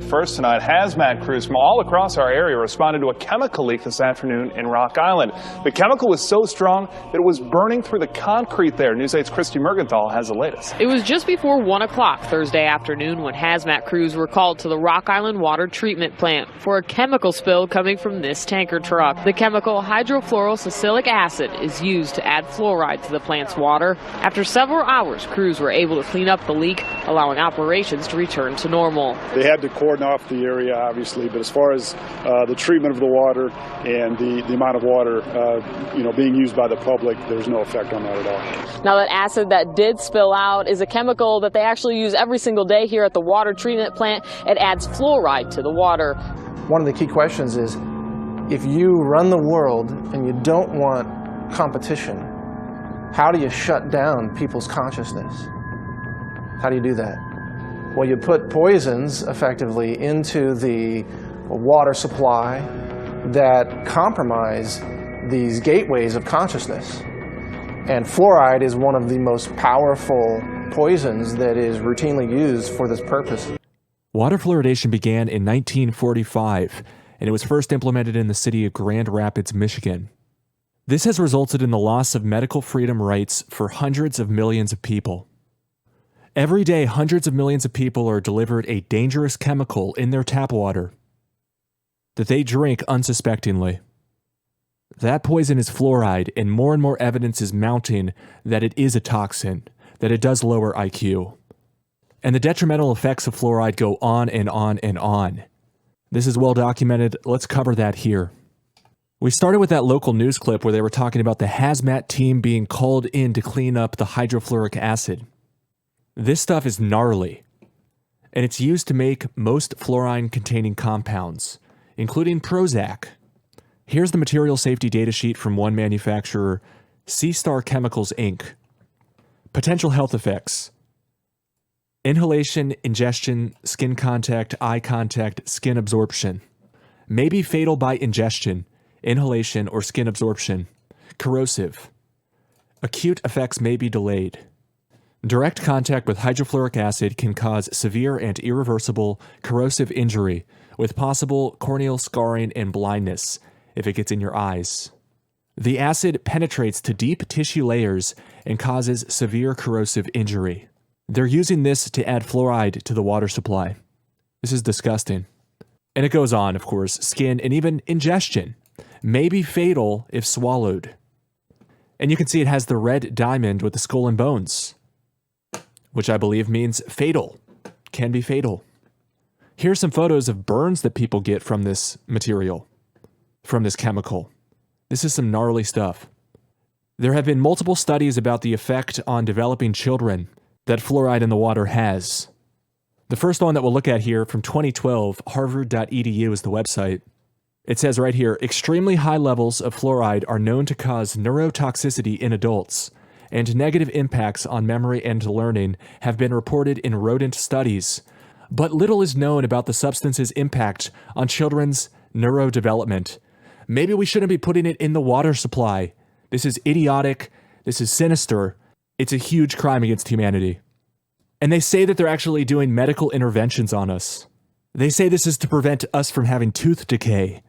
First tonight, hazmat crews from all across our area responded to a chemical leak this afternoon in Rock Island. The chemical was so strong that it was burning through the concrete there. News 8's Christy Mergenthal has the latest. It was just before 1 o'clock Thursday afternoon when hazmat crews were called to the Rock Island water treatment plant for a chemical spill coming from this tanker truck. The chemical hydrofluorosalicylic acid is used to add fluoride to the plant's water. After several hours, crews were able to clean up the leak, allowing operations to return to normal. They had to cordon off the area, obviously, but as far as the treatment of the water and the amount of water being used by the public, there's no effect on that at all. Now, that acid that did spill out is a chemical that they actually use every single day here at the water treatment plant. It adds fluoride to the water. One of the key questions is, if you run the world and you don't want competition, how do you shut down people's consciousness? How do you do that? Well, you put poisons effectively into the water supply that compromise these gateways of consciousness. And fluoride is one of the most powerful poisons that is routinely used for this purpose. Water fluoridation began in 1945, and it was first implemented in the city of Grand Rapids, Michigan. This has resulted in the loss of medical freedom rights for hundreds of millions of people. Every day, hundreds of millions of people are delivered a dangerous chemical in their tap water that they drink unsuspectingly. That poison is fluoride, and more evidence is mounting that it is a toxin, that it does lower IQ. And the detrimental effects of fluoride go on and on and on. This is well documented. Let's cover that here. We started with that local news clip where they were talking about the hazmat team being called in to clean up the hydrofluoric acid. This stuff is gnarly, and it's used to make most fluorine-containing compounds, including Prozac. Here's the material safety data sheet from one manufacturer, C-Star Chemicals, Inc. Potential health effects: inhalation, ingestion, skin contact, eye contact, skin absorption. May be fatal by ingestion, inhalation, or skin absorption. Corrosive. Acute effects may be delayed. Direct contact with hydrofluoric acid can cause severe and irreversible corrosive injury with possible corneal scarring and blindness if it gets in your eyes. The acid penetrates to deep tissue layers and causes severe corrosive injury. They're using this to add fluoride to the water supply. This is disgusting. And it goes on, of course. Skin and even ingestion may be fatal if swallowed. And you can see it has the red diamond with the skull and bones, which I believe means fatal, can be fatal. Here's some photos of burns that people get from this material, from this chemical. This is some gnarly stuff. There have been multiple studies about the effect on developing children that fluoride in the water has. The first one that we'll look at here from 2012, harvard.edu is the website. It says right here, extremely high levels of fluoride are known to cause neurotoxicity in adults, and negative impacts on memory and learning have been reported in rodent studies. But little is known about the substance's impact on children's neurodevelopment. Maybe we shouldn't be putting it in the water supply. This is idiotic. This is sinister. It's a huge crime against humanity. And they say that they're actually doing medical interventions on us. They say this is to prevent us from having tooth decay.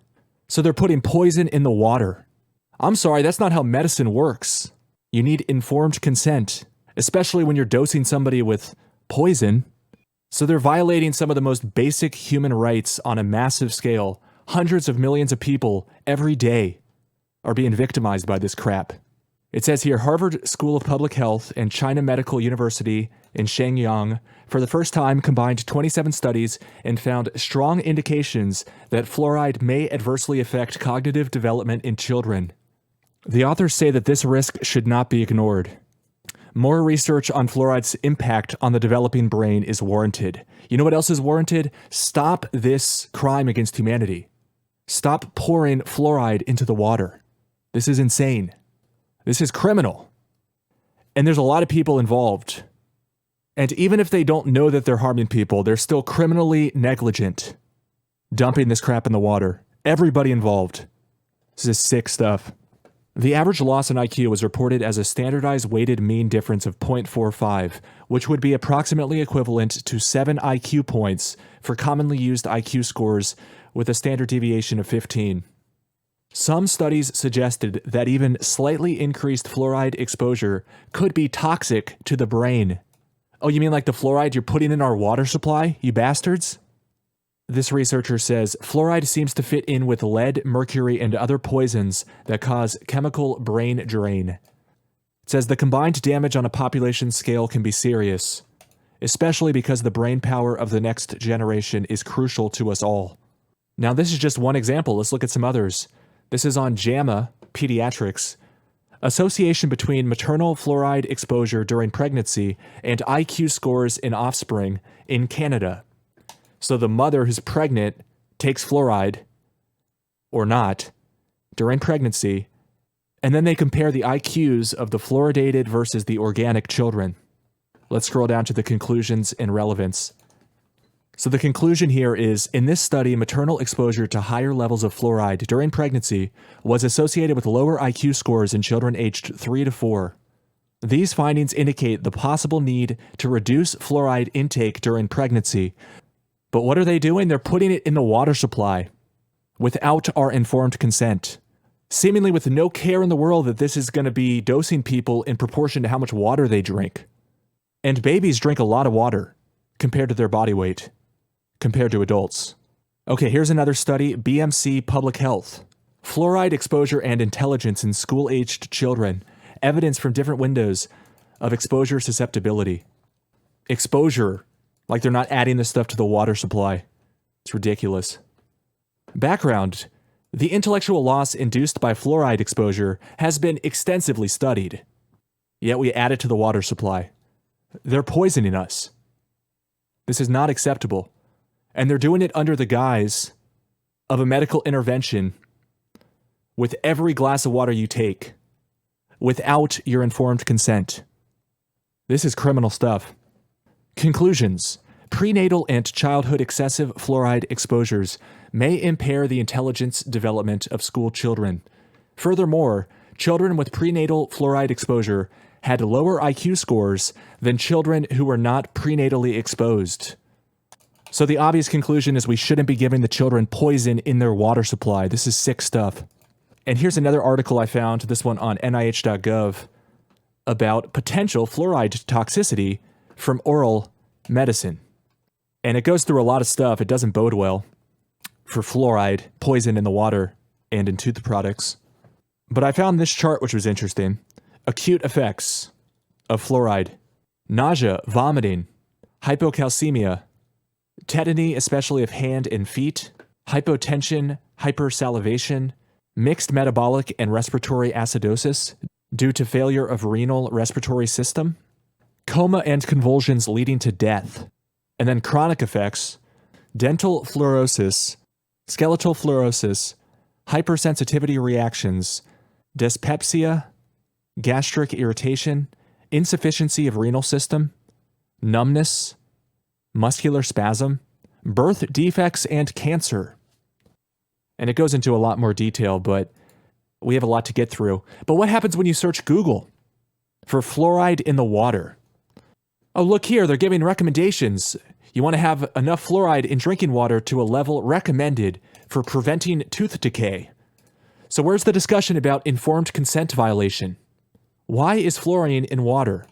So they're putting poison in the water. I'm sorry, that's not how medicine works. You need informed consent, especially when you're dosing somebody with poison. So they're violating some of the most basic human rights on a massive scale. Hundreds of millions of people every day are being victimized by this crap. It says here, Harvard School of Public Health and China Medical University in Shenyang for the first time combined 27 studies and found strong indications that fluoride may adversely affect cognitive development in children. The authors say that this risk should not be ignored. More research on fluoride's impact on the developing brain is warranted. You know what else is warranted? Stop this crime against humanity. Stop pouring fluoride into the water. This is insane. This is criminal. And there's a lot of people involved. And even if they don't know that they're harming people, they're still criminally negligent, dumping this crap in the water. Everybody involved. This is sick stuff. The average loss in IQ was reported as a standardized weighted mean difference of 0.45, which would be approximately equivalent to 7 IQ points for commonly used IQ scores with a standard deviation of 15. Some studies suggested that even slightly increased fluoride exposure could be toxic to the brain. Oh, you mean like the fluoride you're putting in our water supply, you bastards? This researcher says fluoride seems to fit in with lead, mercury, and other poisons that cause chemical brain drain. It says the combined damage on a population scale can be serious, especially because the brain power of the next generation is crucial to us all. Now, this is just one example. Let's look at some others. This is on JAMA Pediatrics. Association between maternal fluoride exposure during pregnancy and IQ scores in offspring in Canada. So the mother who's pregnant takes fluoride, or not, during pregnancy, and then they compare the IQs of the fluoridated versus the organic children. Let's scroll down to the conclusions and relevance. So the conclusion here is, in this study, maternal exposure to higher levels of fluoride during pregnancy was associated with lower IQ scores in children aged 3 to 4. These findings indicate the possible need to reduce fluoride intake during pregnancy. But what are they doing? They're putting it in the water supply without our informed consent, seemingly with no care in the world that this is going to be dosing people in proportion to how much water they drink. And babies drink a lot of water compared to their body weight, compared to adults. Okay, here's another study, BMC Public Health. Fluoride exposure and intelligence in school-aged children. Evidence from different windows of exposure susceptibility. Exposure, like they're not adding this stuff to the water supply. It's ridiculous. Background. The intellectual loss induced by fluoride exposure has been extensively studied. Yet we add it to the water supply. They're poisoning us. This is not acceptable. And they're doing it under the guise of a medical intervention with every glass of water you take, without your informed consent. This is criminal stuff. Conclusions. Prenatal and childhood excessive fluoride exposures may impair the intelligence development of school children. Furthermore, children with prenatal fluoride exposure had lower IQ scores than children who were not prenatally exposed. So the obvious conclusion is we shouldn't be giving the children poison in their water supply. This is sick stuff. And here's another article I found, this one on NIH.gov, about potential fluoride toxicity from oral medicine. And it goes through a lot of stuff. It doesn't bode well for fluoride, poison in the water, and in tooth products. But I found this chart which was interesting. Acute effects of fluoride. Nausea, vomiting, hypocalcemia, tetany, especially of hand and feet, hypotension, hypersalivation, mixed metabolic and respiratory acidosis due to failure of renal respiratory system, coma and convulsions leading to death, and then chronic effects, dental fluorosis, skeletal fluorosis, hypersensitivity reactions, dyspepsia, gastric irritation, insufficiency of renal system, numbness, muscular spasm, birth defects, and cancer. And it goes into a lot more detail, but we have a lot to get through. But what happens when you search Google for fluoride in the water? Oh, look here, they're giving recommendations. You want to have enough fluoride in drinking water to a level recommended for preventing tooth decay. So where's the discussion about informed consent violation? Why is fluorine in water?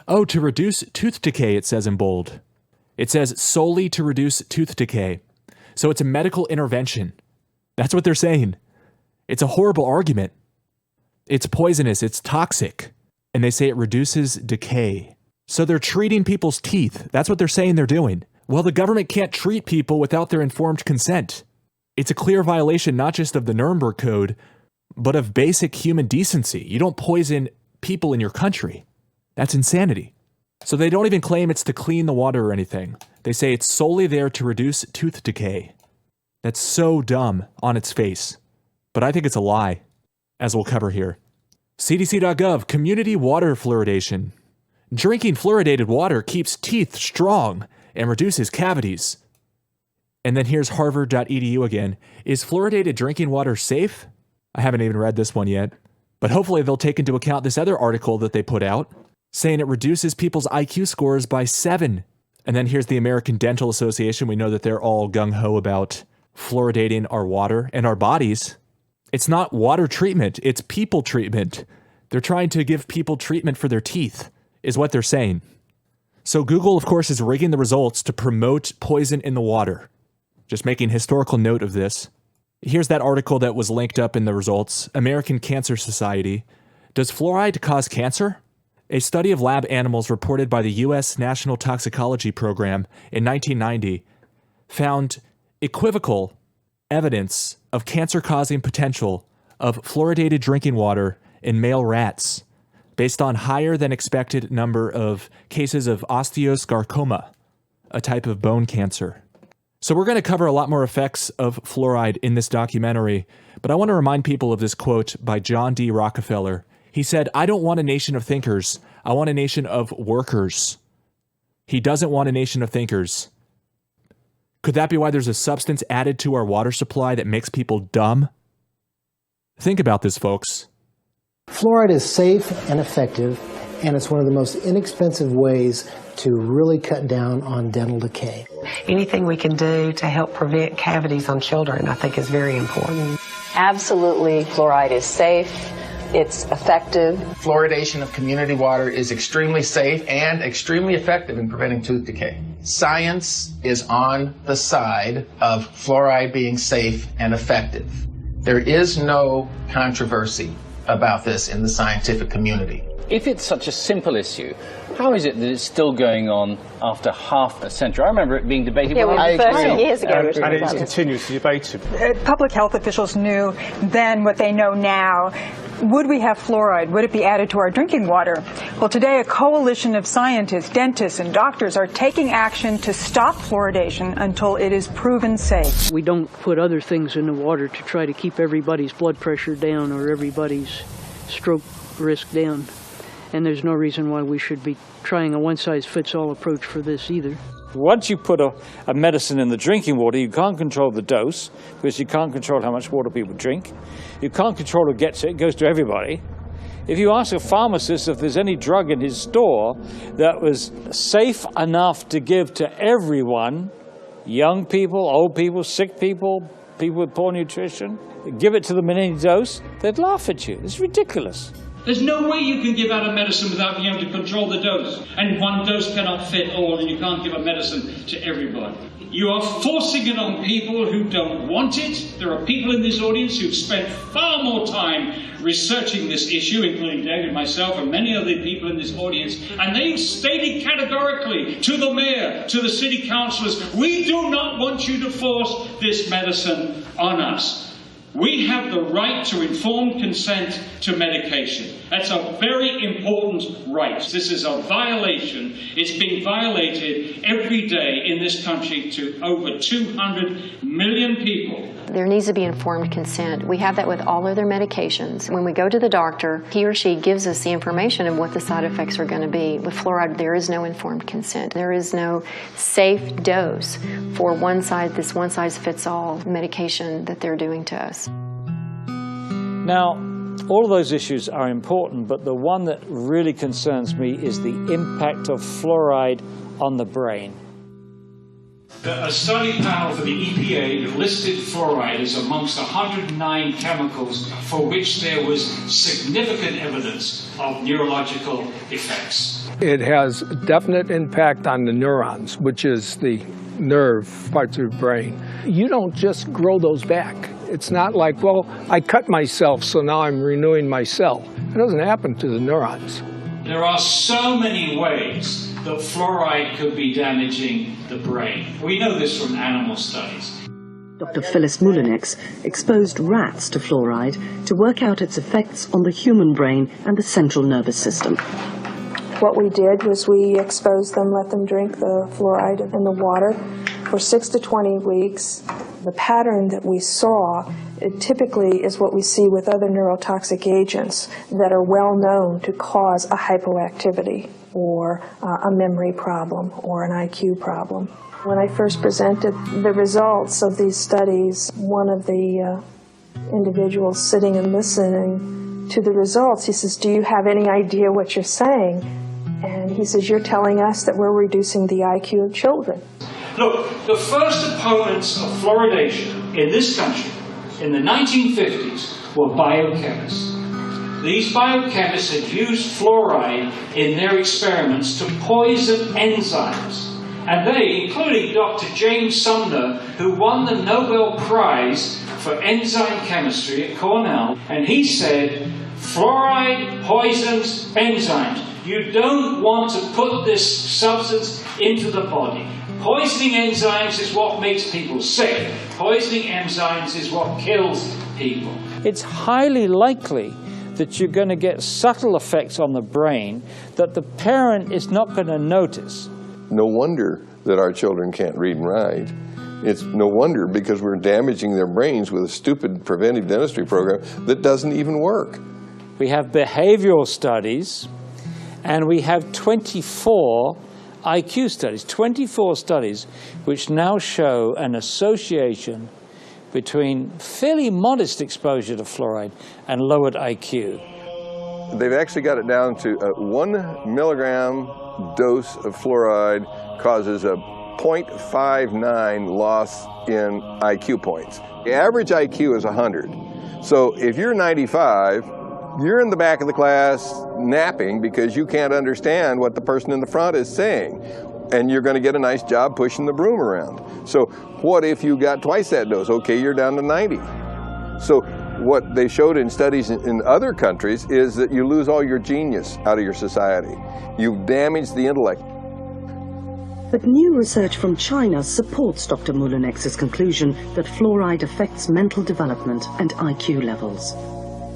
Oh, to reduce tooth decay, it says in bold. It says solely to reduce tooth decay. So it's a medical intervention. That's what they're saying. It's a horrible argument. It's poisonous, it's toxic. And they say it reduces decay. So they're treating people's teeth. That's what they're saying they're doing. Well, the government can't treat people without their informed consent. It's a clear violation not just of the Nuremberg Code, but of basic human decency. You don't poison people in your country. That's insanity. So they don't even claim it's to clean the water or anything. They say it's solely there to reduce tooth decay. That's so dumb on its face. But I think it's a lie, as we'll cover here. CDC.gov, community water fluoridation. Drinking fluoridated water keeps teeth strong and reduces cavities. And then here's harvard.edu again. Is fluoridated drinking water safe? I haven't even read this one yet, but hopefully they'll take into account this other article that they put out saying it reduces people's IQ scores by 7. And then here's the American Dental Association. We know that they're all gung-ho about fluoridating our water and our bodies. It's not water treatment, it's people treatment. They're trying to give people treatment for their teeth, is what they're saying. So Google, of course, is rigging the results to promote poison in the water. Just making historical note of this. Here's that article that was linked up in the results. American Cancer Society. Does fluoride cause cancer? A study of lab animals reported by the U.S. National Toxicology Program in 1990 found equivocal evidence of cancer-causing potential of fluoridated drinking water in male rats, based on higher than expected number of cases of osteosarcoma, a type of bone cancer. So we're going to cover a lot more effects of fluoride in this documentary, but I want to remind people of this quote by John D. Rockefeller. He said, "I don't want a nation of thinkers. I want a nation of workers." He doesn't want a nation of thinkers. Could that be why there's a substance added to our water supply that makes people dumb? Think about this, folks. Fluoride is safe and effective, and it's one of the most inexpensive ways to really cut down on dental decay. Anything we can do to help prevent cavities on children, I think, is very important. Absolutely, fluoride is safe. It's effective. Fluoridation of community water is extremely safe and extremely effective in preventing tooth decay. Science is on the side of fluoride being safe and effective. There is no controversy about this in the scientific community. If it's such a simple issue, how is it that it's still going on after half a century? I remember it being debated when I 30 years ago. And it's continuously debated. Public health officials knew then what they know now. Would we have fluoride? Would it be added to our drinking water? Well, today a coalition of scientists, dentists, and doctors are taking action to stop fluoridation until it is proven safe. We don't put other things in the water to try to keep everybody's blood pressure down or everybody's stroke risk down. And there's no reason why we should be trying a one-size-fits-all approach for this either. Once you put a medicine in the drinking water, you can't control the dose, because you can't control how much water people drink. You can't control who gets it. It goes to everybody. If you ask a pharmacist if there's any drug in his store that was safe enough to give to everyone, young people, old people, sick people, people with poor nutrition, give it to them in any dose, they'd laugh at you. It's ridiculous. There's no way you can give out a medicine without being able to control the dose. And one dose cannot fit all, and you can't give a medicine to everybody. You are forcing it on people who don't want it. There are people in this audience who've spent far more time researching this issue, including David, myself, and many other people in this audience, and they stated categorically to the mayor, to the city councillors, we do not want you to force this medicine on us. We have the right to informed consent to medication. That's a very important right. This is a violation. It's being violated every day in this country to over 200 million people. There needs to be informed consent. We have that with all other medications. When we go to the doctor, he or she gives us the information of what the side effects are going to be. With fluoride, there is no informed consent. There is no safe dose for this one-size-fits-all medication that they're doing to us. Now, all of those issues are important, but the one that really concerns me is the impact of fluoride on the brain. A study panel for the EPA listed fluoride as amongst 109 chemicals for which there was significant evidence of neurological effects. It has definite impact on the neurons, which is the nerve parts of the brain. You don't just grow those back. It's not like, well, I cut myself, so now I'm renewing my cell. It doesn't happen to the neurons. There are so many ways that fluoride could be damaging the brain. We know this from animal studies. Dr. Phyllis Moulinex exposed rats to fluoride to work out its effects on the human brain and the central nervous system. What we did was we exposed them, let them drink the fluoride in the water for 6 to 20 weeks. The pattern that we saw, it typically is what we see with other neurotoxic agents that are well known to cause a hypoactivity or a memory problem or an IQ problem. When I first presented the results of these studies, one of the individuals sitting and listening to the results. He says, do you have any idea what you're saying? And he says, you're telling us that we're reducing the IQ of children. Look, the first opponents of fluoridation in this country in the 1950s were biochemists. These biochemists had used fluoride in their experiments to poison enzymes. And they, including Dr. James Sumner, who won the Nobel Prize for enzyme chemistry at Cornell, and he said, fluoride poisons enzymes. You don't want to put this substance into the body. Poisoning enzymes is what makes people sick. Poisoning enzymes is what kills people. It's highly likely that you're going to get subtle effects on the brain that the parent is not going to notice. No wonder that our children can't read and write. It's no wonder because we're damaging their brains with a stupid preventive dentistry program that doesn't even work. We have behavioral studies, and we have 24 IQ studies, 24 studies which now show an association between fairly modest exposure to fluoride and lowered IQ. They've actually got it down to a 1 milligram dose of fluoride causes a 0.59 loss in IQ points. The average IQ is 100. So if you're 95, you're in the back of the class napping because you can't understand what the person in the front is saying. And you're going to get a nice job pushing the broom around. So what if you got twice that dose? Okay, you're down to 90. So what they showed in studies in other countries is that you lose all your genius out of your society. You've damaged the intellect. But new research from China supports Dr. Mullenex's conclusion that fluoride affects mental development and IQ levels.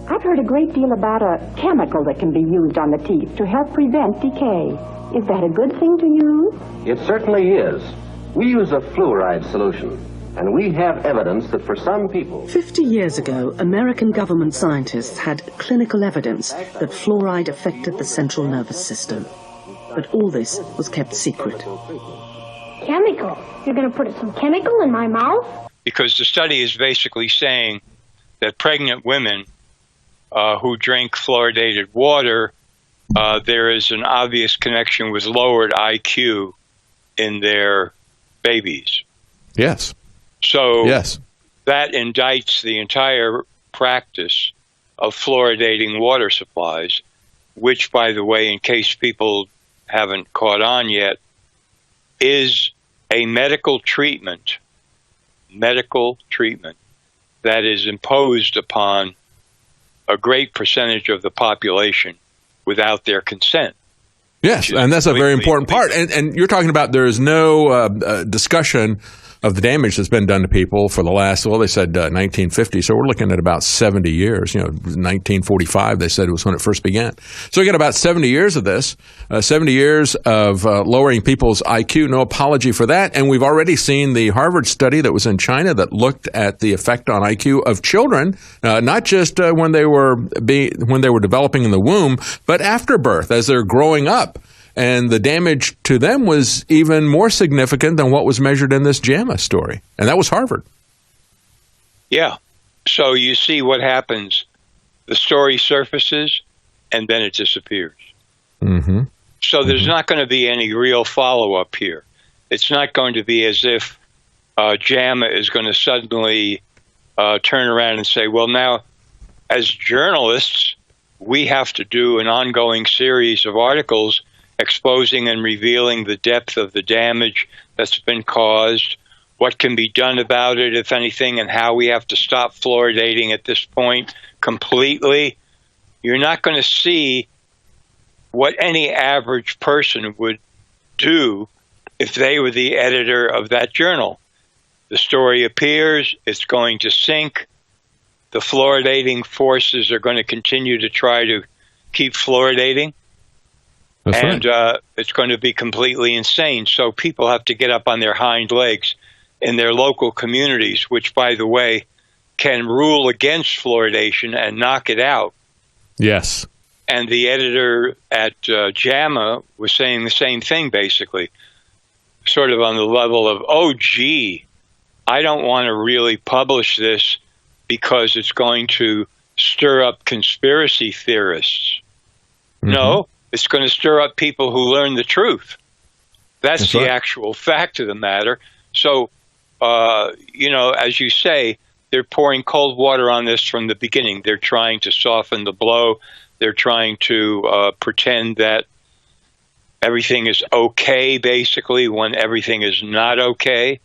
I've heard a great deal about a chemical that can be used on the teeth to help prevent decay. Is that a good thing to use? It certainly is. We use a fluoride solution, and we have evidence that for some people... 50 years ago, American government scientists had clinical evidence that fluoride affected the central nervous system. But all this was kept secret. Chemical? You're going to put some chemical in my mouth? Because the study is basically saying that pregnant women who drink fluoridated water, there is an obvious connection with lowered IQ in their babies. Yes. So yes, that indicts the entire practice of fluoridating water supplies, which, by the way, in case people haven't caught on yet, is a medical treatment that is imposed upon a great percentage of the population without their consent. Yes, and that's a very important part. And you're talking about there is no discussion of the damage that's been done to people for the last, well, they said 1950, so we're looking at about 70 years. 1945, they said, was when it first began. So we got about 70 years of this, 70 years of lowering people's IQ, no apology for that. And we've already seen the Harvard study that was in China that looked at the effect on IQ of children, not just when they were developing in the womb, but after birth, as they're growing up. And the damage to them was even more significant than what was measured in this JAMA story. And that was Harvard. Yeah. So you see what happens. The story surfaces, and then it disappears. Mm-hmm. So there's not going to be any real follow-up here. It's not going to be as if JAMA is going to suddenly turn around and say, well, now, as journalists, we have to do an ongoing series of articles exposing and revealing the depth of the damage that's been caused, what can be done about it, if anything, and how we have to stop fluoridating at this point completely. You're not going to see what any average person would do if they were the editor of that journal. The story appears, it's going to sink. The fluoridating forces are going to continue to try to keep fluoridating. That's and right. It's going to be completely insane. So people have to get up on their hind legs in their local communities, which, by the way, can rule against fluoridation and knock it out. Yes. And the editor at JAMA was saying the same thing, basically, sort of on the level of, oh, gee, I don't want to really publish this because it's going to stir up conspiracy theorists. No, it's going to stir up people who learn the truth. That's the actual fact of the matter. So, you know, as you say, they're pouring cold water on this from the beginning. They're trying to soften the blow. They're trying to pretend that everything is okay, basically, when everything is not okay.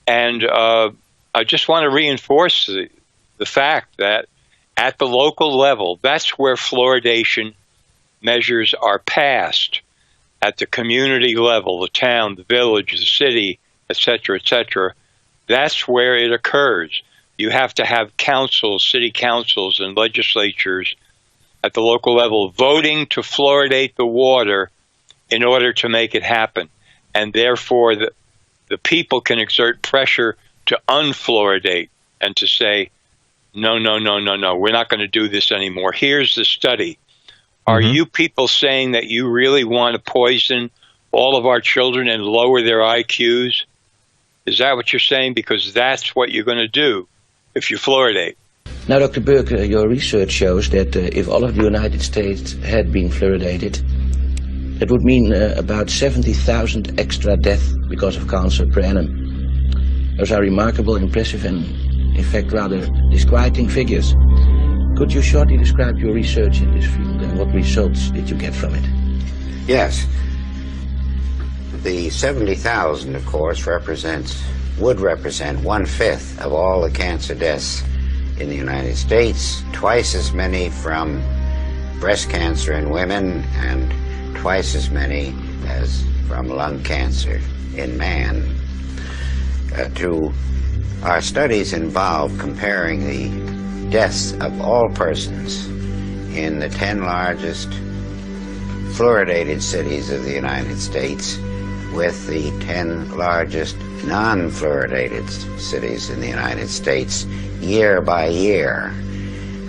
And I just want to reinforce the fact that at the local level, that's where fluoridation measures are passed. At the community level, the town, the village, the city, etc., that's where it occurs. You have to have councils, city councils, and legislatures at the local level voting to fluoridate the water in order to make it happen. And therefore, the people can exert pressure to unfluoridate and to say, no, we're not going to do this anymore. Here's the study. Are you people saying that you really want to poison all of our children and lower their IQs? Is that what you're saying? Because that's what you're going to do if you fluoridate. Now, Dr. Burke, your research shows that if all of the United States had been fluoridated, that would mean about 70,000 extra deaths because of cancer per annum. Those are remarkable, impressive, and in fact rather disquieting figures. Could you shortly describe your research in this field and what results did you get from it? Yes. The 70,000, of course, would represent 1/5 of all the cancer deaths in the United States, twice as many from breast cancer in women, and twice as many as from lung cancer in man. Our studies involve comparing the deaths of all persons in the 10 largest fluoridated cities of the United States with the 10 largest non-fluoridated cities in the United States year by year.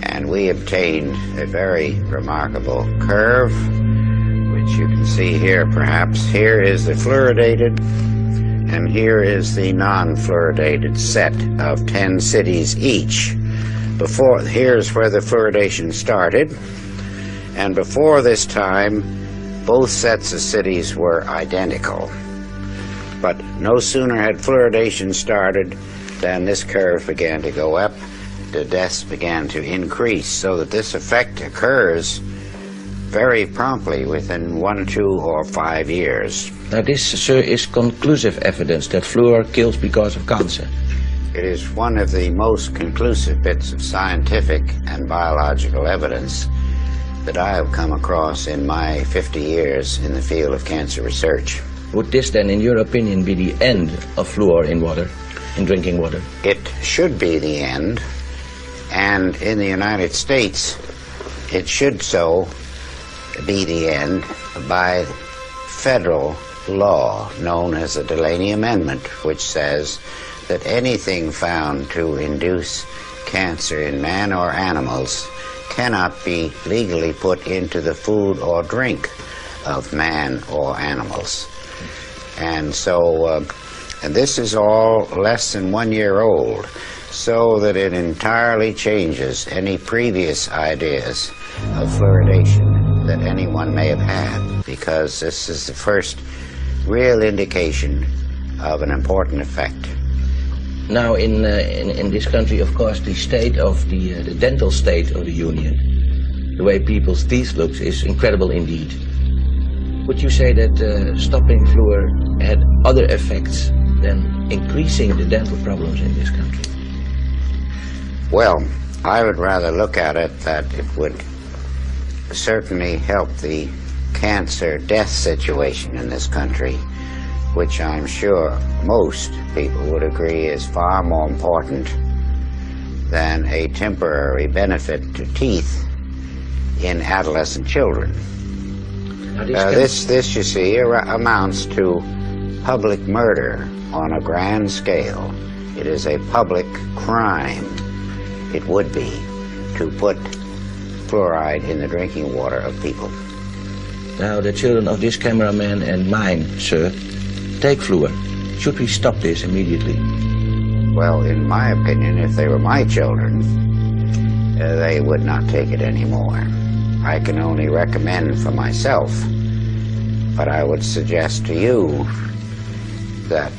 And we obtained a very remarkable curve, which you can see here perhaps. Here is the fluoridated, and here is the non-fluoridated set of 10 cities each. Here's where the fluoridation started, and before this time, both sets of cities were identical. But no sooner had fluoridation started than this curve began to go up, the deaths began to increase, so that this effect occurs very promptly within 1, 2, or 5 years. Now this, sir, is conclusive evidence that fluor kills because of cancer. It is one of the most conclusive bits of scientific and biological evidence that I have come across in my 50 years in the field of cancer research. Would this then, in your opinion, be the end of fluor in water, in drinking water? It should be the end, and in the United States, it should so be the end by federal law known as the Delaney Amendment, which says that anything found to induce cancer in man or animals cannot be legally put into the food or drink of man or animals. And so, and this is all less than 1 year old, so that it entirely changes any previous ideas of fluoridation that anyone may have had, because this is the first real indication of an important effect. Now, in this country, of course, the state of the dental state of the Union, the way people's teeth look, is incredible indeed. Would you say that stopping fluor had other effects than increasing the dental problems in this country? Well, I would rather look at it that it would certainly help the cancer death situation in this country, which I'm sure most people would agree is far more important than a temporary benefit to teeth in adolescent children. This, you see, amounts to public murder on a grand scale. It is a public crime, it would be, to put fluoride in the drinking water of people. Now, the children of this cameraman and mine, sir, take fluor. Should we stop this immediately? well, in my opinion, if they were my children, they would not take it anymore. I can only recommend for myself, but I would suggest to you that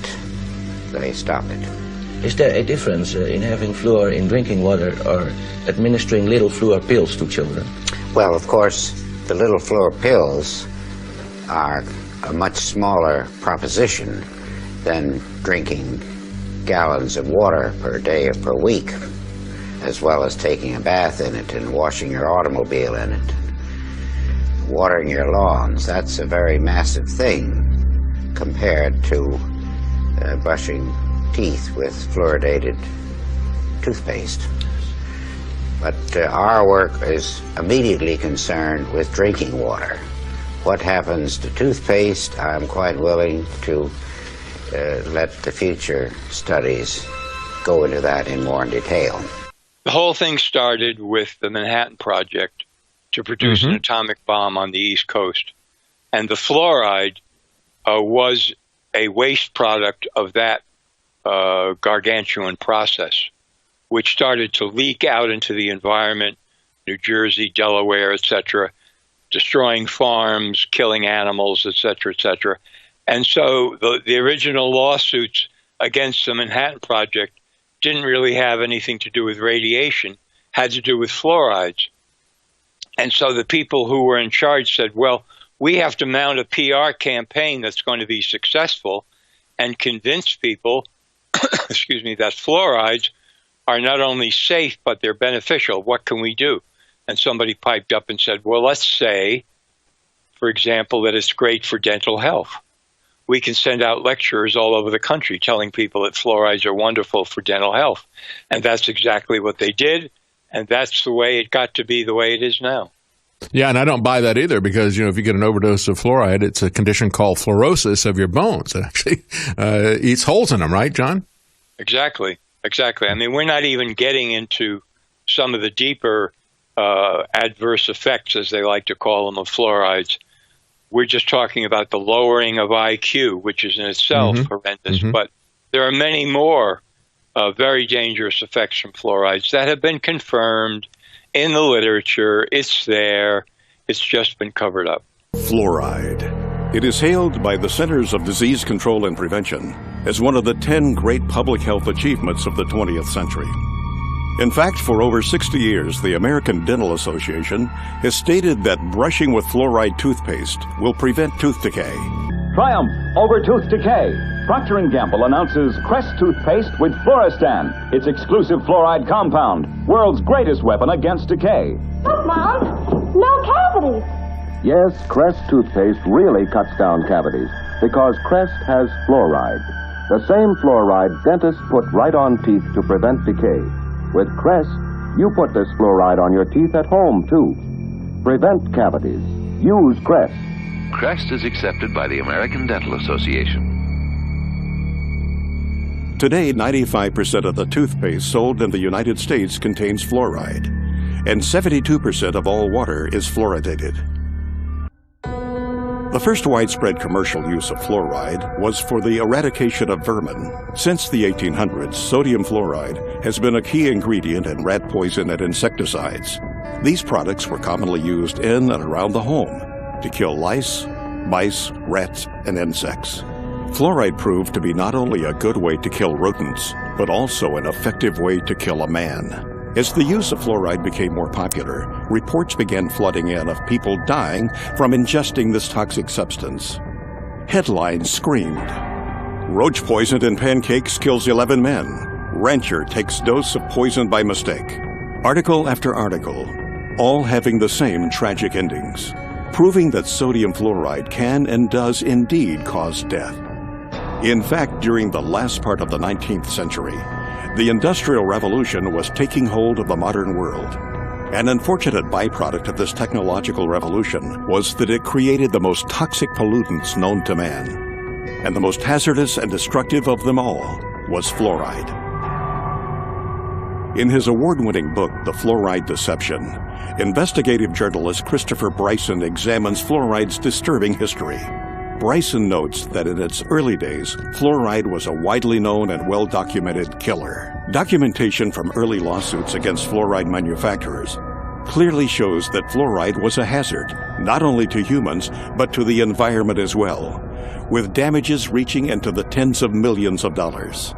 they stop it. Is there a difference in having fluor in drinking water or administering little fluor pills to children? Well, of course, the little fluor pills are a much smaller proposition than drinking gallons of water per day or per week, as well as taking a bath in it and washing your automobile in it, watering your lawns. That's a very massive thing compared to brushing teeth with fluoridated toothpaste. But our work is immediately concerned with drinking water. What happens to toothpaste, I'm quite willing to let the future studies go into that in more detail. The whole thing started with the Manhattan Project to produce an atomic bomb on the East Coast. And the fluoride was a waste product of that gargantuan process, which started to leak out into the environment, New Jersey, Delaware, etc., destroying farms, killing animals, etc., etc. And so the original lawsuits against the Manhattan Project didn't really have anything to do with radiation, had to do with fluorides. And so the people who were in charge said, well, we have to mount a PR campaign that's going to be successful and convince people, excuse me, that fluorides are not only safe, but they're beneficial. What can we do? And somebody piped up and said, well, let's say, for example, that it's great for dental health. We can send out lecturers all over the country telling people that fluorides are wonderful for dental health. And that's exactly what they did. And that's the way it got to be the way it is now. Yeah, and I don't buy that either because, if you get an overdose of fluoride, it's a condition called fluorosis of your bones. It actually eats holes in them, right, John? Exactly. I mean, we're not even getting into some of the deeper adverse effects, as they like to call them, of fluorides. We're just talking about the lowering of IQ, which is in itself horrendous. But there are many more very dangerous effects from fluorides that have been confirmed in the literature. It's there. It's just been covered up. Fluoride. It is hailed by the Centers of Disease Control and Prevention as one of the 10 great public health achievements of the 20th century. In fact, for over 60 years, the American Dental Association has stated that brushing with fluoride toothpaste will prevent tooth decay. Triumph over tooth decay. Procter & Gamble announces Crest toothpaste with Fluoristan, its exclusive fluoride compound, world's greatest weapon against decay. Look, Mom, no cavities. Yes, Crest toothpaste really cuts down cavities because Crest has fluoride. The same fluoride dentists put right on teeth to prevent decay. With Crest, you put this fluoride on your teeth at home, too. Prevent cavities. Use Crest. Crest is accepted by the American Dental Association. Today, 95% of the toothpaste sold in the United States contains fluoride, and 72% of all water is fluoridated. The first widespread commercial use of fluoride was for the eradication of vermin. Since the 1800s, sodium fluoride has been a key ingredient in rat poison and insecticides. These products were commonly used in and around the home to kill lice, mice, rats, and insects. Fluoride proved to be not only a good way to kill rodents, but also an effective way to kill a man. As the use of fluoride became more popular, reports began flooding in of people dying from ingesting this toxic substance. Headlines screamed, "Roach poisoned in pancakes kills 11 men. Rancher takes dose of poison by mistake." Article after article, all having the same tragic endings, proving that sodium fluoride can and does indeed cause death. In fact, during the last part of the 19th century, the Industrial Revolution was taking hold of the modern world. An unfortunate byproduct of this technological revolution was that it created the most toxic pollutants known to man. And the most hazardous and destructive of them all was fluoride. In his award-winning book, The Fluoride Deception, investigative journalist Christopher Bryson examines fluoride's disturbing history. Bryson notes that in its early days, fluoride was a widely known and well-documented killer. Documentation from early lawsuits against fluoride manufacturers clearly shows that fluoride was a hazard, not only to humans, but to the environment as well, with damages reaching into the tens of millions of dollars.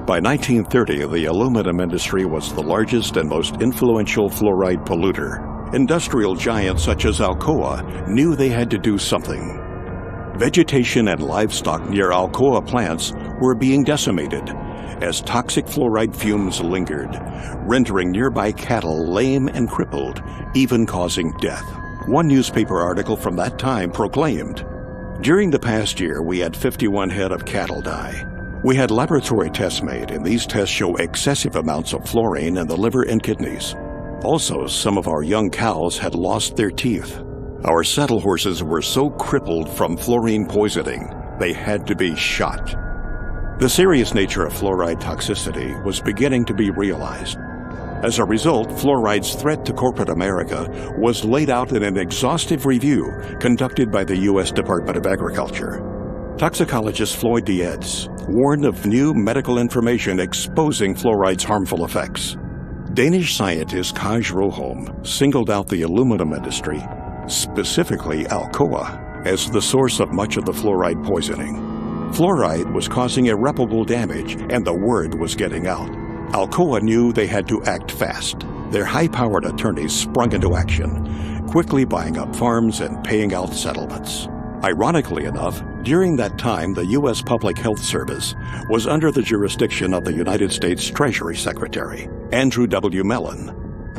By 1930, the aluminum industry was the largest and most influential fluoride polluter. Industrial giants such as Alcoa knew they had to do something. Vegetation and livestock near Alcoa plants were being decimated as toxic fluoride fumes lingered, rendering nearby cattle lame and crippled, even causing death. One newspaper article from that time proclaimed, "During the past year, we had 51 head of cattle die. We had laboratory tests made, and these tests show excessive amounts of fluorine in the liver and kidneys. Also, some of our young cows had lost their teeth. Our saddle horses were so crippled from fluorine poisoning, they had to be shot." The serious nature of fluoride toxicity was beginning to be realized. As a result, fluoride's threat to corporate America was laid out in an exhaustive review conducted by the U.S. Department of Agriculture. Toxicologist Floyd Dietz warned of new medical information exposing fluoride's harmful effects. Danish scientist Kaj Roholm singled out the aluminum industry, specifically Alcoa, as the source of much of the fluoride poisoning. Fluoride was causing irreparable damage, and the word was getting out. Alcoa knew they had to act fast. Their high-powered attorneys sprung into action, quickly buying up farms and paying out settlements. Ironically enough, during that time, the U.S. Public Health Service was under the jurisdiction of the United States Treasury Secretary, Andrew W. Mellon.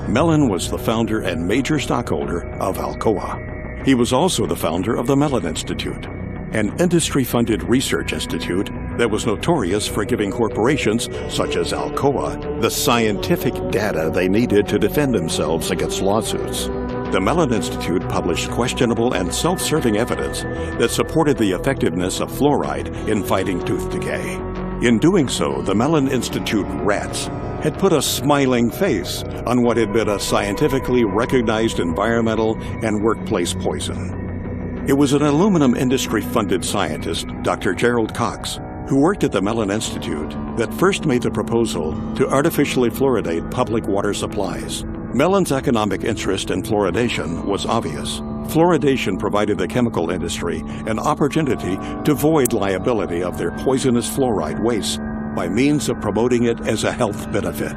Mellon was the founder and major stockholder of Alcoa. He was also the founder of the Mellon Institute, an industry-funded research institute that was notorious for giving corporations such as Alcoa the scientific data they needed to defend themselves against lawsuits. The Mellon Institute published questionable and self-serving evidence that supported the effectiveness of fluoride in fighting tooth decay. In doing so, the Mellon Institute rats had put a smiling face on what had been a scientifically recognized environmental and workplace poison. It was an aluminum industry-funded scientist, Dr. Gerald Cox, who worked at the Mellon Institute, that first made the proposal to artificially fluoridate public water supplies. Mellon's economic interest in fluoridation was obvious. Fluoridation provided the chemical industry an opportunity to void liability of their poisonous fluoride waste by means of promoting it as a health benefit.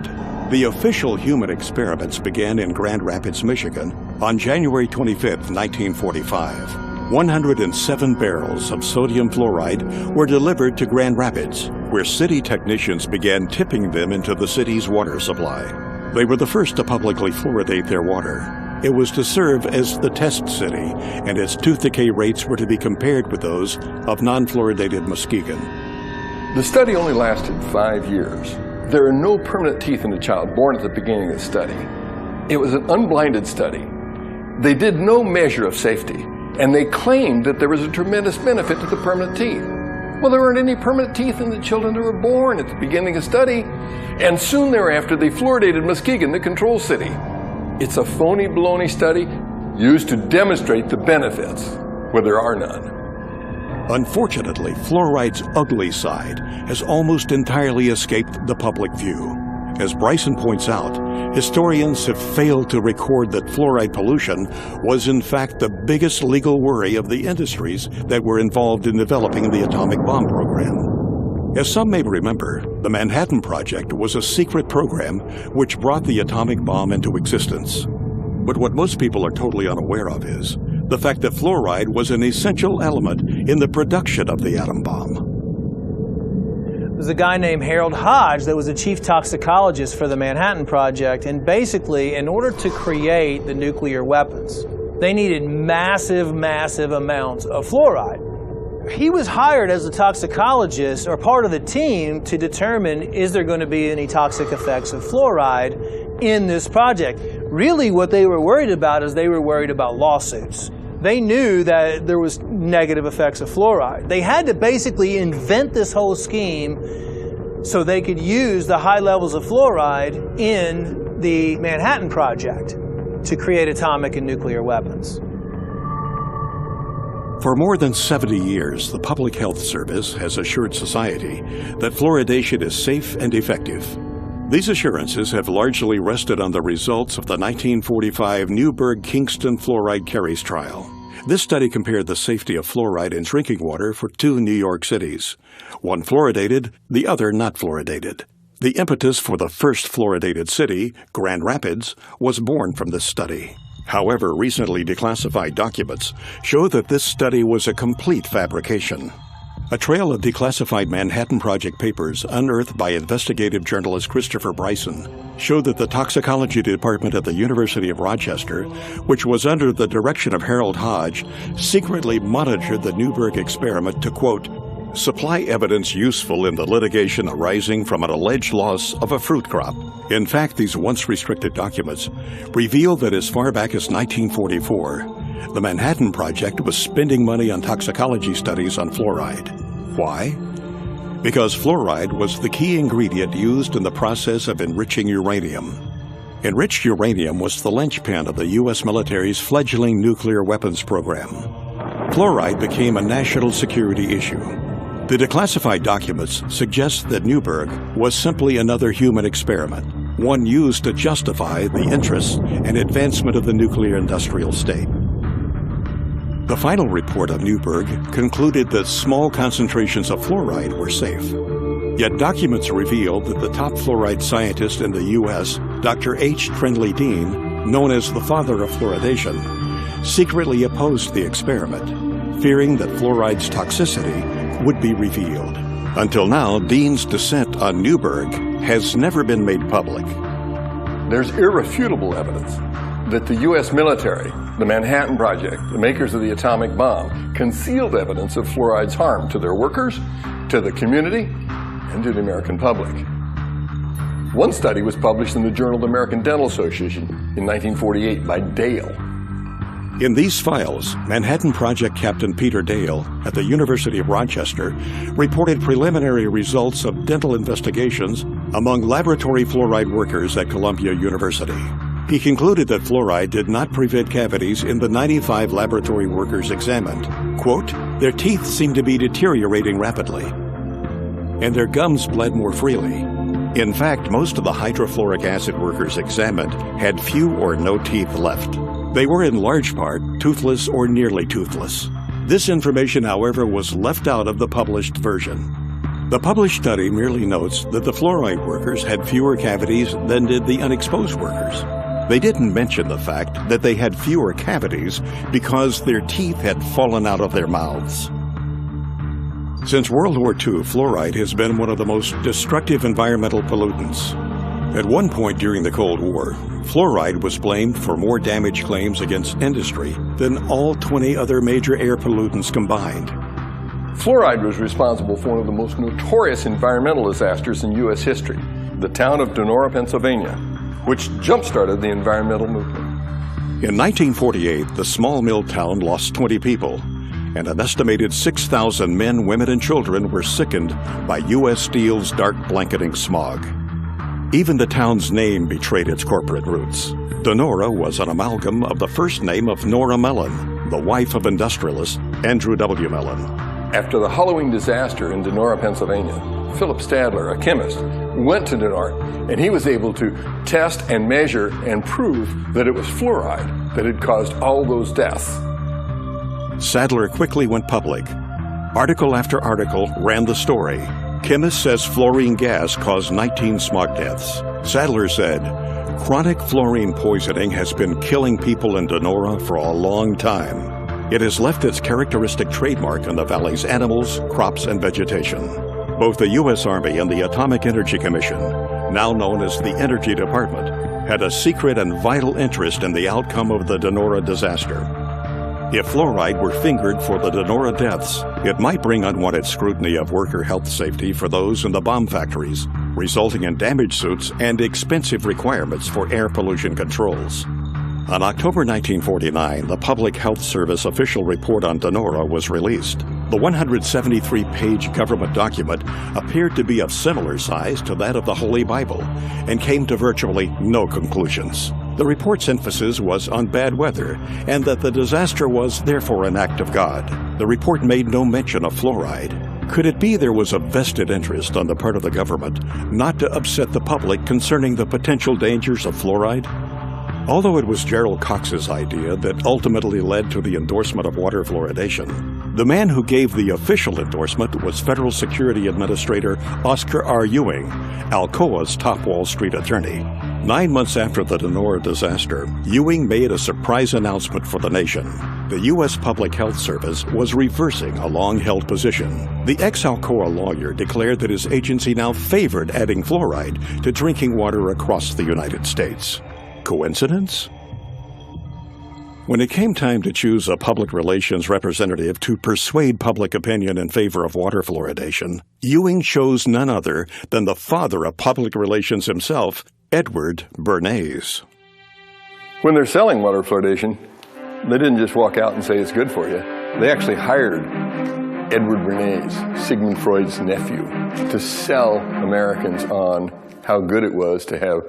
The official human experiments began in Grand Rapids, Michigan on January 25, 1945. 107 barrels of sodium fluoride were delivered to Grand Rapids, where city technicians began tipping them into the city's water supply. They were the first to publicly fluoridate their water. It was to serve as the test city, and its tooth decay rates were to be compared with those of non-fluoridated Muskegon. The study only lasted 5 years. There are no permanent teeth in a child born at the beginning of the study. It was an unblinded study. They did no measure of safety, and they claimed that there was a tremendous benefit to the permanent teeth. Well, there weren't any permanent teeth in the children that were born at the beginning of the study, and soon thereafter they fluoridated Muskegon, the control city. It's a phony baloney study used to demonstrate the benefits, where there are none. Unfortunately, fluoride's ugly side has almost entirely escaped the public view. As Bryson points out, historians have failed to record that fluoride pollution was in fact the biggest legal worry of the industries that were involved in developing the atomic bomb program. As some may remember, the Manhattan Project was a secret program which brought the atomic bomb into existence. But what most people are totally unaware of is the fact that fluoride was an essential element in the production of the atom bomb. There's a guy named Harold Hodge that was the chief toxicologist for the Manhattan Project, and basically, in order to create the nuclear weapons, they needed massive amounts of fluoride. He was hired as a toxicologist or part of the team to determine, is there going to be any toxic effects of fluoride in this project? Really what they were worried about is they were worried about lawsuits. They knew that there was negative effects of fluoride. They had to basically invent this whole scheme so they could use the high levels of fluoride in the Manhattan Project to create atomic and nuclear weapons. For more than 70 years, the Public Health Service has assured society that fluoridation is safe and effective. These assurances have largely rested on the results of the 1945 Newburgh-Kingston fluoride caries trial. This study compared the safety of fluoride in drinking water for 2 New York cities, one fluoridated, the other not fluoridated. The impetus for the first fluoridated city, Grand Rapids, was born from this study. However, recently declassified documents show that this study was a complete fabrication. A trail of declassified Manhattan Project papers unearthed by investigative journalist Christopher Bryson showed that the toxicology department at the University of Rochester, which was under the direction of Harold Hodge, secretly monitored the Newburgh experiment to, quote, supply evidence useful in the litigation arising from an alleged loss of a fruit crop. In fact, these once restricted documents reveal that as far back as 1944, the Manhattan Project was spending money on toxicology studies on fluoride. Why? Because fluoride was the key ingredient used in the process of enriching uranium. Enriched uranium was the linchpin of the U.S. military's fledgling nuclear weapons program. Fluoride became a national security issue. The declassified documents suggest that Newburgh was simply another human experiment, one used to justify the interests and advancement of the nuclear industrial state. The final report of Newburgh concluded that small concentrations of fluoride were safe. Yet documents revealed that the top fluoride scientist in the U.S., Dr. H. Trendley Dean, known as the father of fluoridation, secretly opposed the experiment, fearing that fluoride's toxicity would be revealed. Until now, Dean's dissent on Newburgh has never been made public. There's irrefutable evidence that the U.S. military, the Manhattan Project, the makers of the atomic bomb, concealed evidence of fluoride's harm to their workers, to the community, and to the American public. One study was published in the Journal of the American Dental Association in 1948 by Dale. In these files, Manhattan Project Captain Peter Dale at the University of Rochester reported preliminary results of dental investigations among laboratory fluoride workers at Columbia University. He concluded that fluoride did not prevent cavities in the 95 laboratory workers examined. Quote, their teeth seemed to be deteriorating rapidly, and their gums bled more freely. In fact, most of the hydrofluoric acid workers examined had few or no teeth left. They were in large part toothless or nearly toothless. This information, however, was left out of the published version. The published study merely notes that the fluoride workers had fewer cavities than did the unexposed workers. They didn't mention the fact that they had fewer cavities because their teeth had fallen out of their mouths. Since World War II, fluoride has been one of the most destructive environmental pollutants. At one point during the Cold War, fluoride was blamed for more damage claims against industry than all 20 other major air pollutants combined. Fluoride was responsible for one of the most notorious environmental disasters in U.S. history, the town of Donora, Pennsylvania, which jump-started the environmental movement. In 1948, the small mill town lost 20 people, and an estimated 6,000 men, women, and children were sickened by U.S. Steel's dark blanketing smog. Even the town's name betrayed its corporate roots. Donora was an amalgam of the first name of Nora Mellon, the wife of industrialist Andrew W. Mellon. After the Halloween disaster in Donora, Pennsylvania, Philip Stadler, a chemist, went to Donora, and he was able to test and measure and prove that it was fluoride that had caused all those deaths. Sadler quickly went public. Article after article ran the story. Chemist says fluorine gas caused 19 smog deaths. Sadler said, chronic fluorine poisoning has been killing people in Donora for a long time. It has left its characteristic trademark on the valley's animals, crops, and vegetation. Both the U.S. Army and the Atomic Energy Commission, now known as the Energy Department, had a secret and vital interest in the outcome of the Donora disaster. If fluoride were fingered for the Donora deaths, it might bring unwanted scrutiny of worker health safety for those in the bomb factories, resulting in damage suits and expensive requirements for air pollution controls. On October 1949, the Public Health Service official report on Donora was released. The 173-page government document appeared to be of similar size to that of the Holy Bible and came to virtually no conclusions. The report's emphasis was on bad weather, and that the disaster was therefore an act of God. The report made no mention of fluoride. Could it be there was a vested interest on the part of the government not to upset the public concerning the potential dangers of fluoride? Although it was Gerald Cox's idea that ultimately led to the endorsement of water fluoridation, the man who gave the official endorsement was Federal Security Administrator Oscar R. Ewing, Alcoa's top Wall Street attorney. 9 months after the Denora disaster, Ewing made a surprise announcement for the nation. The U.S. Public Health Service was reversing a long-held position. The ex-Alcoa lawyer declared that his agency now favored adding fluoride to drinking water across the United States. Coincidence? When it came time to choose a public relations representative to persuade public opinion in favor of water fluoridation, Ewing chose none other than the father of public relations himself, Edward Bernays. When they're selling water fluoridation, they didn't just walk out and say it's good for you. They actually hired Edward Bernays, Sigmund Freud's nephew, to sell Americans on how good it was to have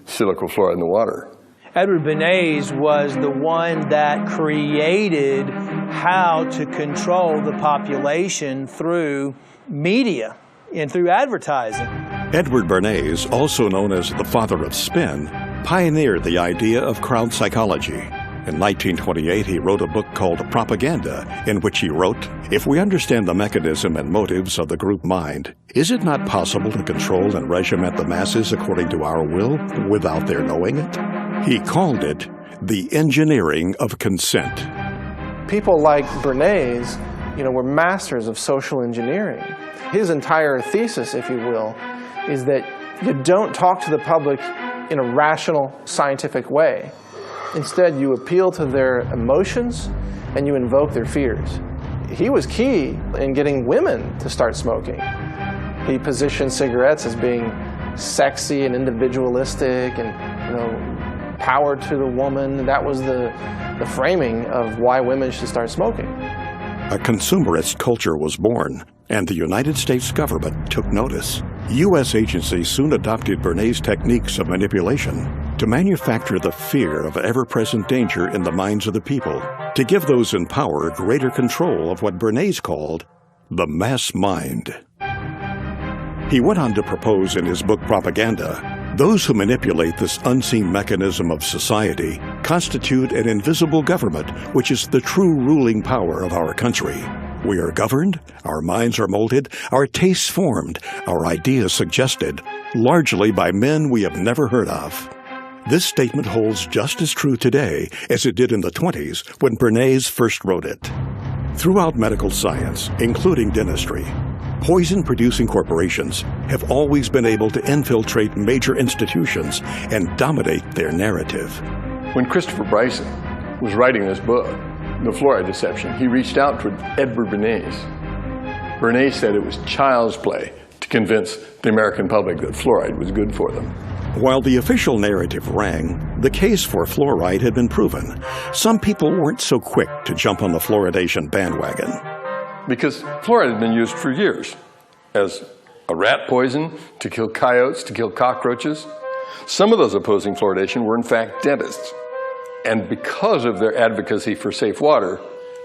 silicon fluoride in the water. Edward Bernays was the one that created how to control the population through media and through advertising. Edward Bernays, also known as the father of spin, pioneered the idea of crowd psychology. In 1928, he wrote a book called Propaganda, in which he wrote, "If we understand the mechanism and motives of the group mind, is it not possible to control and regiment the masses according to our will without their knowing it?" He called it the engineering of consent. People like Bernays, were masters of social engineering. His entire thesis, if you will, is that you don't talk to the public in a rational, scientific way. Instead, you appeal to their emotions and you invoke their fears. He was key in getting women to start smoking. He positioned cigarettes as being sexy and individualistic and, power to the woman. That was the framing of why women should start smoking. A consumerist culture was born, and the United States government took notice. U.S. agencies soon adopted Bernays' techniques of manipulation to manufacture the fear of ever-present danger in the minds of the people, to give those in power greater control of what Bernays called the mass mind. He went on to propose in his book Propaganda, those who manipulate this unseen mechanism of society constitute an invisible government, which is the true ruling power of our country. We are governed, our minds are molded, our tastes formed, our ideas suggested, largely by men we have never heard of. This statement holds just as true today as it did in the 20s when Bernays first wrote it. Throughout medical science, including dentistry, poison-producing corporations have always been able to infiltrate major institutions and dominate their narrative. When Christopher Bryson was writing this book, The Fluoride Deception, he reached out to Edward Bernays. Bernays said it was child's play to convince the American public that fluoride was good for them. While the official narrative rang, the case for fluoride had been proven. Some people weren't so quick to jump on the fluoridation bandwagon. Because fluoride had been used for years as a rat poison, to kill coyotes, to kill cockroaches. Some of those opposing fluoridation were in fact dentists. And because of their advocacy for safe water,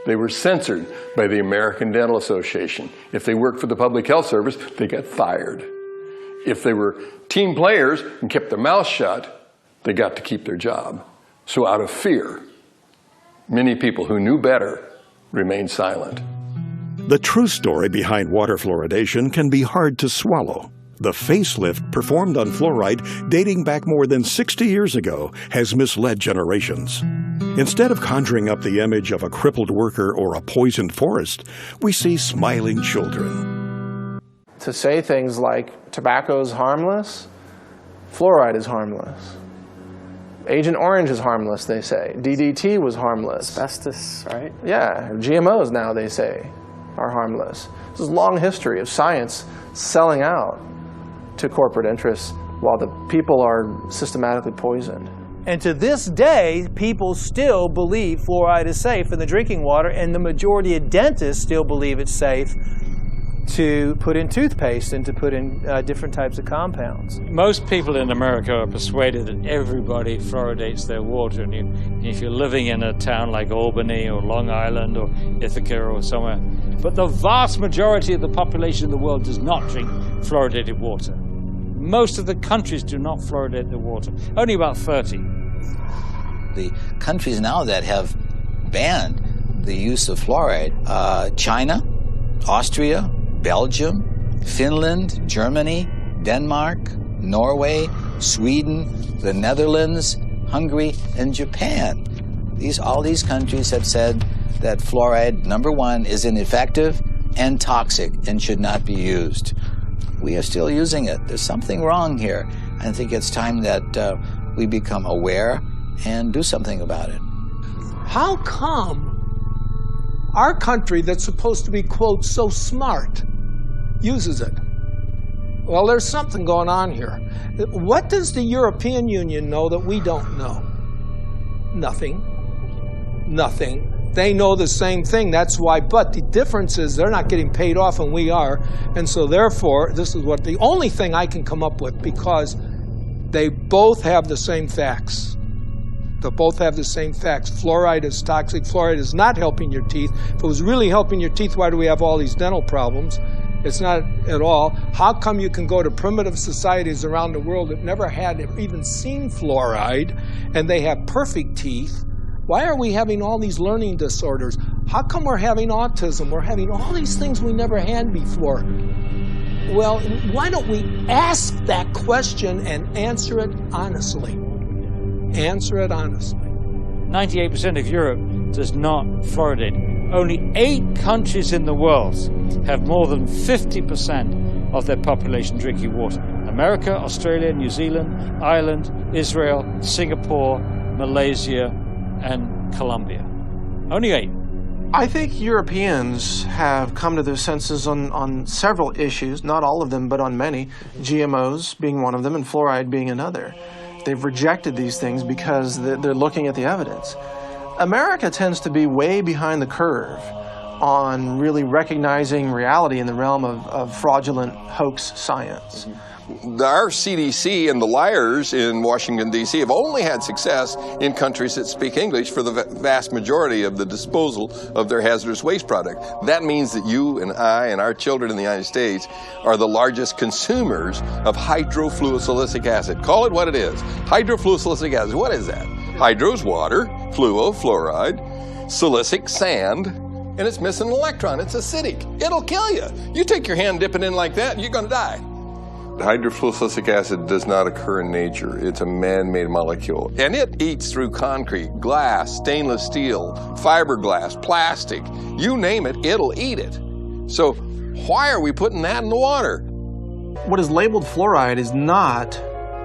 they were censored by the American Dental Association. If they worked for the Public Health Service, they got fired. If they were team players and kept their mouths shut, they got to keep their job. So out of fear, many people who knew better remained silent. The true story behind water fluoridation can be hard to swallow. The facelift performed on fluoride dating back more than 60 years ago has misled generations. Instead of conjuring up the image of a crippled worker or a poisoned forest, we see smiling children. To say things like tobacco is harmless, fluoride is harmless. Agent Orange is harmless, they say. DDT was harmless. Asbestos, right? Yeah, GMOs now, they say, are harmless. This is a long history of science selling out to corporate interests while the people are systematically poisoned. And to this day, people still believe fluoride is safe in the drinking water, and the majority of dentists still believe it's safe to put in toothpaste and to put in different types of compounds. Most people in America are persuaded that everybody fluoridates their water. And if you're living in a town like Albany or Long Island or Ithaca or somewhere, but the vast majority of the population in the world does not drink fluoridated water. Most of the countries do not fluoridate their water, only about 30. The countries now that have banned the use of fluoride, China, Austria, Belgium, Finland, Germany, Denmark, Norway, Sweden, the Netherlands, Hungary, and Japan. All these countries have said that fluoride, number one, is ineffective and toxic and should not be used. We are still using it. There's something wrong here. I think it's time that we become aware and do something about it. How come our country that's supposed to be, quote, so smart, uses it? Well, there's something going on here. What does the European Union know that we don't know? Nothing. Nothing. They know the same thing, that's why, but the difference is they're not getting paid off and we are, and so therefore, this is what the only thing I can come up with, because they both have the same facts. They both have the same facts. Fluoride is toxic. Fluoride is not helping your teeth. If it was really helping your teeth, why do we have all these dental problems? It's not at all. How come you can go to primitive societies around the world that never had even seen fluoride, and they have perfect teeth? Why are we having all these learning disorders? How come we're having autism? We're having all these things we never had before. Well, why don't we ask that question and answer it honestly? Answer it honestly. 98% of Europe does not fluoridate. Only 8 countries in the world have more than 50% of their population drinking water. America, Australia, New Zealand, Ireland, Israel, Singapore, Malaysia, and Colombia. Only 8. I think Europeans have come to their senses on several issues, not all of them, but on many, GMOs being one of them and fluoride being another. They've rejected these things because they're looking at the evidence. America tends to be way behind the curve on really recognizing reality in the realm of fraudulent hoax science. Our CDC and the liars in Washington, D.C. have only had success in countries that speak English for the vast majority of the disposal of their hazardous waste product. That means that you and I and our children in the United States are the largest consumers of hydrofluosilicic acid. Call it what it is. Hydrofluosilicic acid. What is that? Hydro's water, fluo, fluoride, silicic, sand, and it's missing an electron. It's acidic. It'll kill you. You take your hand, dip it in like that, you're going to die. Hydrofluosilicic acid does not occur in nature. It's a man-made molecule. And it eats through concrete, glass, stainless steel, fiberglass, plastic. You name it, it'll eat it. So why are we putting that in the water? What is labeled fluoride is not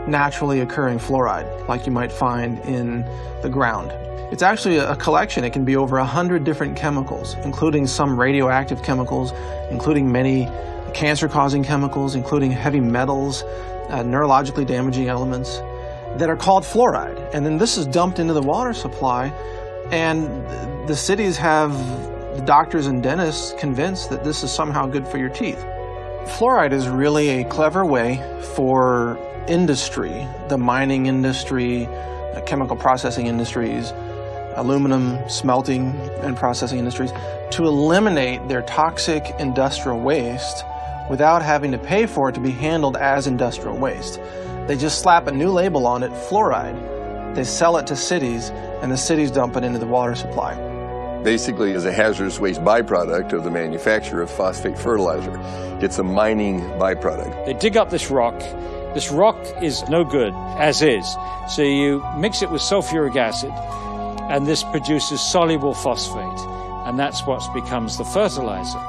naturally occurring fluoride like you might find in the ground. It's actually a collection. It can be over 100 different chemicals, including some radioactive chemicals, including many cancer-causing chemicals, including heavy metals, neurologically damaging elements that are called fluoride. And then this is dumped into the water supply, and the cities have the doctors and dentists convinced that this is somehow good for your teeth. Fluoride is really a clever way for industry, the mining industry, chemical processing industries, aluminum smelting and processing industries, to eliminate their toxic industrial waste without having to pay for it to be handled as industrial waste. They just slap a new label on it, fluoride. They sell it to cities, and the cities dump it into the water supply. Basically, is a hazardous waste byproduct of the manufacture of phosphate fertilizer. It's a mining byproduct. They dig up this rock. This rock is no good, as is. So you mix it with sulfuric acid, and this produces soluble phosphate, and that's what becomes the fertilizer.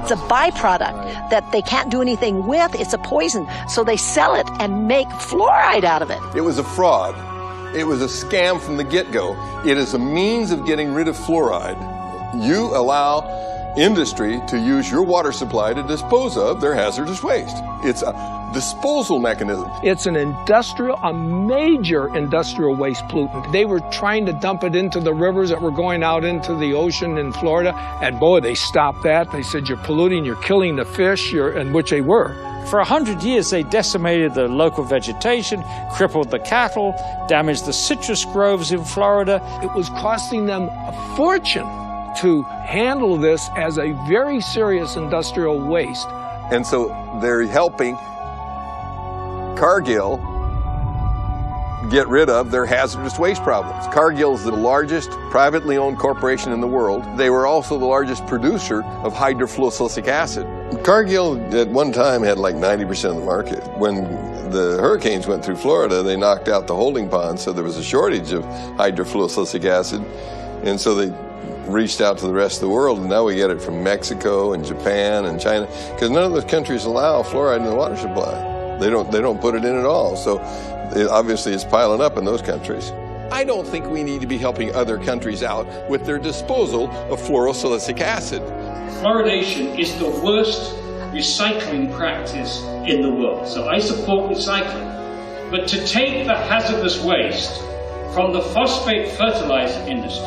It's a byproduct that they can't do anything with. It's a poison, so they sell it and make fluoride out of it. It was a fraud. It was a scam from the get-go. It is a means of getting rid of fluoride. You allow industry to use your water supply to dispose of their hazardous waste. It's a disposal mechanism. It's an a major industrial waste pollutant. They were trying to dump it into the rivers that were going out into the ocean in Florida, and boy, they stopped that. They said, you're polluting, you're killing the fish, and which they were. For 100 years, they decimated the local vegetation, crippled the cattle, damaged the citrus groves in Florida. It was costing them a fortune to handle this as a very serious industrial waste. And so they're helping Cargill get rid of their hazardous waste problems. Cargill is the largest privately owned corporation in the world. They were also the largest producer of hydrofluorosilicic acid. Cargill at one time had like 90% of the market. When the hurricanes went through Florida, they knocked out the holding ponds, so there was a shortage of hydrofluorosilicic acid, and so they reached out to the rest of the world, and now we get it from Mexico and Japan and China, because none of those countries allow fluoride in the water supply. They don't put it in at all, so obviously it's piling up in those countries. I don't think we need to be helping other countries out with their disposal of fluorosilicic acid. Fluoridation is the worst recycling practice in the world, so I support recycling. But to take the hazardous waste from the phosphate fertilizer industry,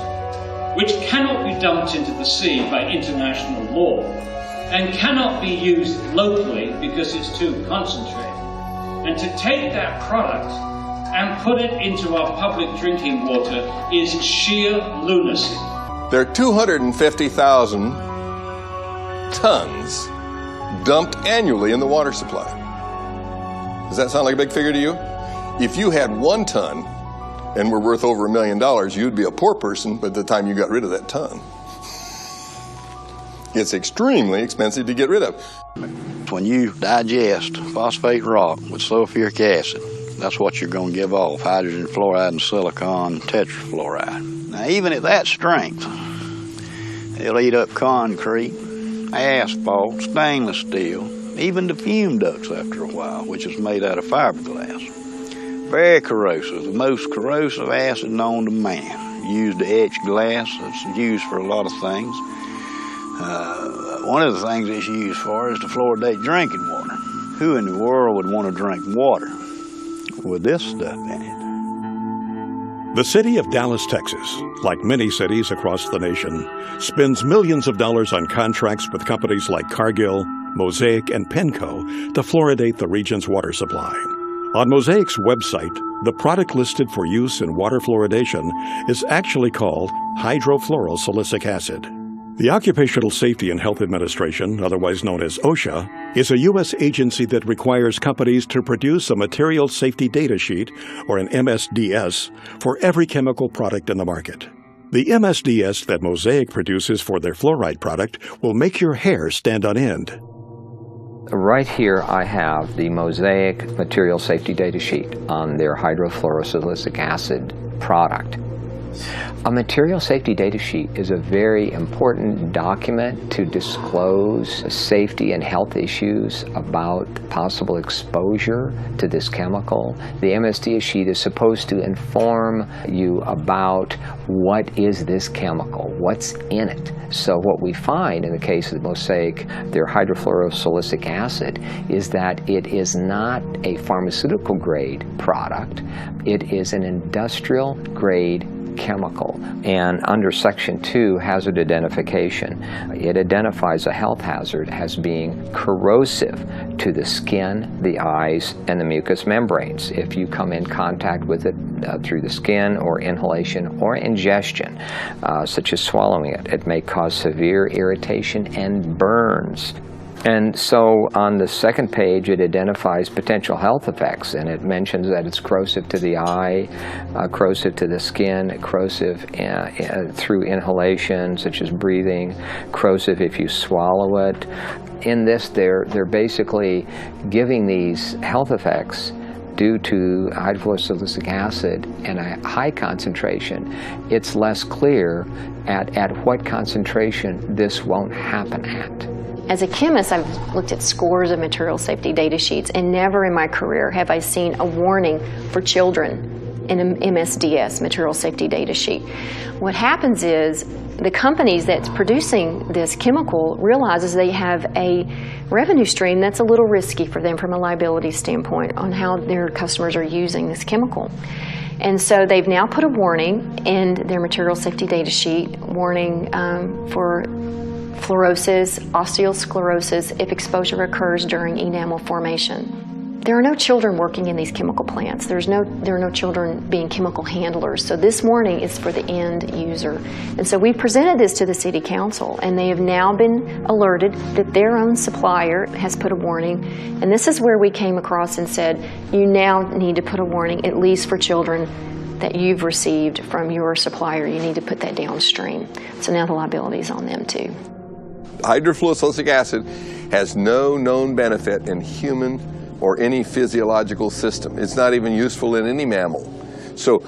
which cannot be dumped into the sea by international law, and cannot be used locally because it's too concentrated, and to take that product and put it into our public drinking water is sheer lunacy. There are 250,000 tons dumped annually in the water supply. Does that sound like a big figure to you? If you had 1 ton and were worth over $1 million, you'd be a poor person by the time you got rid of that ton. It's extremely expensive to get rid of. When you digest phosphate rock with sulfuric acid, that's what you're going to give off, hydrogen fluoride and silicon tetrafluoride. Now, even at that strength, it'll eat up concrete, asphalt, stainless steel, even the fume ducts after a while, which is made out of fiberglass. Very corrosive, the most corrosive acid known to man. Used to etch glass, it's used for a lot of things. One of the things it's used for is to fluoridate drinking water. Who in the world would want to drink water with this stuff in it? The city of Dallas, Texas, like many cities across the nation, spends millions of dollars on contracts with companies like Cargill, Mosaic, and Penco to fluoridate the region's water supply. On Mosaic's website, the product listed for use in water fluoridation is actually called hydrofluorosilicic acid. The Occupational Safety and Health Administration, otherwise known as OSHA, is a U.S. agency that requires companies to produce a Material Safety Data Sheet, or an MSDS, for every chemical product in the market. The MSDS that Mosaic produces for their fluoride product will make your hair stand on end. Right here I have the Mosaic Material Safety Data Sheet on their hydrofluorosilicic acid product. A material safety data sheet is a very important document to disclose safety and health issues about possible exposure to this chemical. The MSDS sheet is supposed to inform you about what is this chemical, what's in it. So what we find in the case of Mosaic, their hydrofluorosilicic acid, is that it is not a pharmaceutical grade product. It is an industrial grade chemical. And under Section 2, hazard identification, it identifies a health hazard as being corrosive to the skin, the eyes, and the mucous membranes. If you come in contact with it through the skin or inhalation or ingestion, such as swallowing it, it may cause severe irritation and burns. And so on the second page, it identifies potential health effects, and it mentions that it's corrosive to the eye, corrosive to the skin, corrosive through inhalation, such as breathing, corrosive if you swallow it. In this, they're basically giving these health effects due to hydrofluorosilicic acid and a high concentration. It's less clear at what concentration this won't happen at. As a chemist, I've looked at scores of material safety data sheets, and never in my career have I seen a warning for children an MSDS, Material Safety Data Sheet. What happens is the companies that's producing this chemical realizes they have a revenue stream that's a little risky for them from a liability standpoint on how their customers are using this chemical. And so they've now put a warning in their Material Safety Data Sheet, warning for fluorosis, osteosclerosis if exposure occurs during enamel formation. There are no children working in these chemical plants. There are no children being chemical handlers. So this warning is for the end user. And so we presented this to the City Council, and they have now been alerted that their own supplier has put a warning. And this is where we came across and said, you now need to put a warning, at least for children that you've received from your supplier. You need to put that downstream. So now the liability is on them too. Hydrofluorosilicic acid has no known benefit in human or any physiological system. It's not even useful in any mammal. So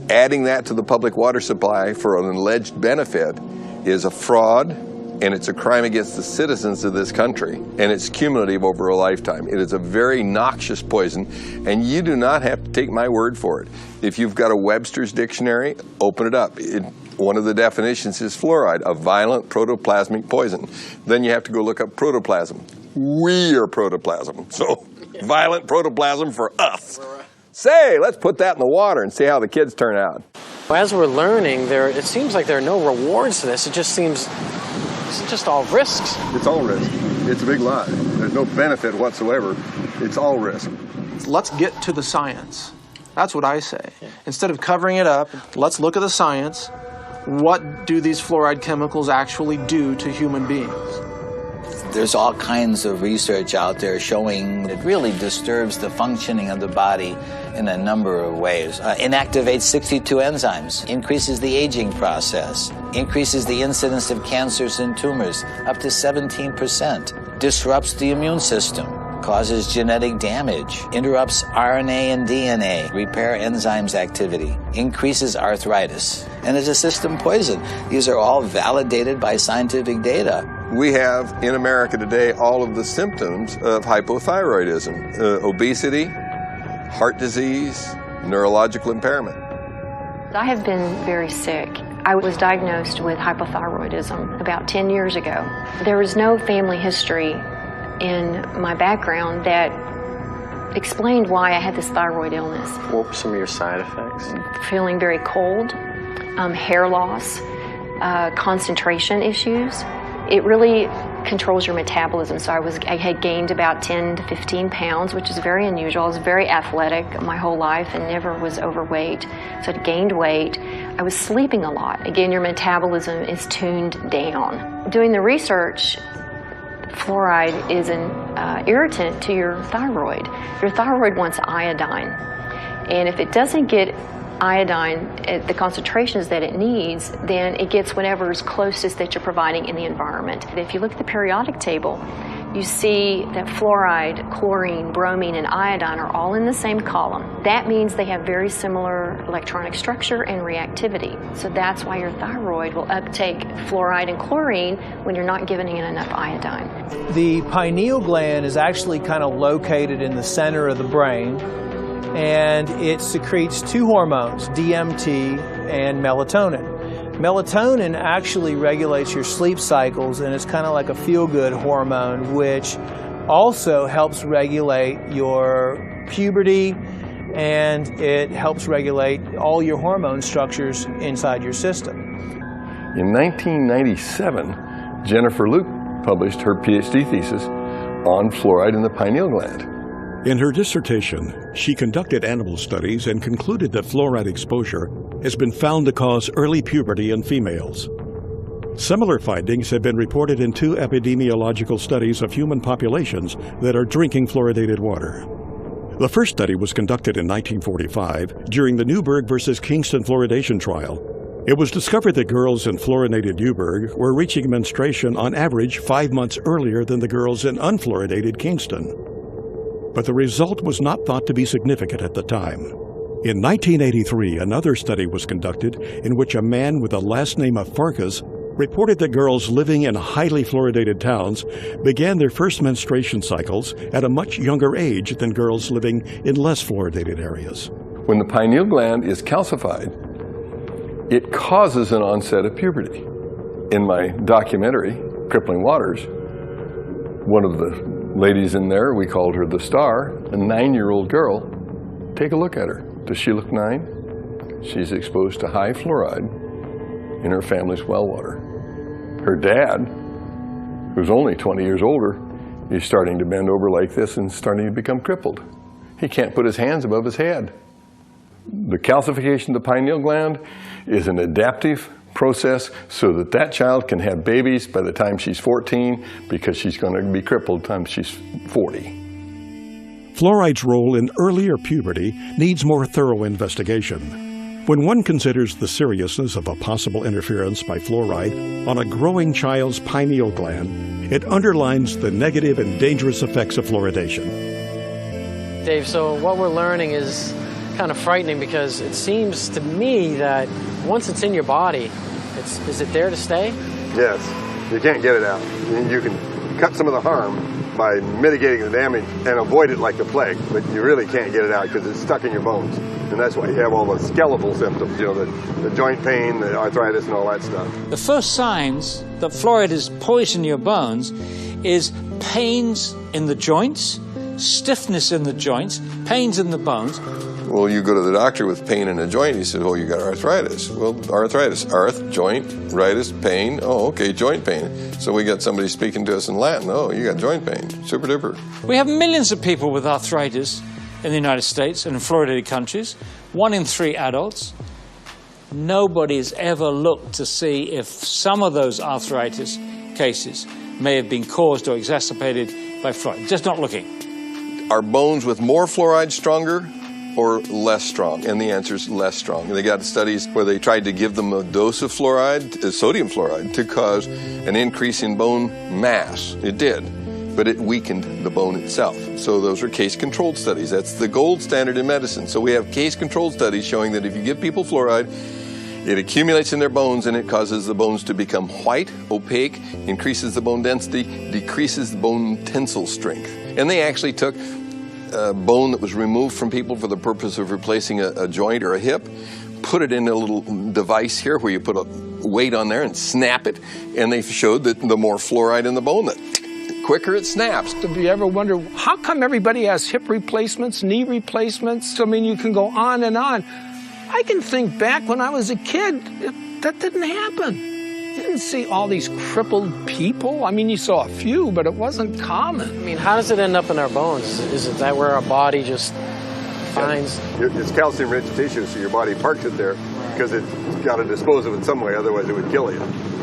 adding that to the public water supply for an alleged benefit is a fraud, and it's a crime against the citizens of this country, and it's cumulative over a lifetime. It is a very noxious poison, and you do not have to take my word for it. If you've got a Webster's dictionary, open it up. One of the definitions is fluoride, a violent protoplasmic poison. Then you have to go look up protoplasm. We are protoplasm, so violent protoplasm for us. Say, let's put that in the water and see how the kids turn out. As we're learning, it seems like there are no rewards to this. It just seems it's just all risks. It's all risk. It's a big lie. There's no benefit whatsoever. It's all risk. Let's get to the science. That's what I say. Instead of covering it up, let's look at the science. What do these fluoride chemicals actually do to human beings? There's all kinds of research out there showing it really disturbs the functioning of the body in a number of ways. Inactivates 62 enzymes, increases the aging process, increases the incidence of cancers and tumors up to 17%, disrupts the immune system, causes genetic damage, interrupts RNA and DNA, repair enzymes activity, increases arthritis, and is a system poison. These are all validated by scientific data. We have in America today all of the symptoms of hypothyroidism, obesity, heart disease, neurological impairment. I have been very sick. I was diagnosed with hypothyroidism about 10 years ago. There was no family history in my background that explained why I had this thyroid illness. What were some of your side effects? Feeling very cold, hair loss, concentration issues. It really controls your metabolism. So I had gained about 10 to 15 pounds, which is very unusual. I was very athletic my whole life and never was overweight. So I gained weight. I was sleeping a lot. Again, your metabolism is tuned down. Doing the research, fluoride is an irritant to your thyroid. Your thyroid wants iodine. And if it doesn't get iodine at the concentrations that it needs, then it gets whatever is closest that you're providing in the environment. If you look at the periodic table, you see that fluoride, chlorine, bromine, and iodine are all in the same column. That means they have very similar electronic structure and reactivity. So that's why your thyroid will uptake fluoride and chlorine when you're not giving it enough iodine. The pineal gland is actually kind of located in the center of the brain, and it secretes two hormones, DMT and melatonin. Melatonin actually regulates your sleep cycles, and it's kind of like a feel-good hormone, which also helps regulate your puberty, and it helps regulate all your hormone structures inside your system. In 1997, Jennifer Luke published her PhD thesis on fluoride in the pineal gland. In her dissertation, she conducted animal studies and concluded that fluoride exposure has been found to cause early puberty in females. Similar findings have been reported in 2 epidemiological studies of human populations that are drinking fluoridated water. The first study was conducted in 1945 during the Newburgh versus Kingston fluoridation trial. It was discovered that girls in fluoridated Newburgh were reaching menstruation on average 5 months earlier than the girls in unfluoridated Kingston. But the result was not thought to be significant at the time. In 1983, another study was conducted in which a man with the last name of Farkas reported that girls living in highly fluoridated towns began their first menstruation cycles at a much younger age than girls living in less fluoridated areas. When the pineal gland is calcified, it causes an onset of puberty. In my documentary, Crippling Waters, one of the ladies in there, we called her the star, a 9-year-old girl. Take a look at her. Does she look 9? She's exposed to high fluoride in her family's well water. Her dad, who's only 20 years older, is starting to bend over like this and starting to become crippled. He can't put his hands above his head. The calcification of the pineal gland is an adaptive process so that that child can have babies by the time she's 14 because she's going to be crippled by the time she's 40. Fluoride's role in earlier puberty needs more thorough investigation. When one considers the seriousness of a possible interference by fluoride on a growing child's pineal gland, it underlines the negative and dangerous effects of fluoridation. Dave, so what we're learning is kind of frightening because it seems to me that once it's in your body, is it there to stay? Yes, you can't get it out. You can cut some of the harm by mitigating the damage and avoid it like the plague, but you really can't get it out because it's stuck in your bones. And that's why you have all the skeletal symptoms, you know, the joint pain, the arthritis, and all that stuff. The first signs that fluoride is poisoning your bones is pains in the joints, stiffness in the joints, pains in the bones. Well, you go to the doctor with pain in a joint, he says, oh, you got arthritis. Well, arthritis, joint, ritis, pain. Oh, okay, joint pain. So we got somebody speaking to us in Latin. Oh, you got joint pain. Super duper. We have millions of people with arthritis in the United States and in fluoridated countries. 1 in 3 adults. Nobody's ever looked to see if some of those arthritis cases may have been caused or exacerbated by fluoride. Just not looking. Are bones with more fluoride stronger or less strong? And the answer is less strong. They got studies where they tried to give them a dose of fluoride, sodium fluoride, to cause an increase in bone mass. It did, but it weakened the bone itself. So those are case-controlled studies. That's the gold standard in medicine. So we have case-controlled studies showing that if you give people fluoride, it accumulates in their bones and it causes the bones to become white, opaque, increases the bone density, decreases the bone tensile strength. And they actually took bone that was removed from people for the purpose of replacing a joint or a hip, put it in a little device here where you put a weight on there and snap it, and they showed that the more fluoride in the bone, the quicker it snaps. Have you ever wondered, how come everybody has hip replacements, knee replacements? I mean, you can go on and on. I can think back when I was a kid, that didn't happen. You didn't see all these crippled people. I mean, you saw a few, but it wasn't common. I mean, how does it end up in our bones? Is it that where our body just finds? It's calcium-rich tissue, so your body parks it there because it's got to dispose of it some way, otherwise it would kill you.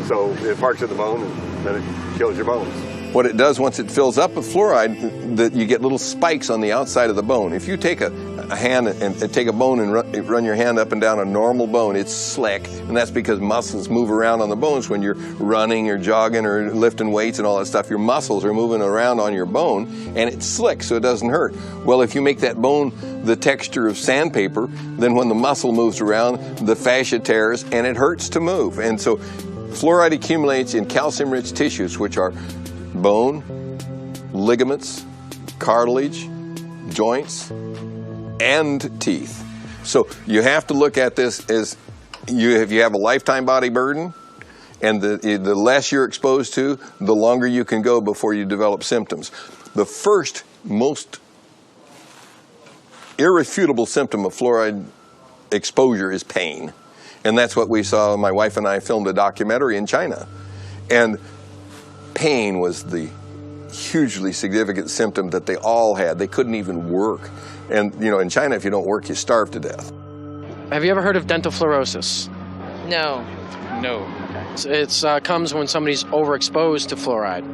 So it parks in the bone, and then it kills your bones. What it does once it fills up with fluoride, that you get little spikes on the outside of the bone. If you take a hand and take a bone and run your hand up and down a normal bone, it's slick, and that's because muscles move around on the bones when you're running or jogging or lifting weights and all that stuff. Your muscles are moving around on your bone, and it's slick, so it doesn't hurt. Well, if you make that bone the texture of sandpaper, then when the muscle moves around, the fascia tears, and it hurts to move. And so fluoride accumulates in calcium-rich tissues, which are bone, ligaments, cartilage, joints, and teeth. So you have to look at this as if you have a lifetime body burden, and the less you're exposed to, the longer you can go before you develop symptoms. The first most irrefutable symptom of fluoride exposure is pain. And that's what we saw. My wife and I filmed a documentary in China. And pain was the hugely significant symptom that they all had. They couldn't even work. And, you know, in China, if you don't work, you starve to death. Have you ever heard of dental fluorosis? No. No. It comes when somebody's overexposed to fluoride.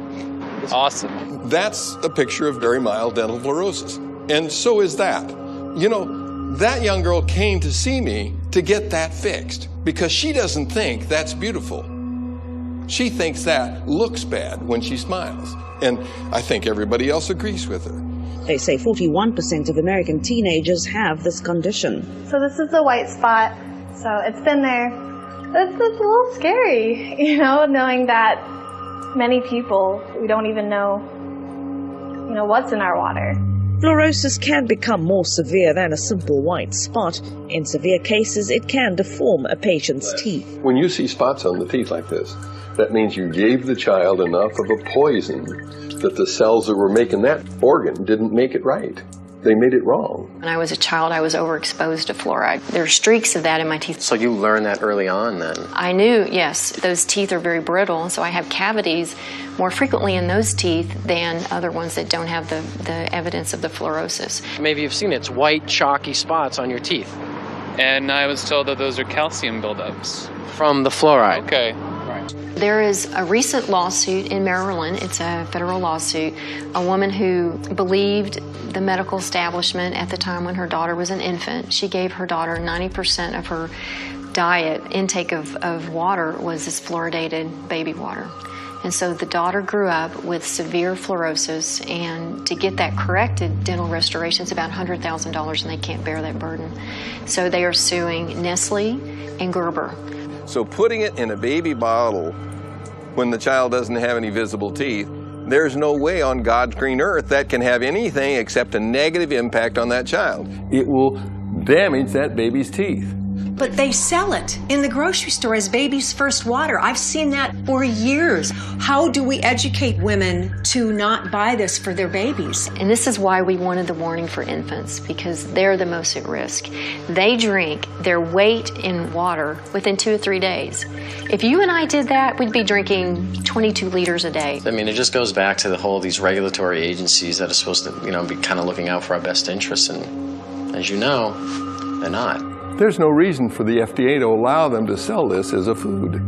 It's awesome. That's a picture of very mild dental fluorosis. And so is that. You know, that young girl came to see me to get that fixed because she doesn't think that's beautiful. She thinks that looks bad when she smiles. And I think everybody else agrees with her. They say 41% of American teenagers have this condition. So this is the white spot. So it's been there. It's a little scary, you know, knowing that many people, we don't even know, you know, what's in our water. Fluorosis can become more severe than a simple white spot. In severe cases, it can deform a patient's teeth. When you see spots on the teeth like this, that means you gave the child enough of a poison that the cells that were making that organ didn't make it right. They made it wrong. When I was a child, I was overexposed to fluoride. There are streaks of that in my teeth. So you learned that early on then? I knew, yes, those teeth are very brittle, and so I have cavities more frequently in those teeth than other ones that don't have the evidence of the fluorosis. Maybe you've seen it. It's white, chalky spots on your teeth. And I was told that those are calcium buildups. From the fluoride. Okay. There is a recent lawsuit in Maryland, it's a federal lawsuit, a woman who believed the medical establishment at the time when her daughter was an infant. She gave her daughter 90% of her diet, intake of water was this fluoridated baby water. And so the daughter grew up with severe fluorosis, and to get that corrected, dental restoration is about $100,000, and they can't bear that burden. So they are suing Nestle and Gerber. So putting it in a baby bottle when the child doesn't have any visible teeth, there's no way on God's green earth that can have anything except a negative impact on that child. It will damage that baby's teeth. But they sell it in the grocery store as baby's first water. I've seen that for years. How do we educate women to not buy this for their babies? And this is why we wanted the warning for infants, because they're the most at risk. They drink their weight in water within 2 or 3 days. If you and I did that, we'd be drinking 22 liters a day. I mean, it just goes back to the whole, these regulatory agencies that are supposed to, be kind of looking out for our best interests, and as you know, they're not. There's no reason for the FDA to allow them to sell this as a food.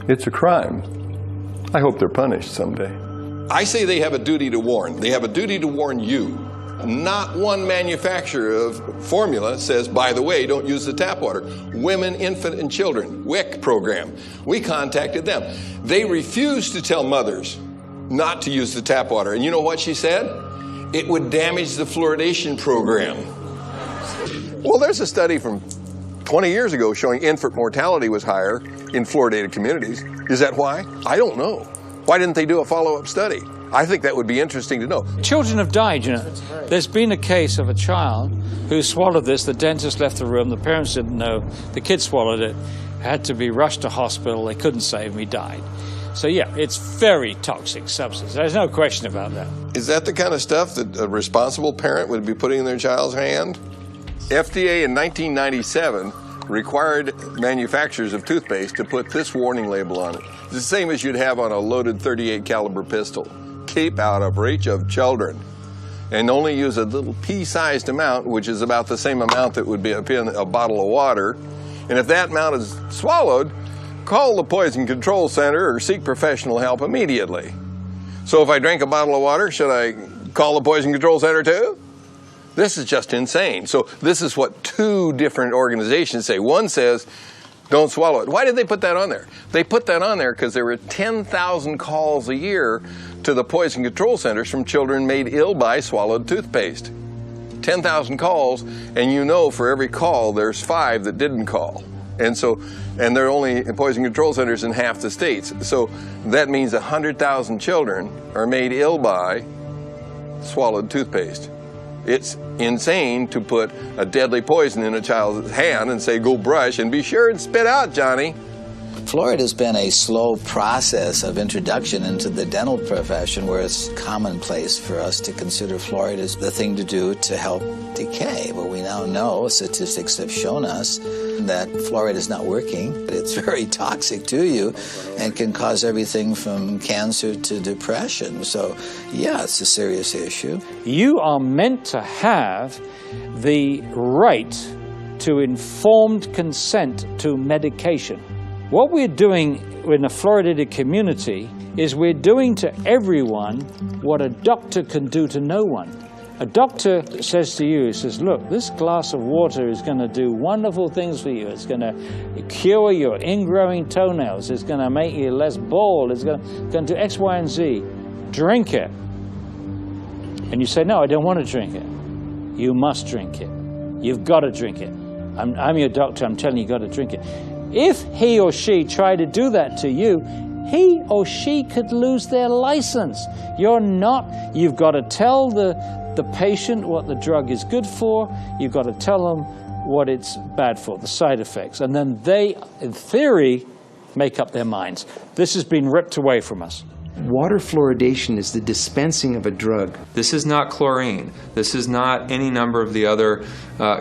It's a crime. I hope they're punished someday. I say they have a duty to warn. They have a duty to warn you. Not one manufacturer of formula says, by the way, don't use the tap water. Women, infant, and children, WIC program. We contacted them. They refused to tell mothers not to use the tap water. And you know what she said? It would damage the fluoridation program. Well, there's a study from 20 years ago showing infant mortality was higher in fluoridated communities. Is that why? I don't know. Why didn't they do a follow-up study? I think that would be interesting to know. Children have died, There's been a case of a child who swallowed this. The dentist left the room. The parents didn't know. The kid swallowed it, had to be rushed to hospital. They couldn't save him. He died. So, yeah, it's very toxic substance. There's no question about that. Is that the kind of stuff that a responsible parent would be putting in their child's hand? FDA in 1997 required manufacturers of toothpaste to put this warning label on it. It's the same as you'd have on a loaded .38 caliber pistol. Keep out of reach of children. And only use a little pea-sized amount, which is about the same amount that would be in a bottle of water. And if that amount is swallowed, call the Poison Control Center or seek professional help immediately. So if I drank a bottle of water, should I call the Poison Control Center too? This is just insane. So this is what 2 different organizations say. One says, don't swallow it. Why did they put that on there? They put that on there because there were 10,000 calls a year to the Poison Control Centers from children made ill by swallowed toothpaste. 10,000 calls, and for every call, there's 5 that didn't call. And there are only Poison Control Centers in half the states. So that means 100,000 children are made ill by swallowed toothpaste. It's insane to put a deadly poison in a child's hand and say, go brush and be sure and spit out, Johnny. Fluoride has been a slow process of introduction into the dental profession, where it's commonplace for us to consider fluoride as the thing to do to help decay. But we now know, statistics have shown us, that fluoride is not working. It's very toxic to you and can cause everything from cancer to depression. So, yeah, it's a serious issue. You are meant to have the right to informed consent to medication. What we're doing in a fluoridated community is we're doing to everyone what a doctor can do to no one. A doctor says to you, he says, look, this glass of water is going to do wonderful things for you. It's going to cure your ingrowing toenails. It's going to make you less bald. It's going to do X, Y, and Z. Drink it. And you say, no, I don't want to drink it. You must drink it. You've got to drink it. I'm your doctor. I'm telling you, you've got to drink it. If he or she tried to do that to you, he or she could lose their license. You've got to tell the patient what the drug is good for, you've got to tell them what it's bad for, the side effects, and then they, in theory, make up their minds. This has been ripped away from us. Water fluoridation is the dispensing of a drug. This is not chlorine. This is not any number of the other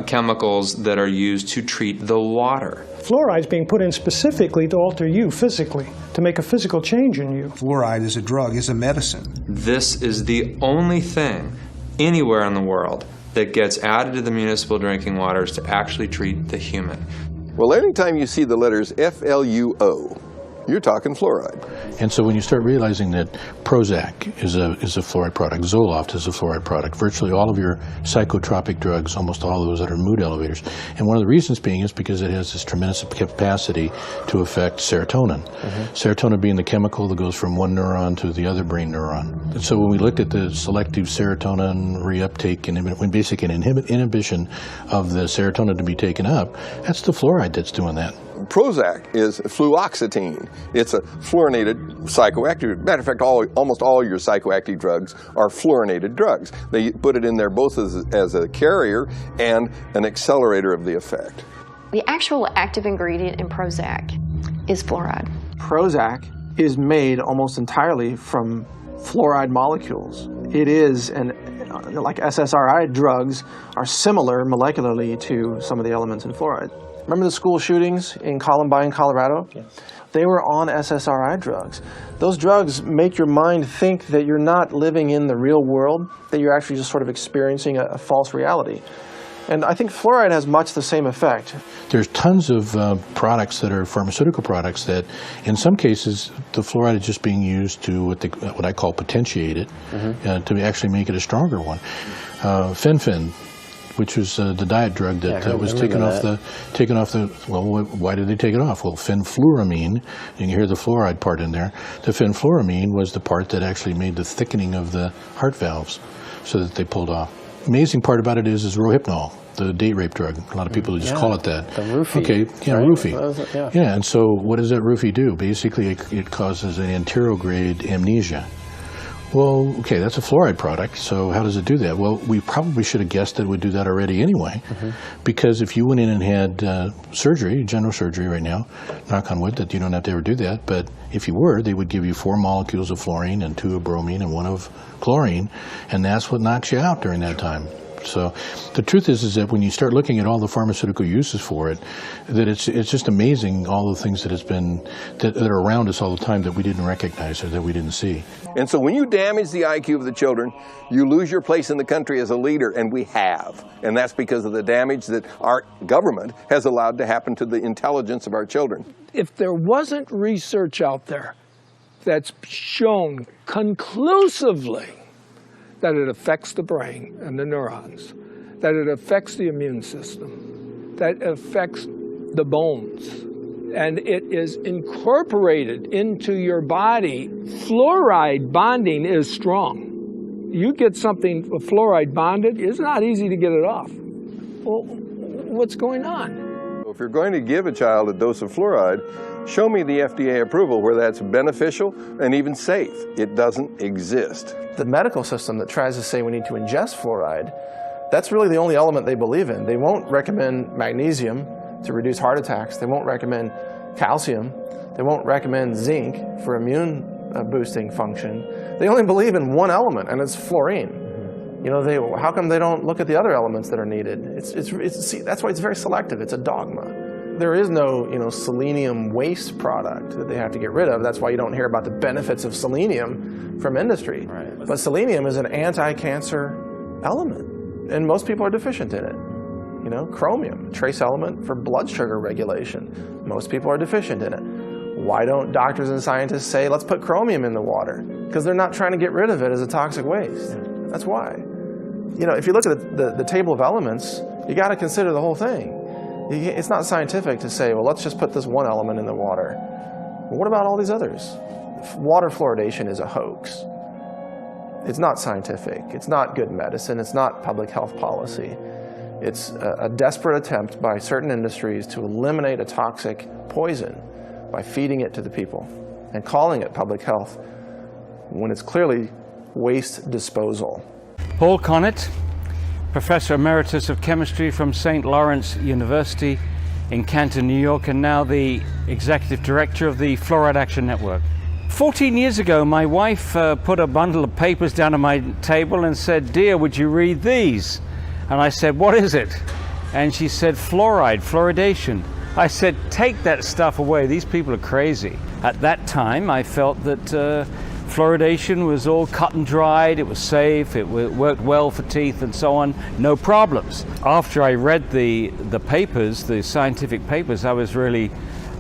chemicals that are used to treat the water. Fluoride is being put in specifically to alter you physically, to make a physical change in you. Fluoride is a drug, is a medicine. This is the only thing anywhere in the world that gets added to the municipal drinking waters to actually treat the human. Well, anytime you see the letters FLUO, you're talking fluoride. And so when you start realizing that Prozac is a fluoride product, Zoloft is a fluoride product, virtually all of your psychotropic drugs, almost all of those that are mood elevators. And one of the reasons being is because it has this tremendous capacity to affect serotonin. Serotonin being the chemical that goes from one neuron to the other brain neuron. And so when we looked at the selective serotonin reuptake and basic inhibition of the serotonin to be taken up, that's the fluoride that's doing that. Prozac is fluoxetine. It's a fluorinated psychoactive. Matter of fact, almost all your psychoactive drugs are fluorinated drugs. They put it in there both as a carrier and an accelerator of the effect. The actual active ingredient in Prozac is fluoride. Prozac is made almost entirely from fluoride molecules. It is, like SSRI drugs are similar molecularly to some of the elements in fluoride. Remember the school shootings in Columbine, Colorado? Yeah. They were on SSRI drugs. Those drugs make your mind think that you're not living in the real world, that you're actually just sort of experiencing a false reality. And I think fluoride has much the same effect. There's tons of products that are pharmaceutical products that, in some cases, the fluoride is just being used to what I call potentiate it, to actually make it a stronger one. Fen-Phen, which was the diet drug that was taken off the. Well, why did they take it off? Well, fenfluramine, you can hear the fluoride part in there. The fenfluramine was the part that actually made the thickening of the heart valves, so that they pulled off. Amazing part about it is Rohypnol, the date rape drug. A lot of people just call it that. The roofie. Okay, yeah, right? Roofie. Yeah, and so what does that roofie do? Basically, it causes an anterograde amnesia. Well, okay, that's a fluoride product, so how does it do that? Well, we probably should have guessed that it would do that already anyway, because if you went in and had surgery, general surgery right now, knock on wood that you don't have to ever do that, but if you were, they would give you 4 molecules of fluorine and 2 of bromine and 1 of chlorine, and that's what knocks you out during that time. So the truth is that when you start looking at all the pharmaceutical uses for it, that it's just amazing all the things that are around us all the time that we didn't recognize or that we didn't see. And so when you damage the IQ of the children, you lose your place in the country as a leader, and we have. And that's because of the damage that our government has allowed to happen to the intelligence of our children. If there wasn't research out there that's shown conclusively that it affects the brain and the neurons, that it affects the immune system, that it affects the bones, and it is incorporated into your body. Fluoride bonding is strong. You get something fluoride bonded, it's not easy to get it off. Well, what's going on? If you're going to give a child a dose of fluoride, show me the FDA approval where that's beneficial and even safe. It doesn't exist. The medical system that tries to say we need to ingest fluoride, that's really the only element they believe in. They won't recommend magnesium to reduce heart attacks. They won't recommend calcium. They won't recommend zinc for immune boosting function. They only believe in one element, and it's fluorine. You know, how come they don't look at the other elements that are needed? See, that's why it's very selective. It's a dogma. There is no, selenium waste product that they have to get rid of. That's why you don't hear about the benefits of selenium from industry. Right. But selenium is an anti-cancer element, and most people are deficient in it. Chromium, trace element for blood sugar regulation. Most people are deficient in it. Why don't doctors and scientists say, let's put chromium in the water? Because they're not trying to get rid of it as a toxic waste. That's why. If you look at the table of elements, you got to consider the whole thing. It's not scientific to say, well, let's just put this one element in the water. Well, what about all these others? Water fluoridation is a hoax. It's not scientific. It's not good medicine. It's not public health policy. It's a desperate attempt by certain industries to eliminate a toxic poison by feeding it to the people. and calling it public health when it's clearly waste disposal. Paul Connett, Professor Emeritus of Chemistry from St. Lawrence University in Canton, New York, and now the Executive Director of the Fluoride Action Network. 14 years ago, my wife put a bundle of papers down on my table and said, "Dear, would you read these?" And I said, "What is it?" And she said, "Fluoride, fluoridation." I said, "Take that stuff away. These people are crazy." At that time, I felt that fluoridation was all cut and dried, it was safe, it worked well for teeth and so on, no problems. After I read the papers, the scientific papers, I was really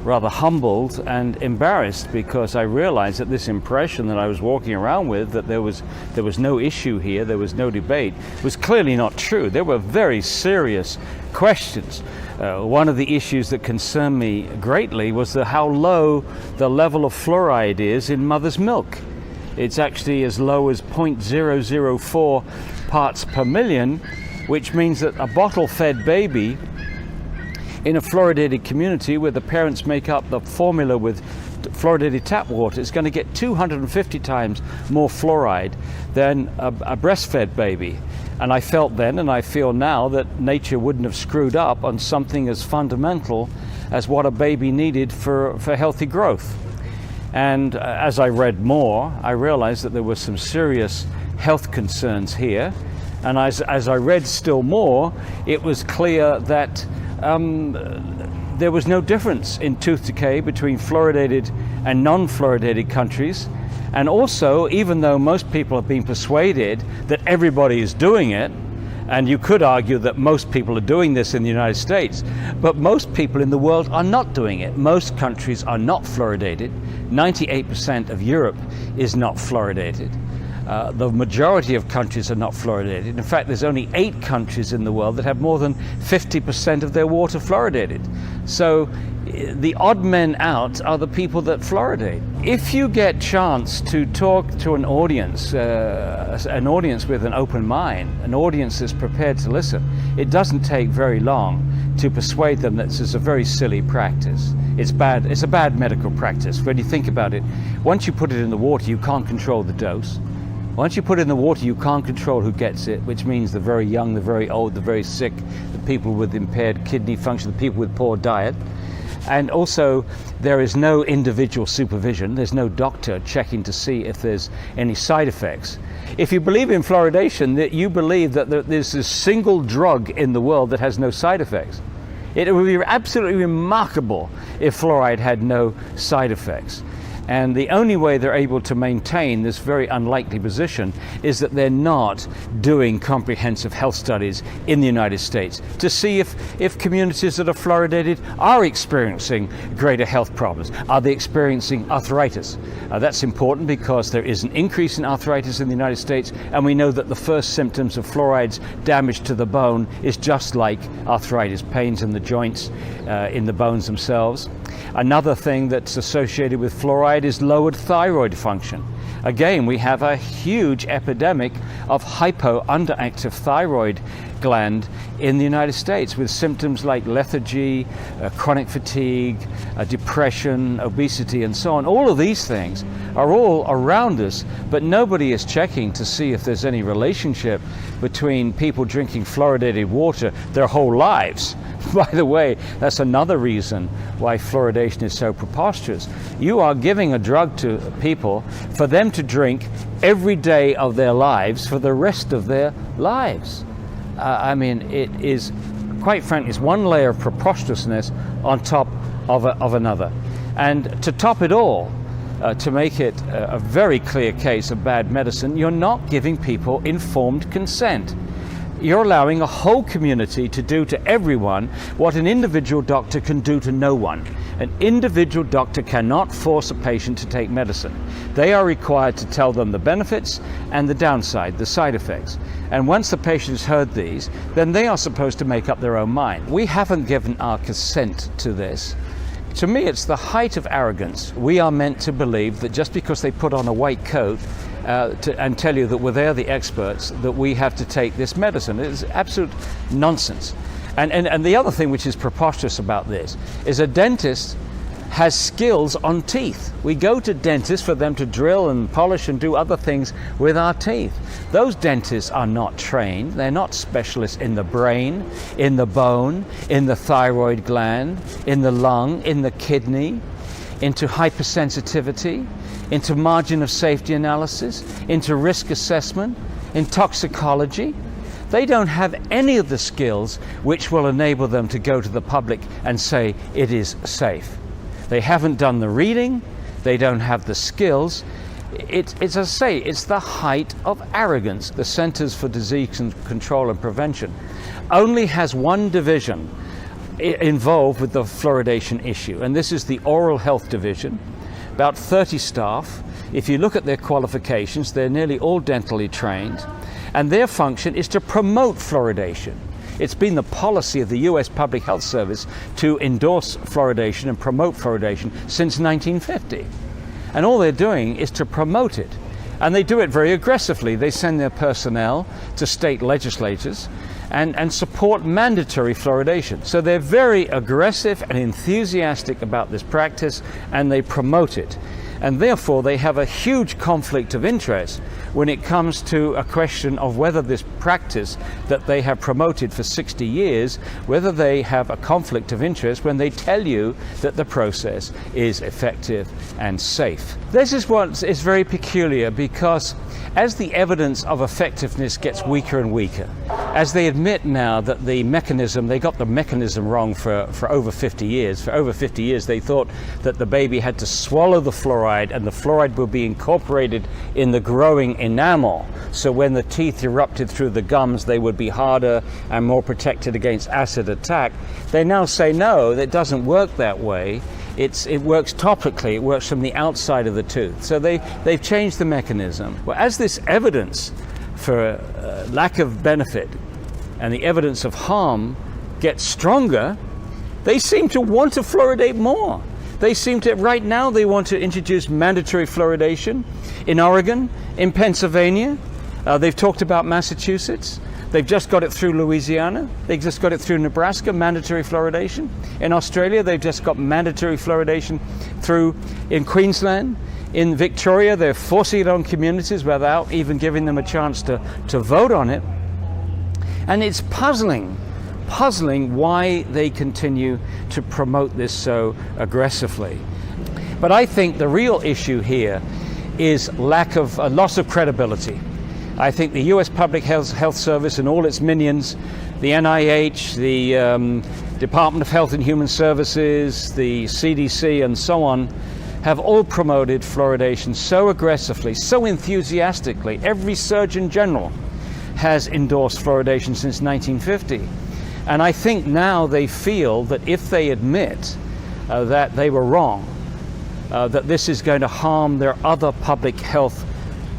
rather humbled and embarrassed, because I realized that this impression that I was walking around with, that there was no issue here, there was no debate, was clearly not true. There were very serious questions. One of the issues that concerned me greatly was how low the level of fluoride is in mother's milk. It's actually as low as 0.004 parts per million, which means that a bottle-fed baby in a fluoridated community where the parents make up the formula with fluoridated tap water is going to get 250 times more fluoride than a breastfed baby. And I felt then, and I feel now, that nature wouldn't have screwed up on something as fundamental as what a baby needed for healthy growth. And as I read more, I realized that there were some serious health concerns here. And as I read still more, it was clear that there was no difference in tooth decay between fluoridated and non-fluoridated countries. And also, even though most people have been persuaded that everybody is doing it, and you could argue that most people are doing this in the United States, but most people in the world are not doing it. Most countries are not fluoridated. 98% of Europe is not fluoridated. The majority of countries are not fluoridated. In fact, there's only 8 countries in the world that have more than 50% of their water fluoridated. So the odd men out are the people that fluoridate. If you get chance to talk to an audience with an open mind, an audience that's prepared to listen, it doesn't take very long to persuade them that this is a very silly practice. It's bad. It's a bad medical practice. When you think about it, once you put it in the water, you can't control the dose. Once you put it in the water, you can't control who gets it, which means the very young, the very old, the very sick, the people with impaired kidney function, the people with poor diet. And also, there is no individual supervision. There's no doctor checking to see if there's any side effects. If you believe in fluoridation, that you believe that there's a single drug in the world that has no side effects. It would be absolutely remarkable if fluoride had no side effects. And the only way they're able to maintain this very unlikely position is that they're not doing comprehensive health studies in the United States to see if communities that are fluoridated are experiencing greater health problems. Are they experiencing arthritis? That's important because there is an increase in arthritis in the United States, and we know that the first symptoms of fluoride's damage to the bone is just like arthritis, pains in the joints, in the bones themselves. Another thing that's associated with fluoride is lowered thyroid function. Again, we have a huge epidemic of underactive thyroid gland in the United States, with symptoms like lethargy, chronic fatigue, depression, obesity, and so on. All of these things are all around us, but nobody is checking to see if there's any relationship between people drinking fluoridated water their whole lives. By the way, that's another reason why fluoridation is so preposterous. You are giving a drug to people for them to drink every day of their lives for the rest of their lives. I mean, it is, quite frankly, it's one layer of preposterousness on top of another. And to top it all, to make it a very clear case of bad medicine, you're not giving people informed consent. You're allowing a whole community to do to everyone what an individual doctor can do to no one. An individual doctor cannot force a patient to take medicine. They are required to tell them the benefits and the downside, the side effects. And once the patient has heard these, then they are supposed to make up their own mind. We haven't given our consent to this. To me, it's the height of arrogance. We are meant to believe that just because they put on a white coat and tell you that they're the experts, that we have to take this medicine. It is absolute nonsense. And the other thing which is preposterous about this is a dentist has skills on teeth. We go to dentists for them to drill and polish and do other things with our teeth. Those dentists are not trained. They're not specialists in the brain, in the bone, in the thyroid gland, in the lung, in the kidney, into hypersensitivity, into margin of safety analysis, into risk assessment, in toxicology. They don't have any of the skills which will enable them to go to the public and say it is safe. They haven't done the reading, they don't have the skills. It's as I say, it's the height of arrogance. The Centers for Disease Control and Prevention only has one division involved with the fluoridation issue, and this is the Oral Health Division, about 30 staff. If you look at their qualifications, they're nearly all dentally trained, and their function is to promote fluoridation. It's been the policy of the US Public Health Service to endorse fluoridation and promote fluoridation since 1950. And all they're doing is to promote it. And they do it very aggressively. They send their personnel to state legislatures and support mandatory fluoridation. So they're very aggressive and enthusiastic about this practice, and they promote it. And therefore they have a huge conflict of interest when it comes to a question of whether this practice that they have promoted for 60 years, whether they have a conflict of interest when they tell you that the process is effective and safe. This is what is very peculiar, because as the evidence of effectiveness gets weaker and weaker, as they admit now that the mechanism, they got the mechanism wrong for over 50 years. For over 50 years they thought that the baby had to swallow the fluoride, and the fluoride would be incorporated in the growing enamel. So when the teeth erupted through the gums, they would be harder and more protected against acid attack. They now say no, that doesn't work that way. It works topically, it works from the outside of the tooth. So they've changed the mechanism. Well, as this evidence for lack of benefit and the evidence of harm gets stronger, they seem to want to fluoridate more. They seem to, right now, they want to introduce mandatory fluoridation in Oregon, in Pennsylvania. They've talked about Massachusetts. They've just got it through Louisiana. They've just got it through Nebraska, mandatory fluoridation. In Australia, they've just got mandatory fluoridation through in Queensland. In Victoria, they're forcing it on communities without even giving them a chance to vote on it. And it's puzzling why they continue to promote this so aggressively. But I think the real issue here is loss of credibility. I think the US Public Health Service and all its minions, the NIH, the Department of Health and Human Services, the CDC, and so on, have all promoted fluoridation so aggressively, so enthusiastically. Every Surgeon General has endorsed fluoridation since 1950. And I think now they feel that if they admit that they were wrong, that this is going to harm their other public health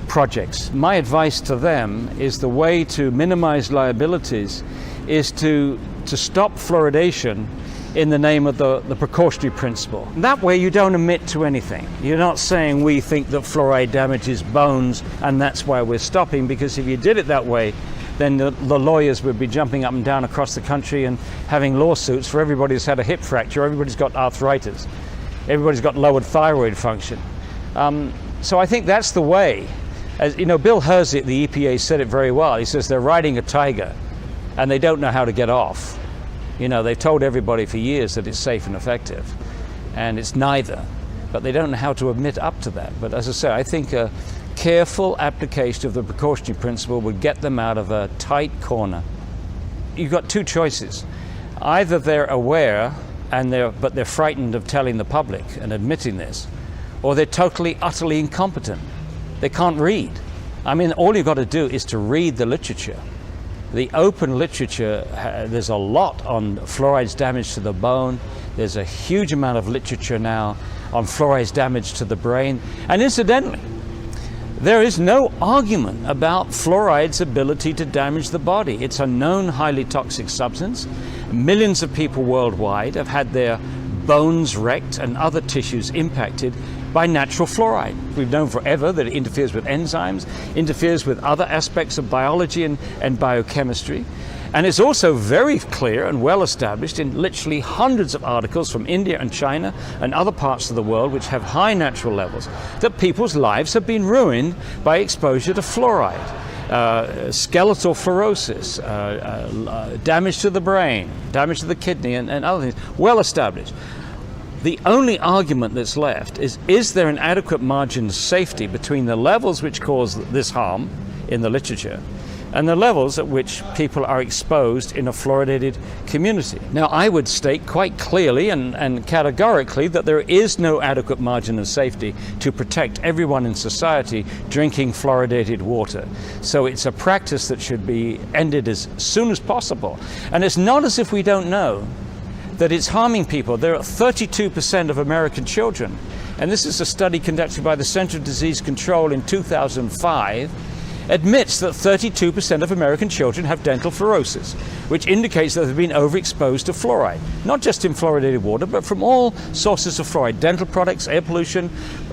projects. My advice to them is the way to minimize liabilities is to stop fluoridation in the name of the precautionary principle. That way you don't admit to anything. You're not saying we think that fluoride damages bones and that's why we're stopping, because if you did it that way, then the lawyers would be jumping up and down across the country and having lawsuits for everybody who's had a hip fracture, everybody's got arthritis, everybody's got lowered thyroid function. So I think that's the way. As you know, Bill Hersey at the EPA said it very well. He says they're riding a tiger and they don't know how to get off. You know, they've told everybody for years that it's safe and effective, and it's neither, but they don't know how to admit up to that. But as I say, I think a careful application of the precautionary principle would get them out of a tight corner. You've got two choices. Either they're aware but they're frightened of telling the public and admitting this, or they're totally, utterly incompetent. They can't read. I mean, all you've got to do is to read the literature. The open literature, there's a lot on fluoride's damage to the bone. There's a huge amount of literature now on fluoride's damage to the brain. And incidentally, there is no argument about fluoride's ability to damage the body. It's a known highly toxic substance. Millions of people worldwide have had their bones wrecked and other tissues impacted by natural fluoride. We've known forever that it interferes with enzymes, interferes with other aspects of biology and biochemistry. And it's also very clear and well established in literally hundreds of articles from India and China and other parts of the world which have high natural levels that people's lives have been ruined by exposure to fluoride. Skeletal fluorosis, damage to the brain, damage to the kidney, and other things, well established. The only argument that's left is there an adequate margin of safety between the levels which cause this harm in the literature and the levels at which people are exposed in a fluoridated community. Now, I would state quite clearly and categorically that there is no adequate margin of safety to protect everyone in society drinking fluoridated water. So it's a practice that should be ended as soon as possible. And it's not as if we don't know that it's harming people. There are 32% of American children, and this is a study conducted by the Center for Disease Control in 2005, admits that 32% of American children have dental fluorosis, which indicates that they've been overexposed to fluoride, not just in fluoridated water, but from all sources of fluoride, dental products, air pollution,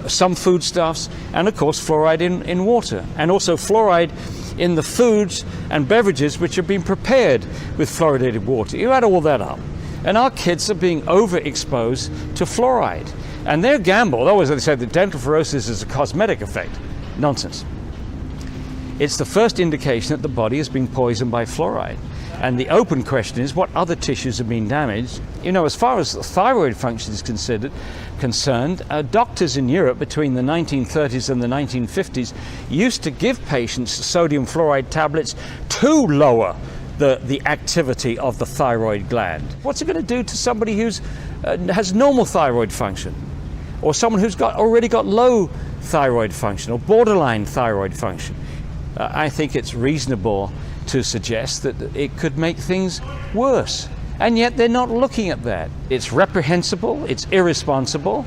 some foodstuffs, and of course fluoride in water, and also fluoride in the foods and beverages which are being prepared with fluoridated water. You add all that up, and our kids are being overexposed to fluoride. And their gamble, always they say that dental fluorosis is a cosmetic effect. Nonsense. It's the first indication that the body is being poisoned by fluoride. And the open question is, what other tissues have been damaged? You know, as far as thyroid function is concerned, doctors in Europe between the 1930s and the 1950s used to give patients sodium fluoride tablets to lower the activity of the thyroid gland. What's it going to do to somebody who's has normal thyroid function, or someone who's already got low thyroid function or borderline thyroid function? I think it's reasonable to suggest that it could make things worse, and yet they're not looking at that. It's reprehensible, it's irresponsible,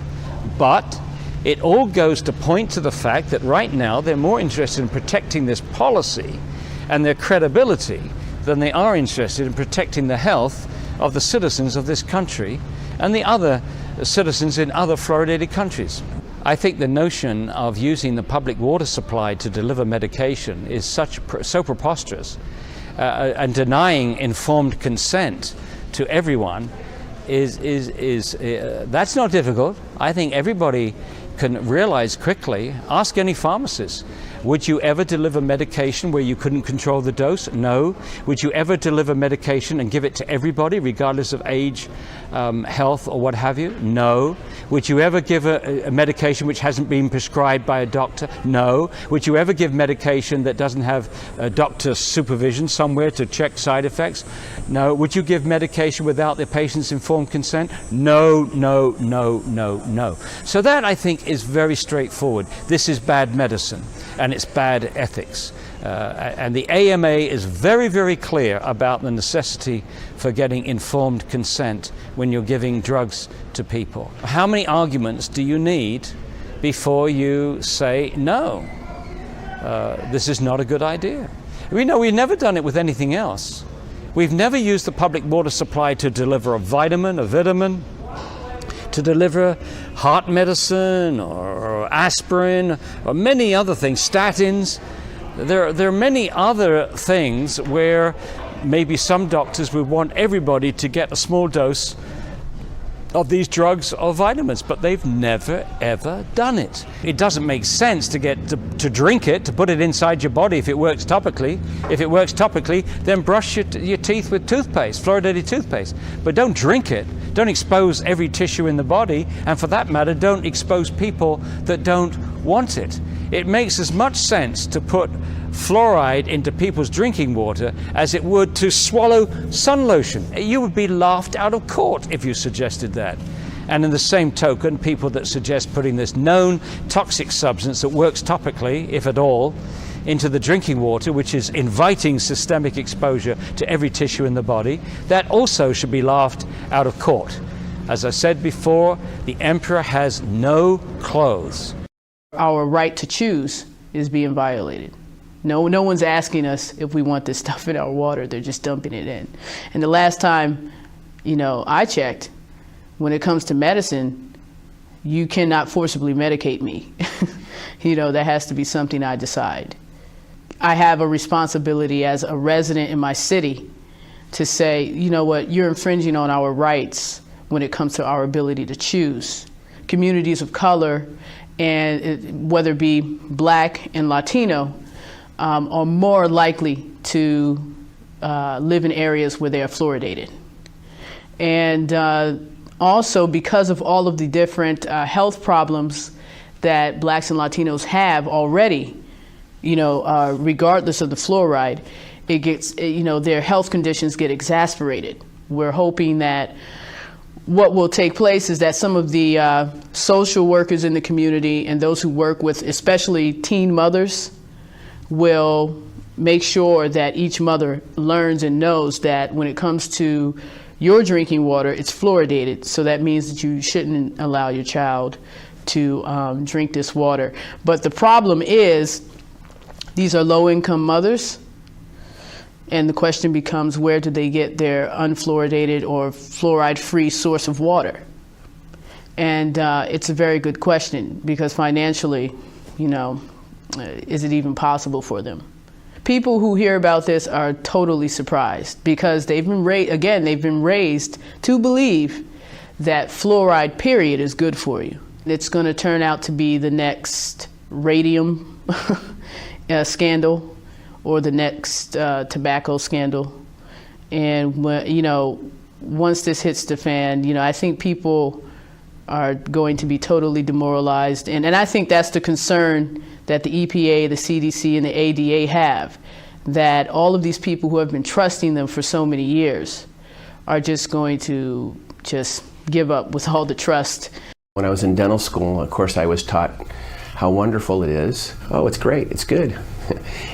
but it all goes to point to the fact that right now they're more interested in protecting this policy and their credibility than they are interested in protecting the health of the citizens of this country and the other citizens in other fluoridated countries. I think the notion of using the public water supply to deliver medication is so preposterous, and denying informed consent to everyone that's not difficult. I think everybody can realize quickly. Ask any pharmacist. Would you ever deliver medication where you couldn't control the dose? No. Would you ever deliver medication and give it to everybody, regardless of age, health, or what have you? No. Would you ever give a medication which hasn't been prescribed by a doctor? No. Would you ever give medication that doesn't have a doctor's supervision somewhere to check side effects? No. Would you give medication without the patient's informed consent? No, no, no, no, no. So that, I think, is very straightforward. This is bad medicine, and it's bad ethics. And the AMA is very, very clear about the necessity for getting informed consent when you're giving drugs to people. How many arguments do you need before you say, no, this is not a good idea? We know we've never done it with anything else. We've never used the public water supply to deliver a vitamin, to deliver heart medicine or aspirin or many other things, statins. There are many other things where maybe some doctors would want everybody to get a small dose of these drugs or vitamins, but they've never ever done it. It doesn't make sense to drink it, to put it inside your body if it works topically. If it works topically, then brush your teeth with toothpaste, fluoridated toothpaste. But don't drink it. Don't expose every tissue in the body, and for that matter, don't expose people that don't want it. It makes as much sense to put fluoride into people's drinking water as it would to swallow sun lotion. You would be laughed out of court if you suggested that. And in the same token, people that suggest putting this known toxic substance that works topically, if at all, into the drinking water, which is inviting systemic exposure to every tissue in the body, that also should be laughed out of court. As I said before, the emperor has no clothes. Our right to choose is being violated. No one's asking us if we want this stuff in our water. They're just dumping it in. And the last time, I checked, when it comes to medicine, you cannot forcibly medicate me. That has to be something I decide. I have a responsibility as a resident in my city to say, you know what, you're infringing on our rights when it comes to our ability to choose. Communities of color, and whether it be Black and Latino, are more likely to live in areas where they are fluoridated. And also because of all of the different health problems that Blacks and Latinos have already, you know, regardless of the fluoride, it gets, you know, their health conditions get exacerbated. We're hoping that what will take place is that some of the social workers in the community and those who work with especially teen mothers will make sure that each mother learns and knows that when it comes to your drinking water, it's fluoridated. So that means that you shouldn't allow your child to drink this water. But the problem is these are low-income mothers, and the question becomes, where do they get their unfluoridated or fluoride-free source of water? And it's a very good question, because financially, you know, is it even possible for them? People who hear about this are totally surprised, because they've been raised to believe that fluoride, period, is good for you. It's going to turn out to be the next radium scandal, or the next tobacco scandal. And you know, once this hits the fan, you know, I think people are going to be totally demoralized. And I think that's the concern that the EPA, the CDC, and the ADA have, that all of these people who have been trusting them for so many years are just going to just give up with all the trust. When I was in dental school, of course, I was taught how wonderful it is. Oh, it's great, it's good.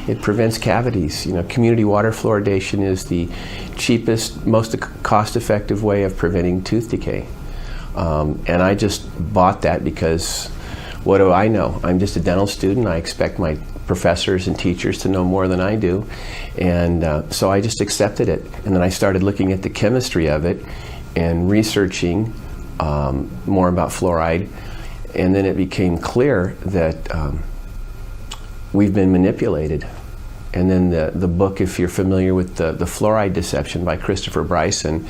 It prevents cavities. You know, community water fluoridation is the cheapest, most cost-effective way of preventing tooth decay. And I just bought that because, what do I know? I'm just a dental student. I expect my professors and teachers to know more than I do. And so I just accepted it. And then I started looking at the chemistry of it and researching more about fluoride. And then it became clear that we've been manipulated. And then the book, if you're familiar with the Fluoride Deception by Christopher Bryson,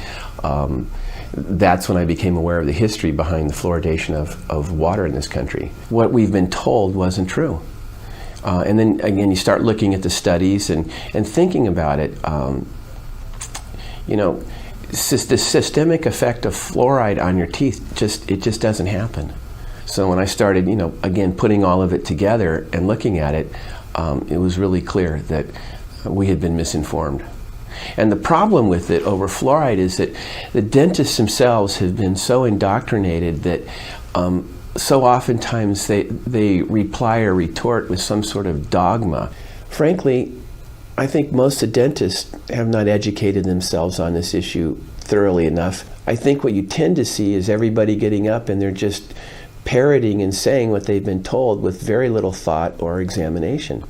that's when I became aware of the history behind the fluoridation of water in this country. What we've been told wasn't true. And then again, you start looking at the studies and thinking about it. You know, the systemic effect of fluoride on your teeth, it just doesn't happen. So when I started, you know, again, putting all of it together and looking at it, it was really clear that we had been misinformed. And the problem with it over fluoride is that the dentists themselves have been so indoctrinated that so oftentimes they reply or retort with some sort of dogma. Frankly, I think most of the dentists have not educated themselves on this issue thoroughly enough. I think what you tend to see is everybody getting up and they're just parroting and saying what they've been told with very little thought or examination.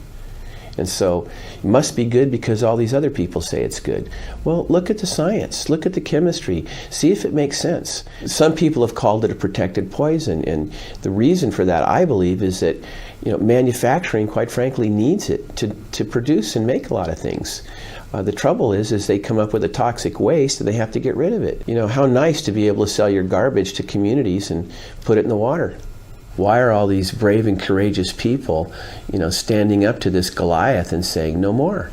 And so it must be good because all these other people say it's good. Well, look at the science, look at the chemistry, see if it makes sense. Some people have called it a protected poison, and the reason for that, I believe, is that, you know, manufacturing, quite frankly, needs it to produce and make a lot of things. The trouble is they come up with a toxic waste and they have to get rid of it. You know, how nice to be able to sell your garbage to communities and put it in the water. Why are all these brave and courageous people, you know, standing up to this Goliath and saying no more?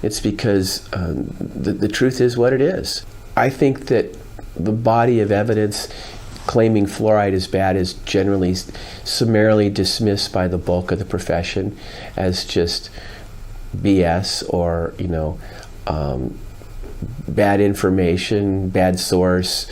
It's because the truth is what it is. I think that the body of evidence claiming fluoride is bad is generally summarily dismissed by the bulk of the profession as just BS or, you know, bad information, bad source.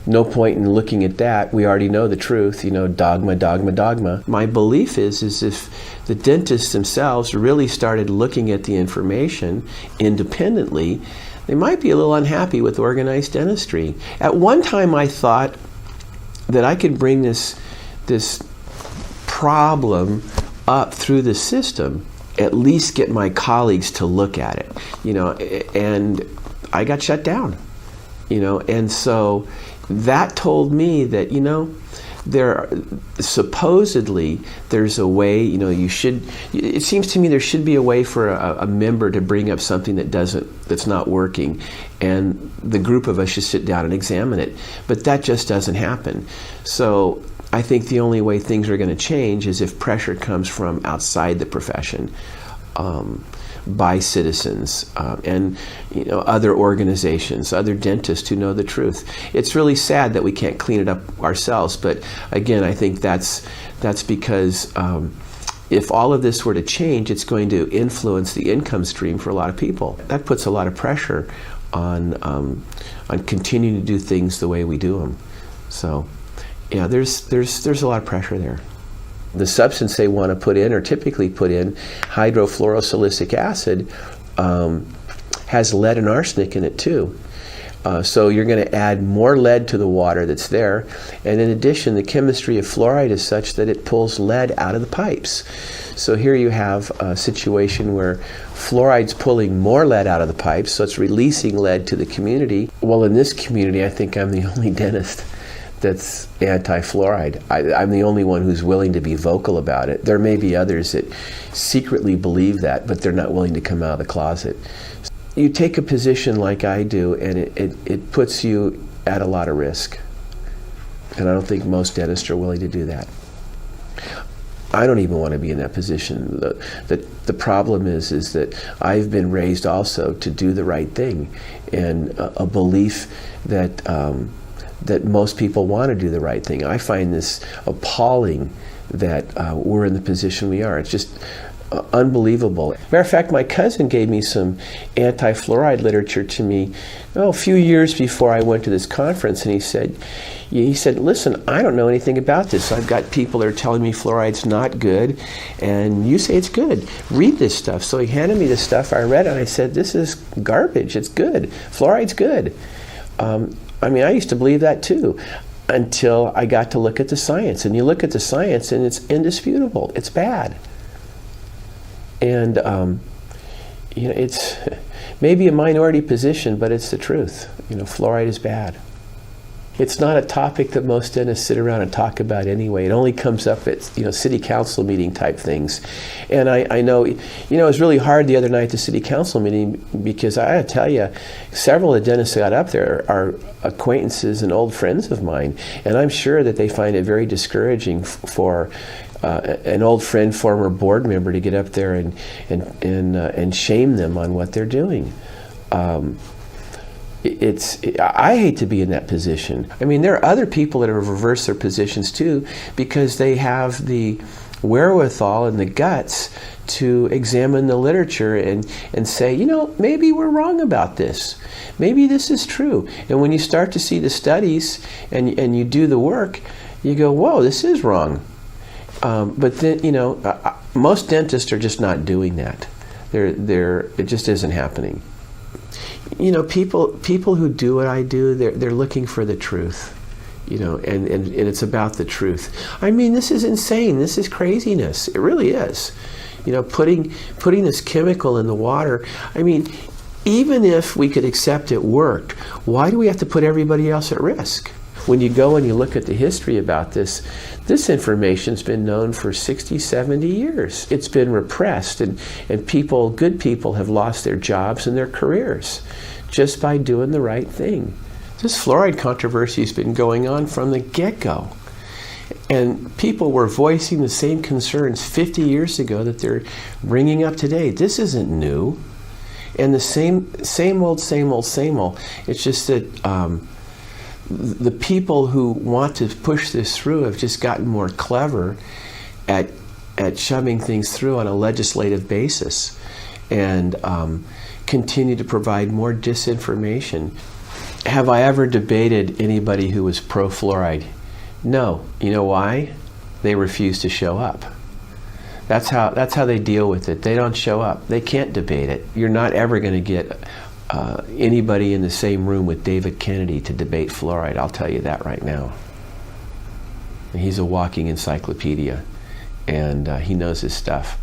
No point in looking at that. We already know the truth, you know, dogma, dogma, dogma. My belief is if the dentists themselves really started looking at the information independently, they might be a little unhappy with organized dentistry. At one time I thought that I could bring this problem up through the system, at least get my colleagues to look at it, you know, and I got shut down, you know, and so that told me that, you know, supposedly there's a way, it seems to me there should be a way for a member to bring up something that's not working, and the group of us should sit down and examine it. But that just doesn't happen. So I think the only way things are going to change is if pressure comes from outside the profession, by citizens and other organizations, other dentists who know the truth. It's really sad that we can't clean it up ourselves, but again, I think that's because if all of this were to change, it's going to influence the income stream for a lot of people. That puts a lot of pressure on continuing to do things the way we do them. So, yeah, there's a lot of pressure there. The substance they want to put in, or typically put in, hydrofluorosilicic acid, has lead and arsenic in it too. So you're going to add more lead to the water that's there. And in addition, the chemistry of fluoride is such that it pulls lead out of the pipes. So here you have a situation where fluoride's pulling more lead out of the pipes, so it's releasing lead to the community. Well, in this community, I think I'm the only dentist that's anti-fluoride. I'm the only one who's willing to be vocal about it. There may be others that secretly believe that, but they're not willing to come out of the closet. You take a position like I do, and it puts you at a lot of risk. And I don't think most dentists are willing to do that. I don't even want to be in that position. The problem is that I've been raised also to do the right thing, and a belief that that most people want to do the right thing. I find this appalling that we're in the position we are. It's just unbelievable. Matter of fact, my cousin gave me some anti-fluoride literature to me a few years before I went to this conference, and he said, listen, I don't know anything about this. I've got people that are telling me fluoride's not good, and you say it's good. Read this stuff. So he handed me this stuff. I read it, and I said, this is garbage. It's good. Fluoride's good. I used to believe that too, until I got to look at the science. And you look at the science, and it's indisputable. It's bad. And it's maybe a minority position, but it's the truth. Fluoride is bad. It's not a topic that most dentists sit around and talk about anyway. It only comes up at city council meeting type things. And I know, it was really hard the other night at the city council meeting, because I gotta tell you, several of the dentists that got up there are acquaintances and old friends of mine, and I'm sure that they find it very discouraging for an old friend, former board member, to get up there and shame them on what they're doing. I hate to be in that position. There are other people that have reversed their positions too, because they have the wherewithal and the guts to examine the literature and say, maybe we're wrong about this. Maybe this is true. And when you start to see the studies and you do the work, you go, whoa, this is wrong. But then, most dentists are just not doing that. It just isn't happening. People who do what I do, they're looking for the truth, and it's about the truth. This is insane. This is craziness. It really is. Putting this chemical in the water. Even if we could accept it worked, why do we have to put everybody else at risk? When you go and you look at the history about this information's been known for 60, 70 years. It's been repressed, and good people have lost their jobs and their careers just by doing the right thing. This fluoride controversy has been going on from the get-go. And people were voicing the same concerns 50 years ago that they're bringing up today. This isn't new. And the same old. It's just that the people who want to push this through have just gotten more clever at shoving things through on a legislative basis, and continue to provide more disinformation. Have I ever debated anybody who was pro-fluoride? No. You know why? They refuse to show up. That's how they deal with it. They don't show up. They can't debate it. You're not ever going to get anybody in the same room with David Kennedy to debate fluoride. I'll tell you that right now. He's a walking encyclopedia, and he knows his stuff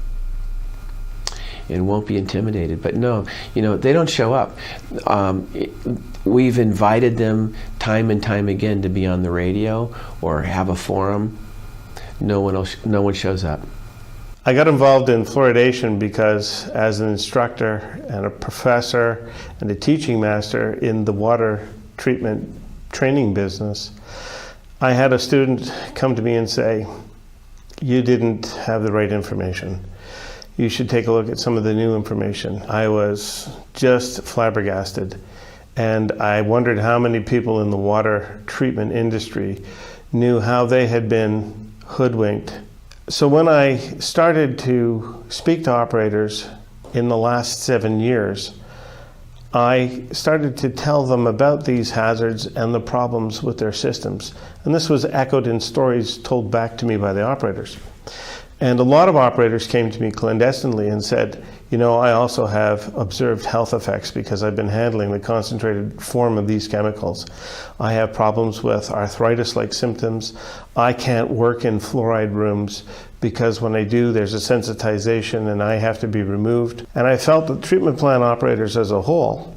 and won't be intimidated. But no, they don't show up. We've invited them time and time again to be on the radio or have a forum, no one shows up. I got involved in fluoridation because as an instructor and a professor and a teaching master in the water treatment training business, I had a student come to me and say, "You didn't have the right information. You should take a look at some of the new information." I was just flabbergasted, and I wondered how many people in the water treatment industry knew how they had been hoodwinked. So when I started to speak to operators in the last 7 years, I started to tell them about these hazards and the problems with their systems. And this was echoed in stories told back to me by the operators. And a lot of operators came to me clandestinely and said, "You know, I also have observed health effects because I've been handling the concentrated form of these chemicals. I have problems with arthritis-like symptoms. I can't work in fluoride rooms because when I do, there's a sensitization and I have to be removed." And I felt that treatment plant operators as a whole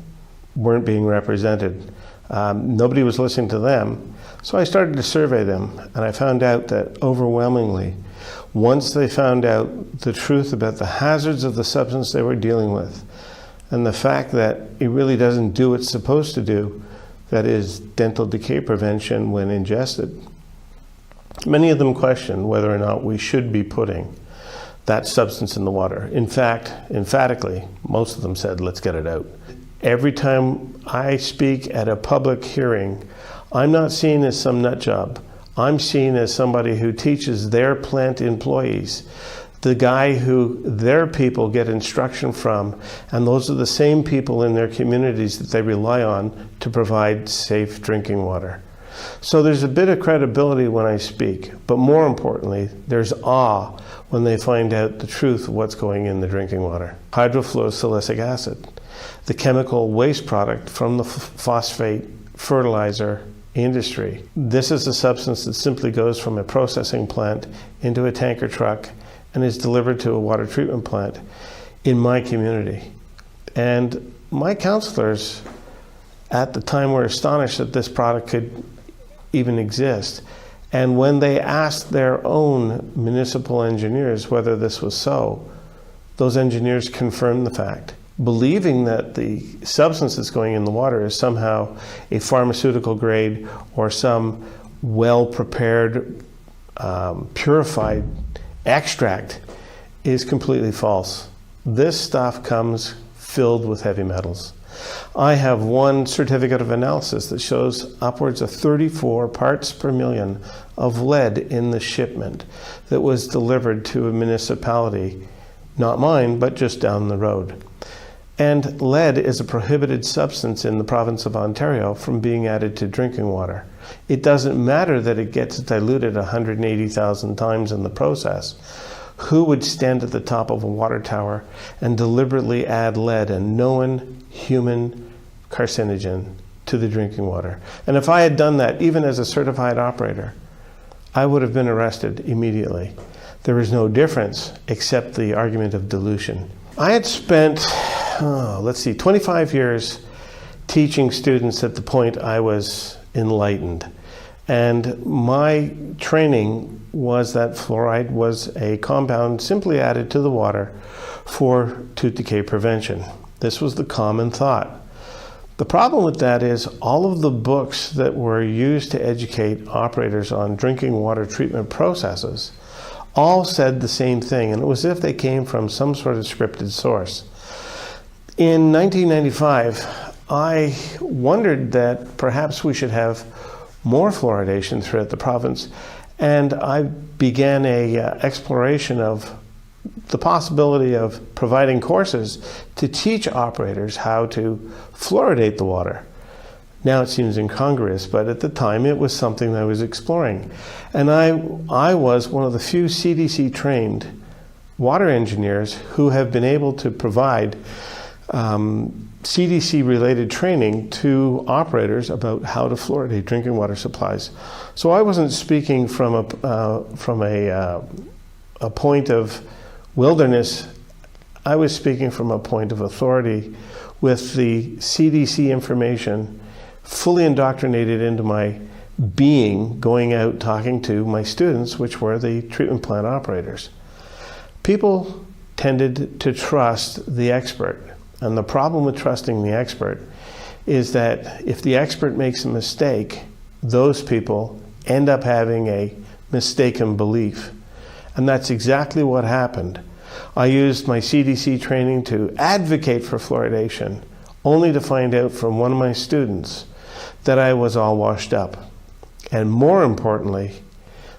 weren't being represented. Nobody was listening to them. So I started to survey them, and I found out that overwhelmingly, once they found out the truth about the hazards of the substance they were dealing with, and the fact that it really doesn't do what it's supposed to do, that is dental decay prevention when ingested, many of them questioned whether or not we should be putting that substance in the water. In fact, emphatically, most of them said, "Let's get it out." Every time I speak at a public hearing, I'm not seen as some nut job. I'm seen as somebody who teaches their plant employees, the guy who their people get instruction from, and those are the same people in their communities that they rely on to provide safe drinking water. So there's a bit of credibility when I speak, but more importantly, there's awe when they find out the truth of what's going in the drinking water. Hydrofluorosilicic acid, the chemical waste product from the phosphate fertilizer industry. This is a substance that simply goes from a processing plant into a tanker truck and is delivered to a water treatment plant in my community. And my counselors at the time were astonished that this product could even exist. And when they asked their own municipal engineers whether this was so, those engineers confirmed the fact, believing that the substance that's going in the water is somehow a pharmaceutical grade or some well-prepared, purified extract is completely false. This stuff comes filled with heavy metals. I have one certificate of analysis that shows upwards of 34 parts per million of lead in the shipment that was delivered to a municipality, not mine, but just down the road. And lead is a prohibited substance in the province of Ontario from being added to drinking water. It doesn't matter that it gets diluted 180,000 times in the process. Who would stand at the top of a water tower and deliberately add lead, a known human carcinogen, to the drinking water? And if I had done that, even as a certified operator, I would have been arrested immediately. There is no difference except the argument of dilution. I had spent 25 years teaching students at the point I was enlightened. And my training was that fluoride was a compound simply added to the water for tooth decay prevention. This was the common thought. The problem with that is all of the books that were used to educate operators on drinking water treatment processes all said the same thing, and it was as if they came from some sort of scripted source. In 1995, I wondered that perhaps we should have more fluoridation throughout the province, and I began a exploration of the possibility of providing courses to teach operators how to fluoridate the water. Now it seems incongruous, but at the time it was something I was exploring. And I was one of the few CDC trained water engineers who have been able to provide CDC related training to operators about how to fluoridate drinking water supplies. So I wasn't speaking from a point of wilderness. I was speaking from a point of authority with the CDC information fully indoctrinated into my being, going out talking to my students, which were the treatment plant operators. People tended to trust the expert. And the problem with trusting the expert is that if the expert makes a mistake, those people end up having a mistaken belief. And that's exactly what happened. I used my CDC training to advocate for fluoridation, only to find out from one of my students that I was all washed up. And more importantly,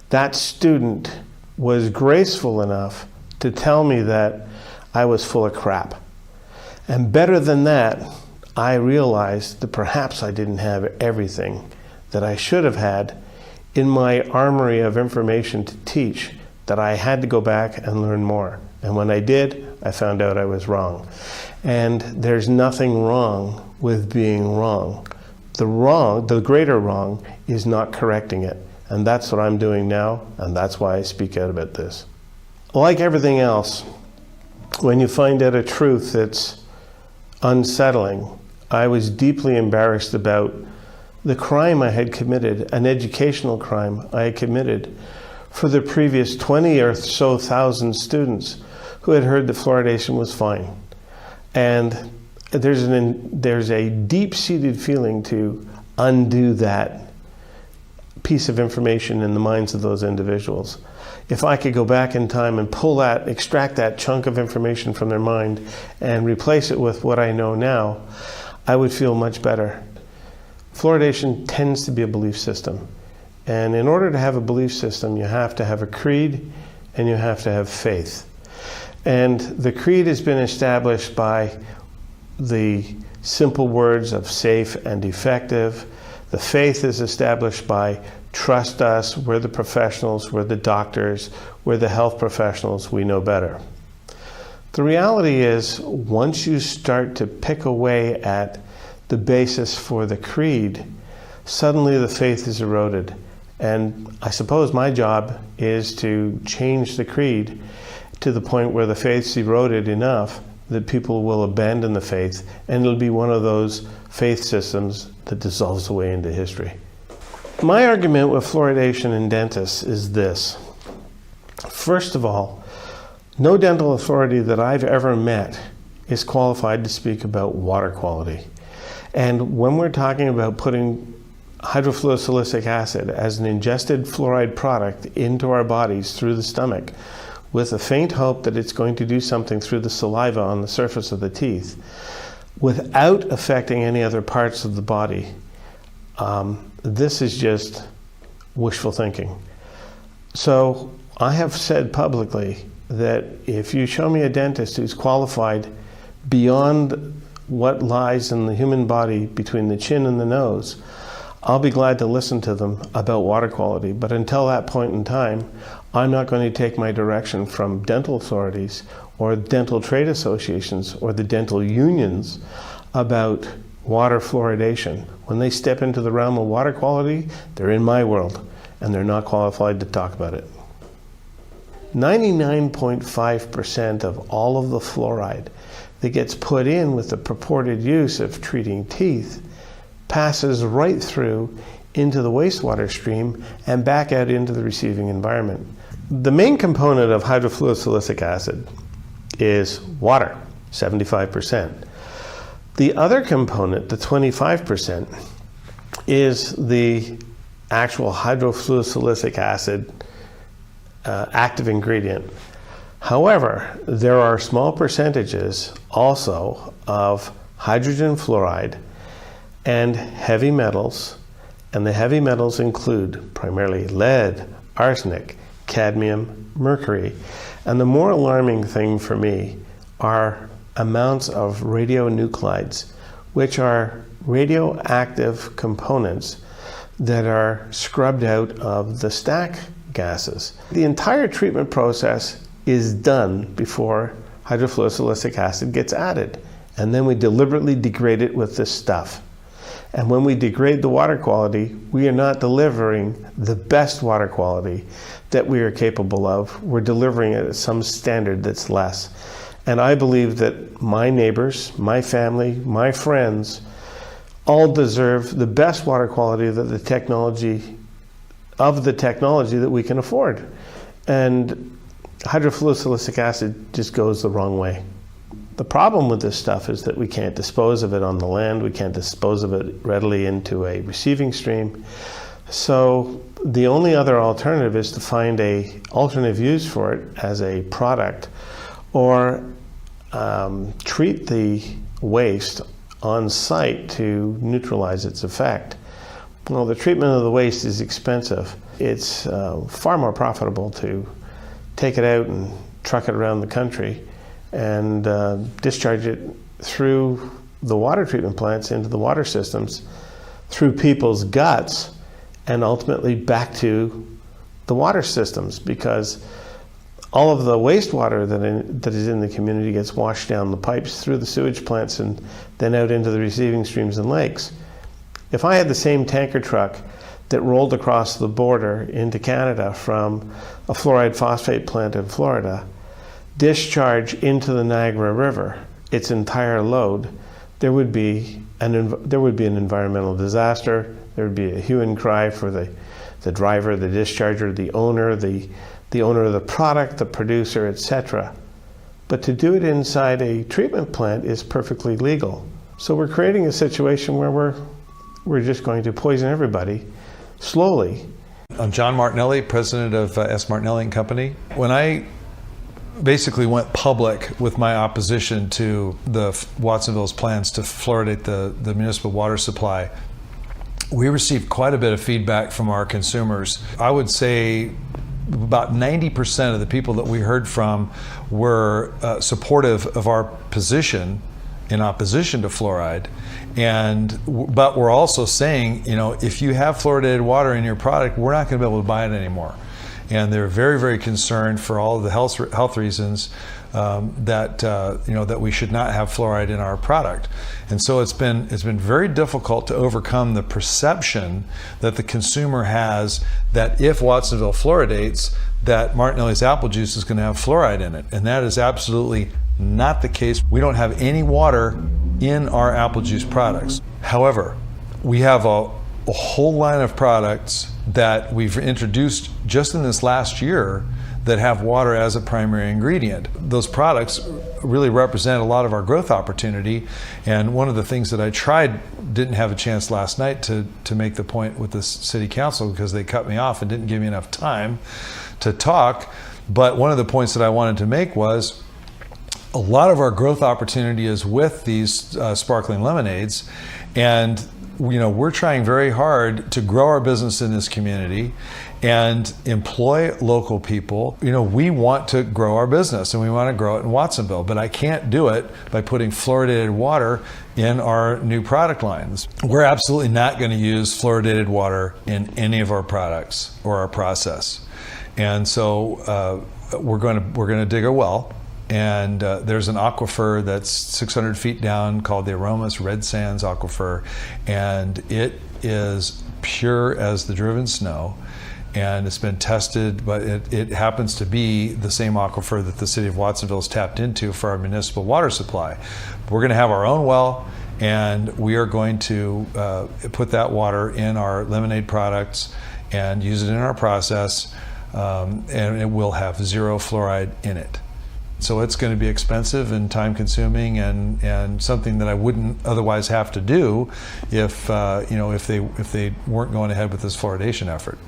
that student was graceful enough to tell me that I was full of crap. And better than that, I realized that perhaps I didn't have everything that I should have had in my armory of information to teach, that I had to go back and learn more. And when I did, I found out I was wrong. And there's nothing wrong with being wrong. The greater wrong is not correcting it. And that's what I'm doing now, and that's why I speak out about this. Like everything else, when you find out a truth that's unsettling, I was deeply embarrassed about the crime I had committed, an educational crime I had committed for the previous 20 or so thousand students who had heard that fluoridation was fine. And there's a deep-seated feeling to undo that piece of information in the minds of those individuals. If I could go back in time and extract that chunk of information from their mind and replace it with what I know now, I would feel much better. Fluoridation tends to be a belief system. And in order to have a belief system, you have to have a creed and you have to have faith. And the creed has been established by the simple words of safe and effective. The faith is established by trust us, we're the professionals, we're the doctors, we're the health professionals, we know better. The reality is, once you start to pick away at the basis for the creed, suddenly the faith is eroded. And I suppose my job is to change the creed to the point where the faith's eroded enough that people will abandon the faith, and it'll be one of those faith systems that dissolves away into history. My argument with fluoridation in dentists is this. First of all, no dental authority that I've ever met is qualified to speak about water quality. And when we're talking about putting hydrofluorosilicic acid as an ingested fluoride product into our bodies through the stomach, with a faint hope that it's going to do something through the saliva on the surface of the teeth, without affecting any other parts of the body, this is just wishful thinking. So I have said publicly that if you show me a dentist who's qualified beyond what lies in the human body between the chin and the nose, I'll be glad to listen to them about water quality. But until that point in time, I'm not going to take my direction from dental authorities or dental trade associations or the dental unions about water fluoridation. When they step into the realm of water quality, they're in my world, and they're not qualified to talk about it. 99.5% of all of the fluoride that gets put in with the purported use of treating teeth passes right through into the wastewater stream and back out into the receiving environment. The main component of hydrofluorosilicic acid is water, 75%. The other component, the 25%, is the actual hydrofluorosilicic acid active ingredient. However, there are small percentages also of hydrogen fluoride and heavy metals, and the heavy metals include primarily lead, arsenic, cadmium, mercury, and the more alarming thing for me are amounts of radionuclides, which are radioactive components that are scrubbed out of the stack gases. The entire treatment process is done before hydrofluorosilicic acid gets added, and then we deliberately degrade it with this stuff. And when we degrade the water quality, we are not delivering the best water quality that we are capable of. We're delivering it at some standard that's less. And I believe that my neighbors, my family, my friends all deserve the best water quality that the technology that we can afford. And hydrofluorosilicic acid just goes the wrong way. The problem with this stuff is that we can't dispose of it on the land, we can't dispose of it readily into a receiving stream. So the only other alternative is to find a alternative use for it as a product, or treat the waste on site to neutralize its effect. Well, the treatment of the waste is expensive. It's far more profitable to take it out and truck it around the country and discharge it through the water treatment plants into the water systems, through people's guts, and ultimately back to the water systems, because all of the wastewater that is in the community gets washed down the pipes through the sewage plants and then out into the receiving streams and lakes. If I had the same tanker truck that rolled across the border into Canada from a fluoride phosphate plant in Florida, discharge into the Niagara River its entire load, there would be an environmental disaster. There would be a hue and cry for the driver, the discharger, the owner of the product, the producer, etc. But to do it inside a treatment plant is perfectly legal. So we're creating a situation where we're just going to poison everybody slowly. I'm John Martinelli, president of S. Martinelli & Company. When I basically went public with my opposition to Watsonville's plans to fluoridate the municipal water supply, we received quite a bit of feedback from our consumers. I would say about 90% of the people that we heard from were supportive of our position in opposition to fluoride, but we're also saying, if you have fluoridated water in your product, we're not going to be able to buy it anymore. And they're very, very concerned for all of the health reasons that we should not have fluoride in our product. And so it's been very difficult to overcome the perception that the consumer has that if Watsonville fluoridates, that Martinelli's apple juice is going to have fluoride in it. And that is absolutely not the case. We don't have any water in our apple juice products. However, we have a whole line of products that we've introduced just in this last year that have water as a primary ingredient. Those products really represent a lot of our growth opportunity, and one of the things that I didn't have a chance last night to make the point with the city council because they cut me off and didn't give me enough time to talk, but one of the points that I wanted to make was a lot of our growth opportunity is with these sparkling lemonades, and we're trying very hard to grow our business in this community and employ local people. We want to grow our business and we want to grow it in Watsonville, but I can't do it by putting fluoridated water in our new product lines. We're absolutely not going to use fluoridated water in any of our products or our process. And so we're going to dig a well. And there's an aquifer that's 600 feet down called the Aromas Red Sands Aquifer, and it is pure as the driven snow, and it's been tested, but it happens to be the same aquifer that the city of Watsonville is tapped into for our municipal water supply. We're going to have our own well, and we are going to put that water in our lemonade products and use it in our process, and it will have zero fluoride in it. So it's going to be expensive and time consuming and something that I wouldn't otherwise have to do if they weren't going ahead with this fluoridation effort.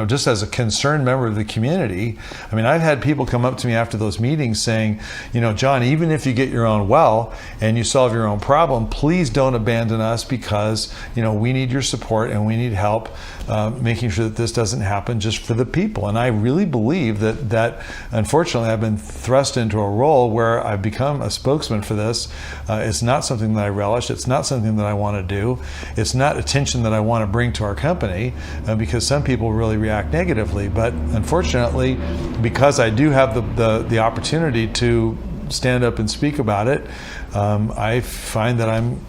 Just as a concerned member of the community, I've had people come up to me after those meetings saying, John, even if you get your own well and you solve your own problem, please don't abandon us because, we need your support and we need help making sure that this doesn't happen just for the people. And I really believe that unfortunately I've been thrust into a role where I've become a spokesman for this. It's not something that I relish. It's not something that I want to do. It's not attention that I want to bring to our company because some people really react negatively. But unfortunately, because I do have the opportunity to stand up and speak about it, I find that I'm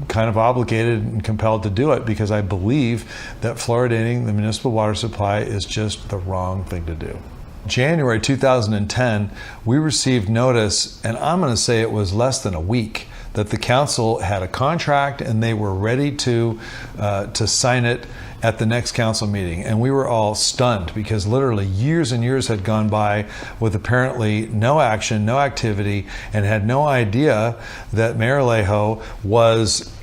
kind of obligated and compelled to do it because I believe that fluoridating the municipal water supply is just the wrong thing to do. January 2010, we received notice, and I'm going to say it was less than a week, that the council had a contract and they were ready to sign it at the next council meeting. And we were all stunned because literally years and years had gone by with apparently no action, no activity, and had no idea that Mayor Alejo was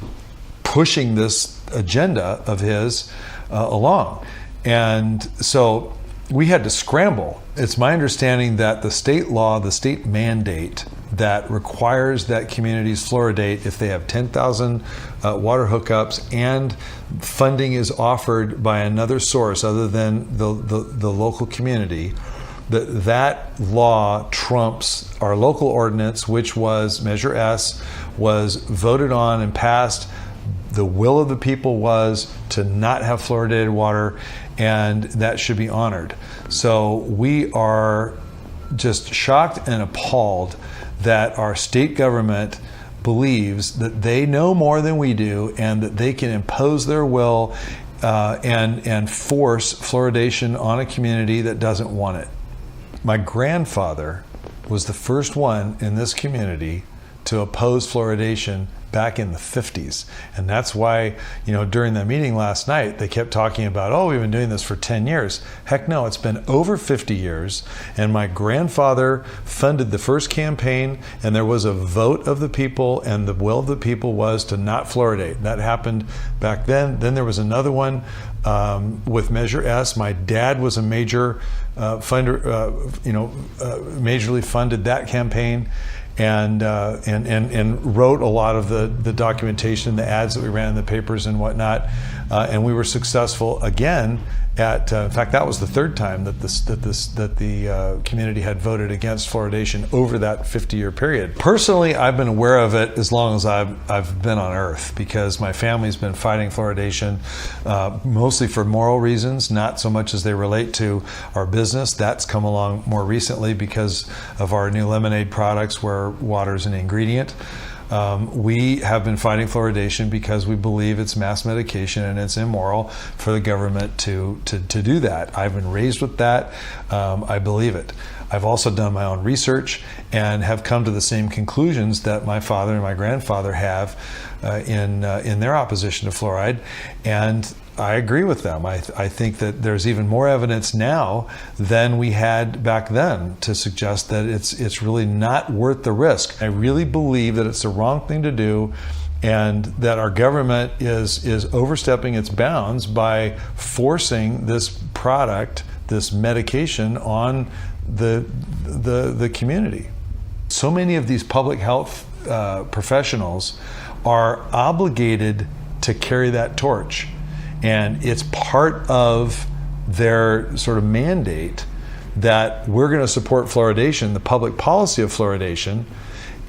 pushing this agenda of his along. And so we had to scramble. It's my understanding that the state law, the state mandate that requires that communities fluoridate if they have 10,000 water hookups and funding is offered by another source other than the local community, that law trumps our local ordinance, which was Measure S, was voted on and passed. The will of the people was to not have fluoridated water, and that should be honored. So we are just shocked and appalled that our state government believes that they know more than we do and that they can impose their will and force fluoridation on a community that doesn't want it. My grandfather was the first one in this community to oppose fluoridation back in the 50s. And that's why, during the meeting last night, they kept talking about, oh, we've been doing this for 10 years. Heck no, it's been over 50 years. And my grandfather funded the first campaign, and there was a vote of the people, and the will of the people was to not fluoridate. That happened back then. Then there was another one with Measure S. My dad was a major funder, majorly funded that campaign. And wrote a lot of the documentation, the ads that we ran in the papers and whatnot, and we were successful again at. In fact, that was the third time that the community had voted against fluoridation over that 50-year period. Personally, I've been aware of it as long as I've been on Earth, because my family's been fighting fluoridation mostly for moral reasons, not so much as they relate to our business. That's come along more recently because of our new lemonade products, where water is an ingredient. We have been fighting fluoridation because we believe it's mass medication and it's immoral for the government to do that. I've been raised with that. I believe it. I've also done my own research and have come to the same conclusions that my father and my grandfather have in their opposition to fluoride, and I agree with them. I think that there's even more evidence now than we had back then to suggest that it's really not worth the risk. I really believe that it's the wrong thing to do, and that our government is overstepping its bounds by forcing this product, this medication, on the community. So many of these public health professionals are obligated to carry that torch. And it's part of their sort of mandate that we're going to support fluoridation, the public policy of fluoridation,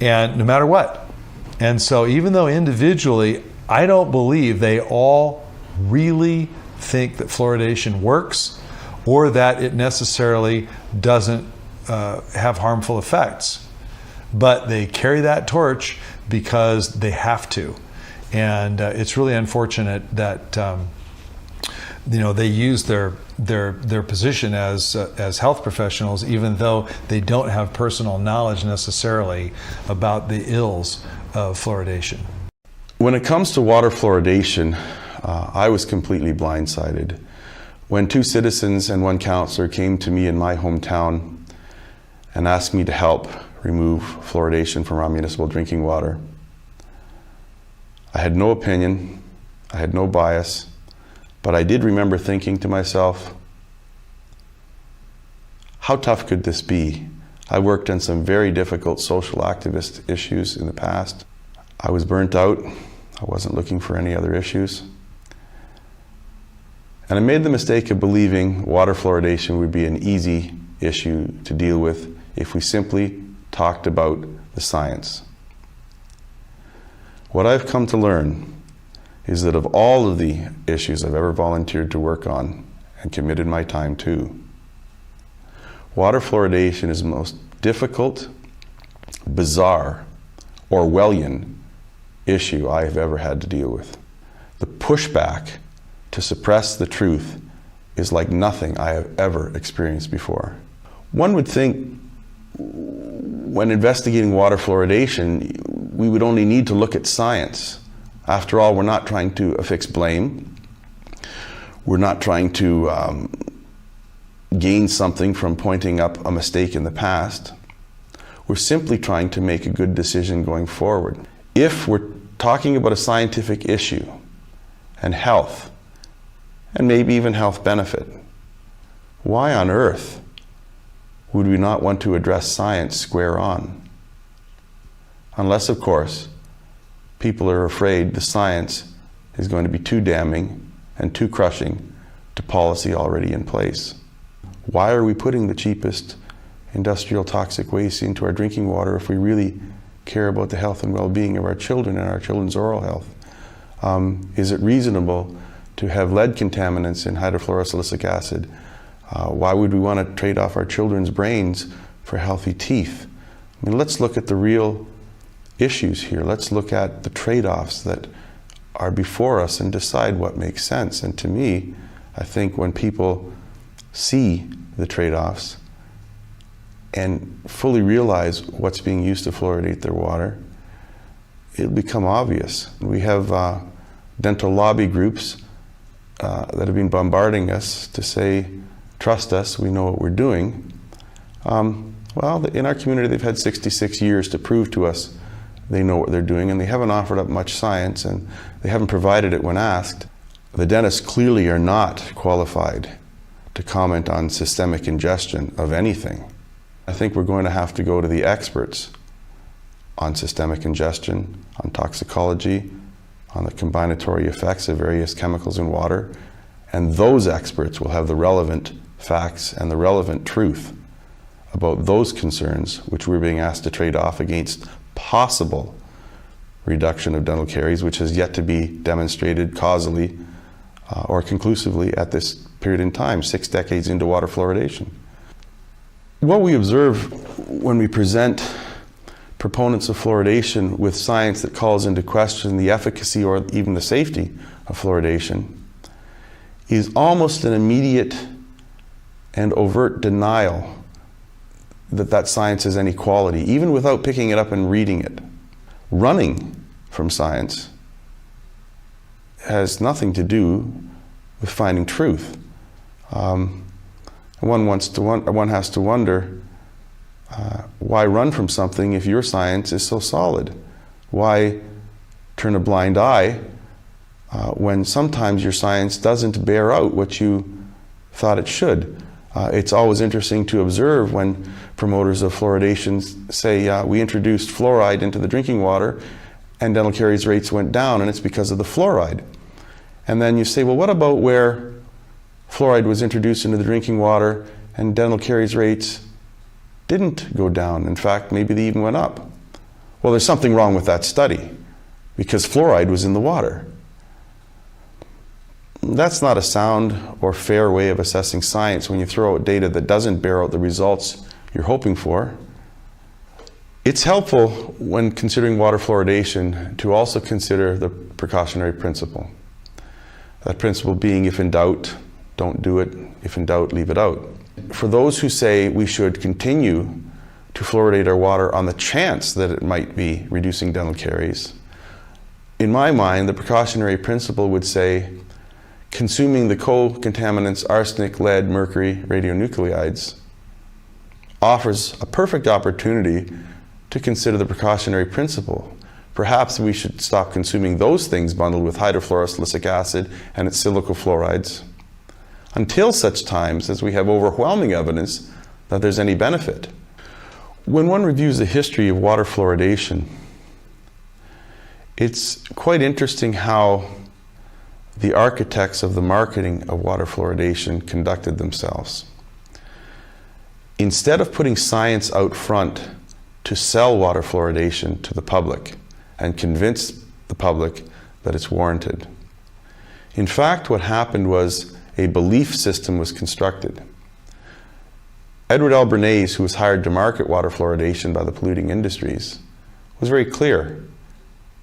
and no matter what. And so even though individually, I don't believe they all really think that fluoridation works or that it necessarily doesn't have harmful effects, but they carry that torch because they have to. And it's really unfortunate that they use their position as health professionals, even though they don't have personal knowledge necessarily about the ills of fluoridation. When it comes to water fluoridation, I was completely blindsided. When 2 citizens and 1 counselor came to me in my hometown and asked me to help remove fluoridation from our municipal drinking water, I had no opinion, I had no bias, but I did remember thinking to myself, how tough could this be? I worked on some very difficult social activist issues in the past. I was burnt out. I wasn't looking for any other issues. And I made the mistake of believing water fluoridation would be an easy issue to deal with if we simply talked about the science. What I've come to learn is that of all of the issues I've ever volunteered to work on and committed my time to, water fluoridation is the most difficult, bizarre, Orwellian issue I have ever had to deal with. The pushback to suppress the truth is like nothing I have ever experienced before. One would think when investigating water fluoridation, we would only need to look at science. After all, we're not trying to affix blame. We're not trying to gain something from pointing up a mistake in the past. We're simply trying to make a good decision going forward. If we're talking about a scientific issue and health, and maybe even health benefit, why on earth would we not want to address science square on? Unless, of course, people are afraid the science is going to be too damning and too crushing to policy already in place. Why are we putting the cheapest industrial toxic waste into our drinking water if we really care about the health and well-being of our children and our children's oral health? Is it reasonable to have lead contaminants in hydrofluorosilicic acid? Why would we want to trade off our children's brains for healthy teeth? I mean, let's look at the real issues here. Let's look at the trade-offs that are before us and decide what makes sense. And to me, I think when people see the trade-offs and fully realize what's being used to fluoridate their water, it'll become obvious. We have dental lobby groups that have been bombarding us to say, trust us, we know what we're doing. Well, in our community, they've had 66 years to prove to us they know what they're doing, and they haven't offered up much science, and they haven't provided it when asked. The dentists clearly are not qualified to comment on systemic ingestion of anything. I think we're going to have to go to the experts on systemic ingestion, on toxicology, on the combinatory effects of various chemicals in water, and those experts will have the relevant facts and the relevant truth about those concerns which we're being asked to trade off against possible reduction of dental caries, which has yet to be demonstrated causally or conclusively at this period in time, 6 decades into water fluoridation. What we observe when we present proponents of fluoridation with science that calls into question the efficacy or even the safety of fluoridation is almost an immediate and overt denial that that science has any quality, even without picking it up and reading it. Running from science has nothing to do with finding truth. One has to wonder, why run from something if your science is so solid? Why turn a blind eye when sometimes your science doesn't bear out what you thought it should? It's always interesting to observe when promoters of fluoridation say, we introduced fluoride into the drinking water and dental caries rates went down, and it's because of the fluoride. And then you say, well, what about where fluoride was introduced into the drinking water and dental caries rates didn't go down? In fact, maybe they even went up. Well, there's something wrong with that study because fluoride was in the water. That's not a sound or fair way of assessing science when you throw out data that doesn't bear out the results you're hoping for. It's helpful when considering water fluoridation to also consider the precautionary principle. That principle being, if in doubt, don't do it. If in doubt, leave it out. For those who say we should continue to fluoridate our water on the chance that it might be reducing dental caries, in my mind, the precautionary principle would say consuming the co-contaminants arsenic, lead, mercury, radionuclides offers a perfect opportunity to consider the precautionary principle. Perhaps we should stop consuming those things bundled with hydrofluorosilicic acid and its silicofluorides until such times as we have overwhelming evidence that there's any benefit. When one reviews the history of water fluoridation, it's quite interesting how the architects of the marketing of water fluoridation conducted themselves. Instead of putting science out front to sell water fluoridation to the public and convince the public that it's warranted, in fact, what happened was a belief system was constructed. Edward L. Bernays, who was hired to market water fluoridation by the polluting industries, was very clear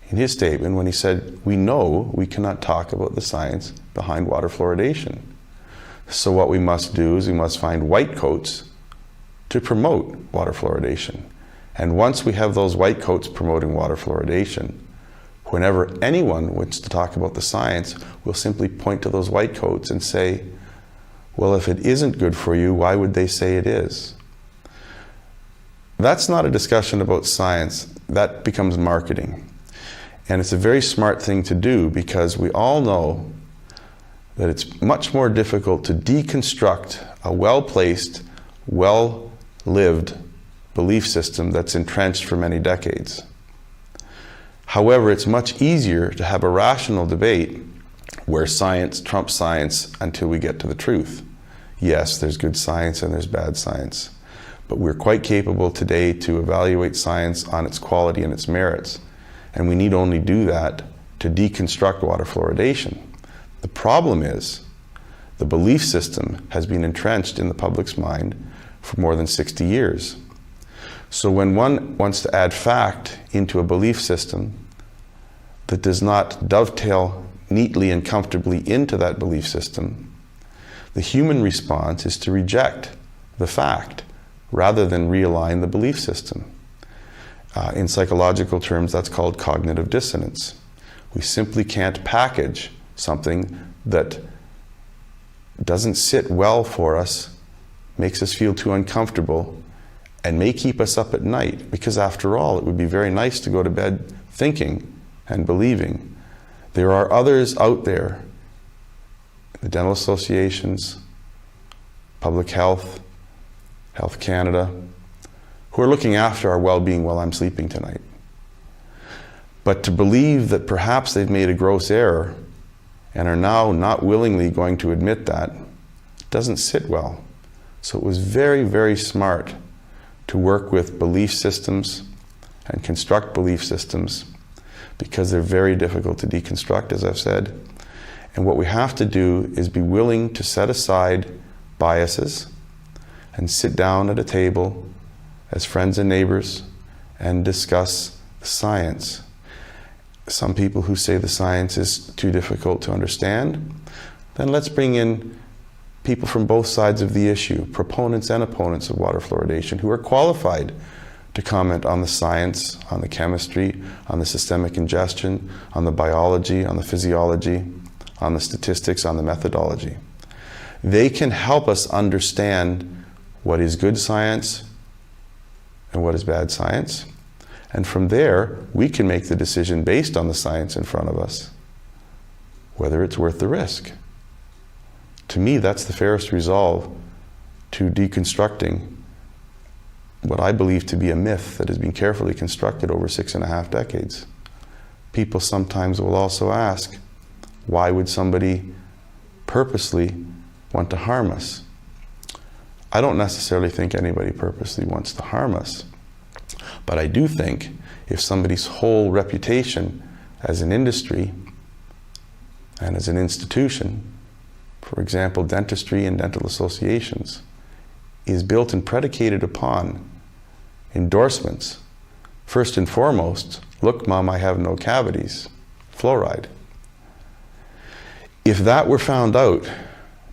in his statement when he said, we know we cannot talk about the science behind water fluoridation. So what we must do is we must find white coats to promote water fluoridation. And once we have those white coats promoting water fluoridation, whenever anyone wants to talk about the science, we'll simply point to those white coats and say, well, if it isn't good for you, why would they say it is? That's not a discussion about science. That becomes marketing. And it's a very smart thing to do, because we all know that it's much more difficult to deconstruct a well-placed, well-lived belief system that's entrenched for many decades. However, it's much easier to have a rational debate where science trumps science until we get to the truth. Yes, there's good science and there's bad science, but we're quite capable today to evaluate science on its quality and its merits, and we need only do that to deconstruct water fluoridation. The problem is the belief system has been entrenched in the public's mind for more than 60 years. So when one wants to add fact into a belief system that does not dovetail neatly and comfortably into that belief system, the human response is to reject the fact rather than realign the belief system. In psychological terms, that's called cognitive dissonance. We simply can't package something that doesn't sit well for us, makes us feel too uncomfortable, and may keep us up at night, because after all, it would be very nice to go to bed thinking and believing. There are others out there, the dental associations, public health, Health Canada, who are looking after our well-being while I'm sleeping tonight. But to believe that perhaps they've made a gross error and are now not willingly going to admit that doesn't sit well. So it was very, very smart to work with belief systems and construct belief systems, because they're very difficult to deconstruct, as I've said. And what we have to do is be willing to set aside biases and sit down at a table as friends and neighbors and discuss the science. Some people who say the science is too difficult to understand, then let's bring in people from both sides of the issue, proponents and opponents of water fluoridation, who are qualified to comment on the science, on the chemistry, on the systemic ingestion, on the biology, on the physiology, on the statistics, on the methodology. They can help us understand what is good science and what is bad science. And from there, we can make the decision based on the science in front of us, whether it's worth the risk. To me, that's the fairest resolve to deconstructing what I believe to be a myth that has been carefully constructed over 6.5 decades. People sometimes will also ask, why would somebody purposely want to harm us? I don't necessarily think anybody purposely wants to harm us, but I do think if somebody's whole reputation as an industry and as an institution, for example, dentistry and dental associations, is built and predicated upon endorsements. First and foremost, look, Mom, I have no cavities, fluoride. If that were found out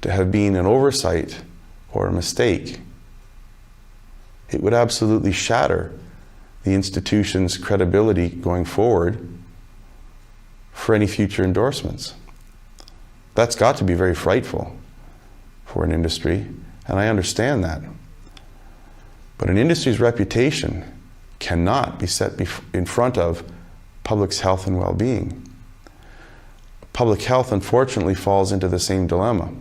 to have been an oversight or a mistake, it would absolutely shatter the institution's credibility going forward for any future endorsements. That's got to be very frightful for an industry, and I understand that. But an industry's reputation cannot be set in front of public's health and well-being. Public health, unfortunately, falls into the same dilemma.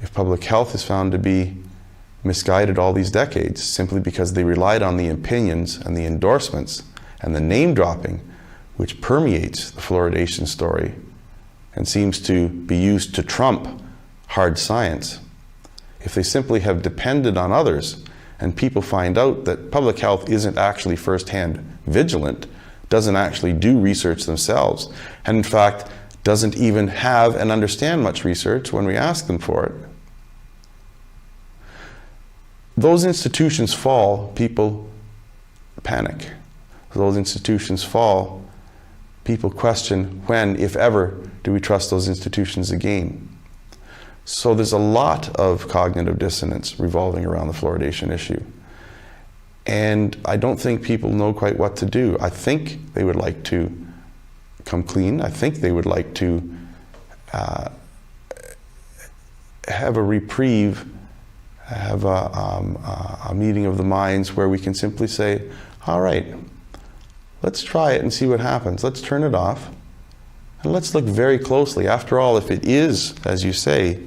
If public health is found to be misguided all these decades simply because they relied on the opinions and the endorsements and the name dropping which permeates the fluoridation story and seems to be used to trump hard science, if they simply have depended on others and people find out that public health isn't actually firsthand vigilant, doesn't actually do research themselves, and in fact doesn't even have and understand much research when we ask them for it, those institutions fall, people panic. Those institutions fall, people question when, if ever, do we trust those institutions again. So there's a lot of cognitive dissonance revolving around the fluoridation issue. And I don't think people know quite what to do. I think they would like to come clean. I think they would like to have a reprieve, have a meeting of the minds where we can simply say, all right, let's try it and see what happens. Let's turn it off and let's look very closely. After all, if it is, as you say,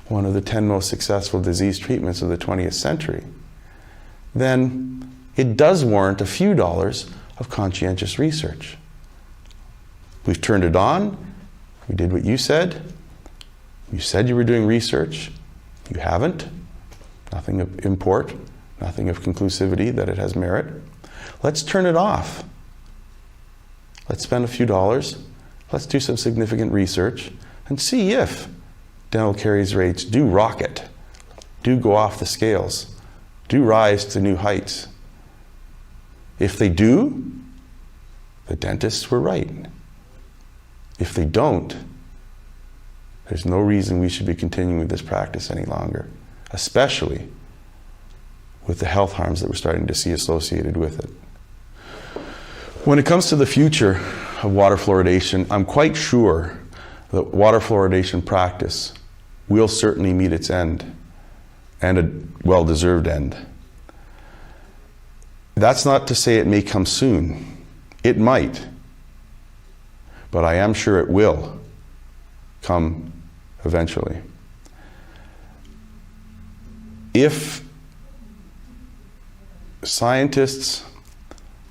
one of the 10 most successful disease treatments of the 20th century, then it does warrant a few dollars of conscientious research. We've turned it on. We did what you said. You said you were doing research. You haven't. Nothing of import, nothing of conclusivity that it has merit. Let's turn it off. Let's spend a few dollars. Let's do some significant research and see if dental caries rates do rocket, do go off the scales, do rise to new heights. If they do, the dentists were right. If they don't, there's no reason we should be continuing with this practice any longer, especially with the health harms that we're starting to see associated with it. When it comes to the future of water fluoridation, I'm quite sure that water fluoridation practice will certainly meet its end, and a well-deserved end. That's not to say it may come soon. It might. But I am sure it will come eventually. If scientists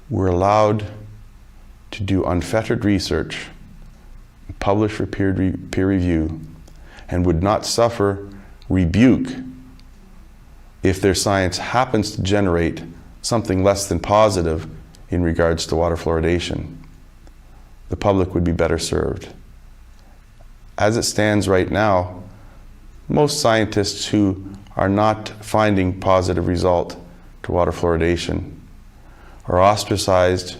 were allowed to do unfettered research, publish for peer review, and would not suffer rebuke if their science happens to generate something less than positive in regards to water fluoridation, the public would be better served. As it stands right now, most scientists who are not finding positive result to water fluoridation are ostracized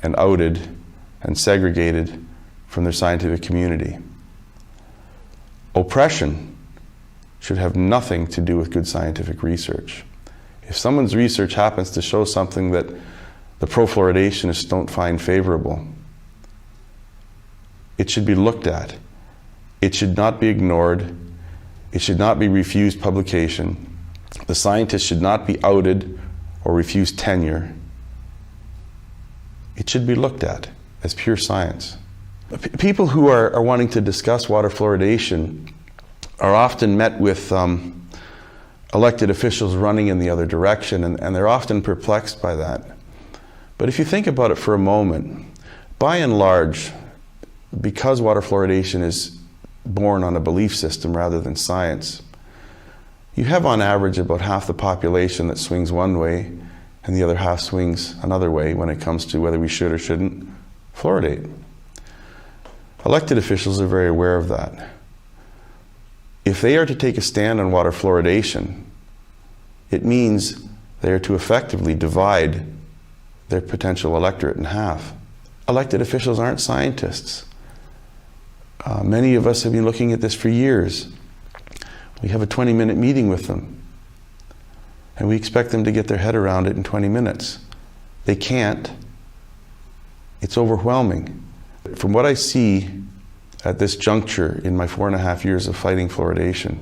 and outed and segregated from their scientific community. Oppression should have nothing to do with good scientific research. If someone's research happens to show something that the pro-fluoridationists don't find favorable, it should be looked at. It should not be ignored. It should not be refused publication. The scientists should not be outed or refused tenure. It should be looked at as pure science. People who are wanting to discuss water fluoridation are often met with elected officials running in the other direction, and they're often perplexed by that. But if you think about it for a moment, by and large, because water fluoridation is born on a belief system rather than science, you have on average about half the population that swings one way and the other half swings another way when it comes to whether we should or shouldn't fluoridate. Elected officials are very aware of that. If they are to take a stand on water fluoridation, it means they are to effectively divide their potential electorate in half. Elected officials aren't scientists. Many of us have been looking at this for years. We have a 20-minute meeting with them, and we expect them to get their head around it in 20 minutes. They can't. It's overwhelming. From what I see at this juncture in my 4.5 years of fighting fluoridation,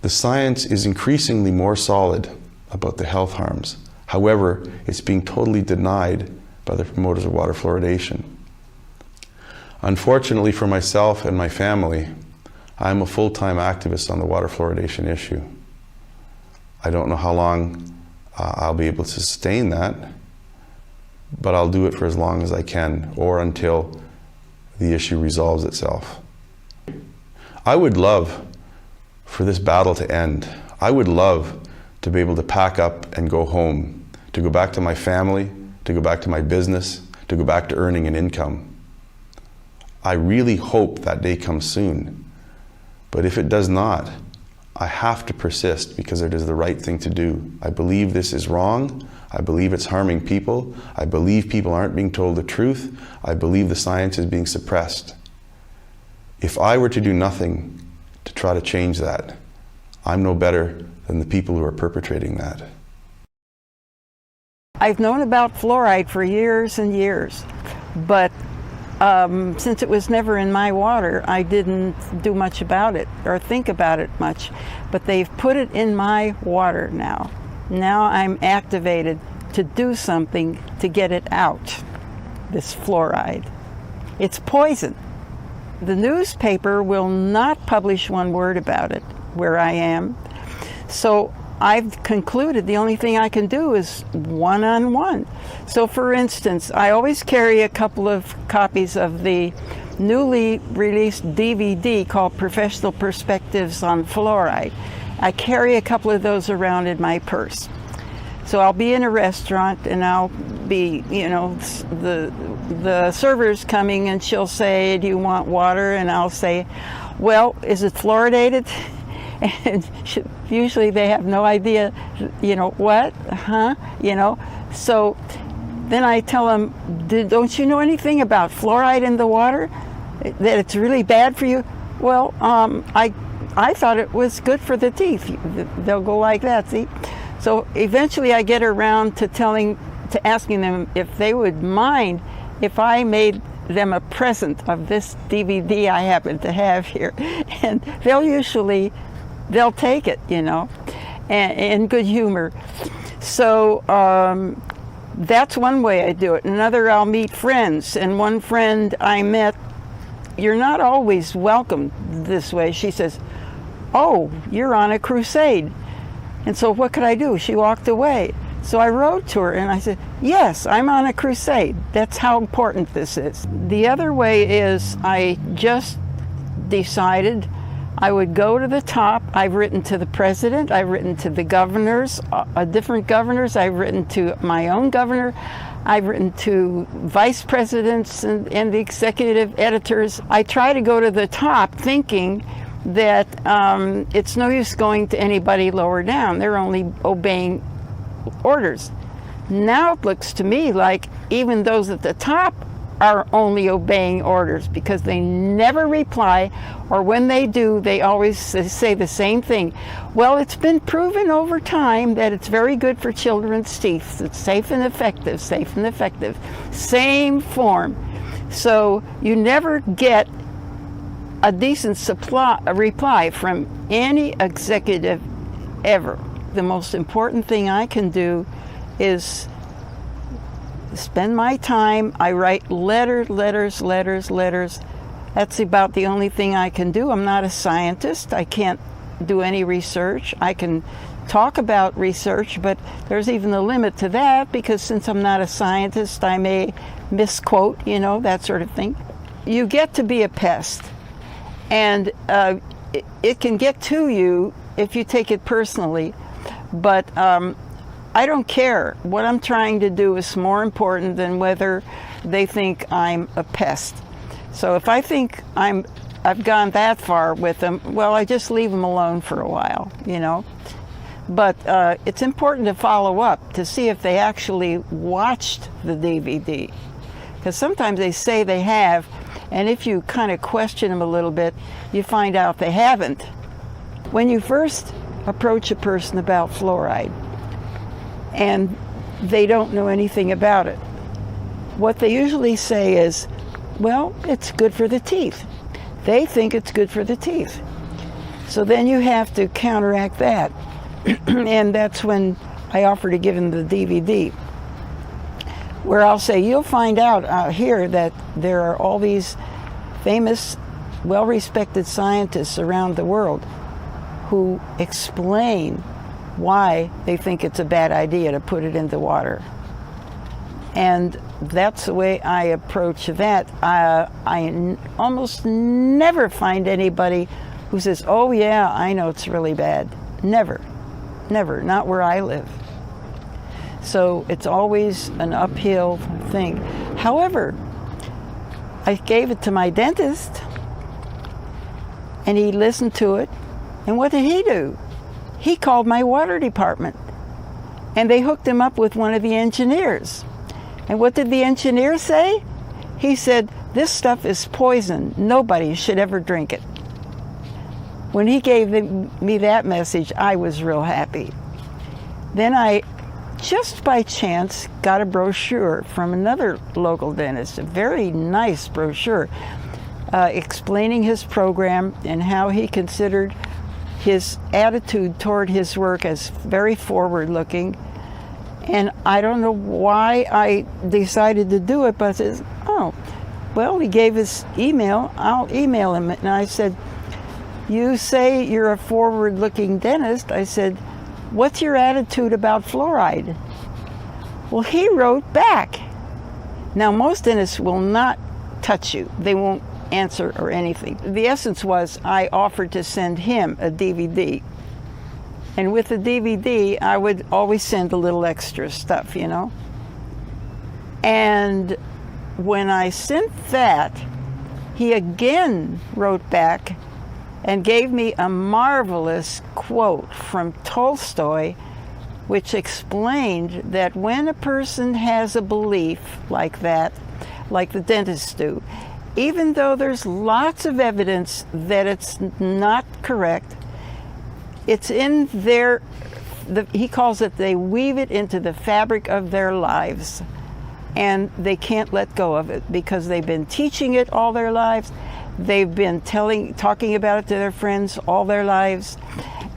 the science is increasingly more solid about the health harms. However, it's being totally denied by the promoters of water fluoridation. Unfortunately for myself and my family, I'm a full-time activist on the water fluoridation issue. I don't know how long I'll be able to sustain that, but I'll do it for as long as I can, or until the issue resolves itself. I would love for this battle to end. I would love to be able to pack up and go home, to go back to my family, to go back to my business, to go back to earning an income. I really hope that day comes soon. But if it does not, I have to persist because it is the right thing to do. I believe this is wrong. I believe it's harming people. I believe people aren't being told the truth. I believe the science is being suppressed. If I were to do nothing to try to change that, I'm no better than the people who are perpetrating that. I've known about fluoride for years and years, but since it was never in my water, I didn't do much about it or think about it much. But they've put it in my water now. Now I'm activated to do something to get it out, this fluoride. It's poison. The newspaper will not publish one word about it where I am. So I've concluded the only thing I can do is one-on-one. So for instance, I always carry a couple of copies of the newly released DVD called Professional Perspectives on Fluoride. I carry a couple of those around in my purse. So I'll be in a restaurant and I'll be, you know, the server's coming and she'll say, "Do you want water?" And I'll say, "Well, is it fluoridated?" And usually they have no idea, you know, what, huh, you know. So then I tell them, "Don't you know anything about fluoride in the water? That it's really bad for you?" "Well, I thought it was good for the teeth." They'll go like that, see. So eventually I get around to asking them if they would mind if I made them a present of this DVD I happen to have here. And they'll take it, you know, and in good humor. So that's one way I do it. Another, I'll meet friends. And one friend I met, "You're not always welcome this way." She says, "Oh, you're on a crusade." And so what could I do? She walked away. So I wrote to her and I said, "Yes, I'm on a crusade. That's how important this is." The other way is I just decided I would go to the top. I've written to the president, I've written to the governors, different governors, I've written to my own governor, I've written to vice presidents and the executive editors. I try to go to the top thinking that it's no use going to anybody lower down. They're only obeying orders. Now it looks to me like even those at the top are only obeying orders because they never reply, or when they do, they always say the same thing. "Well, it's been proven over time that it's very good for children's teeth. It's safe and effective, safe and effective." Same form. So you never get a decent reply from any executive ever. The most important thing I can do is spend my time. I write letters. That's about the only thing I can do. I'm not a scientist. I can't do any research. I can talk about research, but there's even a limit to that because since I'm not a scientist, I may misquote, you know, that sort of thing. You get to be a pest, and it can get to you if you take it personally, but I don't care. What I'm trying to do is more important than whether they think I'm a pest. So if I think I've gone that far with them, well, I just leave them alone for a while, you know. But it's important to follow up to see if they actually watched the DVD. Because sometimes they say they have, and if you kind of question them a little bit, you find out they haven't. When you first approach a person about fluoride, and they don't know anything about it, what they usually say is, "Well, it's good for the teeth." They think it's good for the teeth. So then you have to counteract that. And that's when I offer to give them the DVD, where I'll say, "You'll find out here that there are all these famous, well-respected scientists around the world who explain why they think it's a bad idea to put it in the water." And that's the way I approach that. I almost never find anybody who says, "Oh yeah, I know it's really bad." Never, not where I live. So it's always an uphill thing. However, I gave it to my dentist and he listened to it, and what did he do? He called my water department and they hooked him up with one of the engineers. And what did the engineer say? He said, "This stuff is poison. Nobody should ever drink it." When he gave me that message, I was real happy. Then I just by chance got a brochure from another local dentist, a very nice brochure, explaining his program and how he considered his attitude toward his work as very forward-looking. And I don't know why I decided to do it, but I said, oh, well, he gave his email, I'll email him. And I said, you say you're a forward-looking dentist. I said, what's your attitude about fluoride? Well, he wrote back. Now, most dentists will not touch you. They won't answer or anything. The essence was I offered to send him a DVD. And with the DVD, I would always send a little extra stuff, you know. And when I sent that, he again wrote back and gave me a marvelous quote from Tolstoy, which explained that when a person has a belief like that, like the dentists do, even though there's lots of evidence that it's not correct, it's in their, he calls it, they weave it into the fabric of their lives. And they can't let go of it because they've been teaching it all their lives. They've been talking about it to their friends all their lives.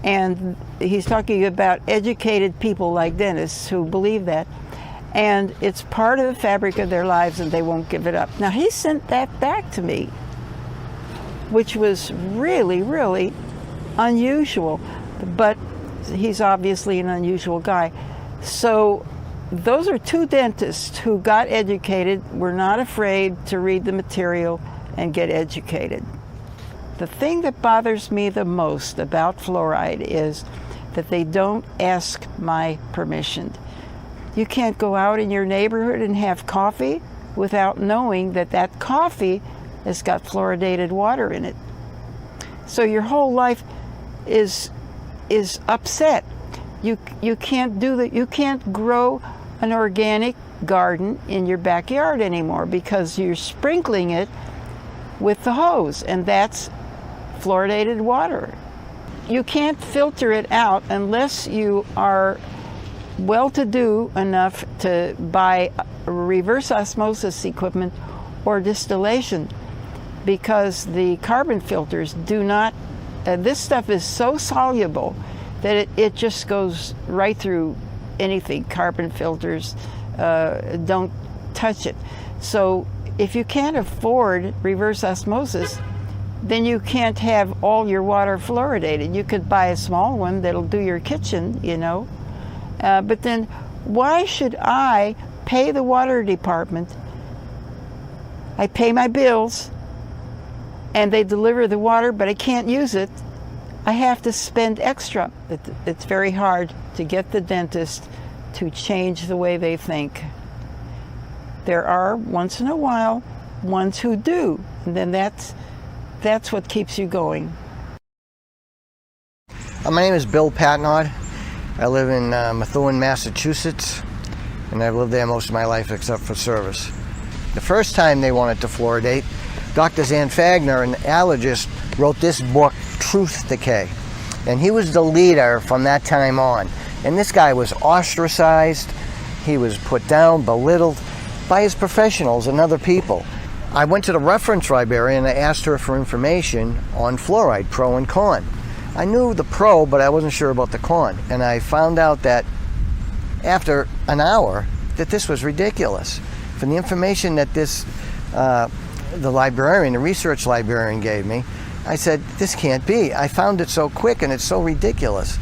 And he's talking about educated people like dentists who believe that. And it's part of the fabric of their lives and they won't give it up. Now, he sent that back to me, which was really, really unusual. But he's obviously an unusual guy. So those are two dentists who got educated, were not afraid to read the material and get educated. The thing that bothers me the most about fluoride is that they don't ask my permission. You can't go out in your neighborhood and have coffee without knowing that that coffee has got fluoridated water in it. So your whole life is upset. You can't do that. You can't grow an organic garden in your backyard anymore because you're sprinkling it with the hose, and that's fluoridated water. You can't filter it out unless you are well-to-do enough to buy reverse osmosis equipment or distillation, because the carbon filters do not, this stuff is so soluble that it just goes right through anything. Carbon filters don't touch it. So if you can't afford reverse osmosis, then you can't have all your water fluoridated. You could buy a small one that'll do your kitchen, you know. But then why should I pay the water department? I pay my bills and they deliver the water, but I can't use it. I have to spend extra. It's very hard to get the dentist to change the way they think. There are, once in a while, ones who do, and then that's what keeps you going. My name is Bill Patnod. I live in Methuen, Massachusetts, and I've lived there most of my life except for service. The first time they wanted to fluoridate, Dr. Zan Fagner, an allergist, wrote this book, Truth Decay, and he was the leader from that time on. And this guy was ostracized, he was put down, belittled by his professionals and other people. I went to the reference librarian and I asked her for information on fluoride, pro and con. I knew the pro, but I wasn't sure about the con. And I found out that after an hour that this was ridiculous. From the information that the librarian, the research librarian gave me, I said, this can't be. I found it so quick and it's so ridiculous.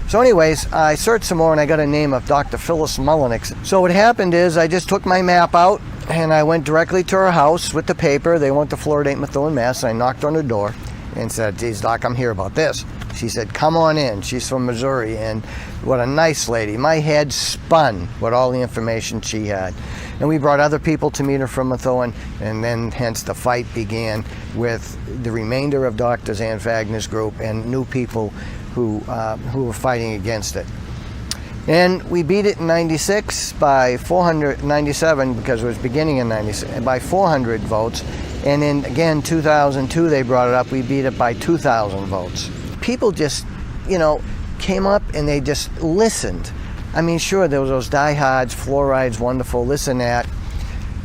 So anyways, I searched some more and I got a name of Dr. Phyllis Mullenix. So what happened is I just took my map out and I went directly to her house with the paper. They want to fluoridate Methuen, Mass. And I knocked on her door and said, geez, Doc, I'm here about this. She said, come on in. She's from Missouri, and what a nice lady. My head spun with all the information she had. And we brought other people to meet her from Methuen, and then hence the fight began with the remainder of Dr. Zan Fagner's group and new people who were fighting against it. And we beat it in 96 by 497, because it was beginning in 96, by 400 votes. And in, again, 2002, they brought it up, we beat it by 2,000 votes. People just, you know, came up and they just listened. I mean, sure, there was those diehards, fluoride's wonderful, this and that,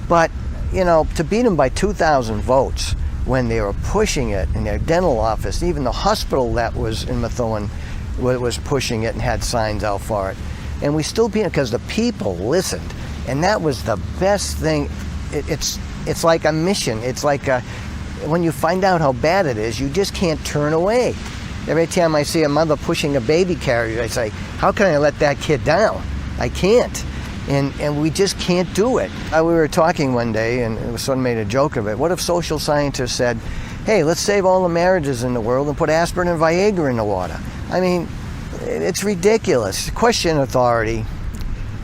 but, you know, to beat them by 2,000 votes when they were pushing it in their dental office, even the hospital that was in Methuen was pushing it and had signs out for it. And we still beat it because the people listened. And that was the best thing. It's like a mission. It's like when you find out how bad it is, you just can't turn away. Every time I see a mother pushing a baby carriage, I say, how can I let that kid down? I can't. And we just can't do it. We were talking one day, and someone made a joke of it. What if social scientists said, hey, let's save all the marriages in the world and put aspirin and Viagra in the water? I mean, it's ridiculous. Question authority.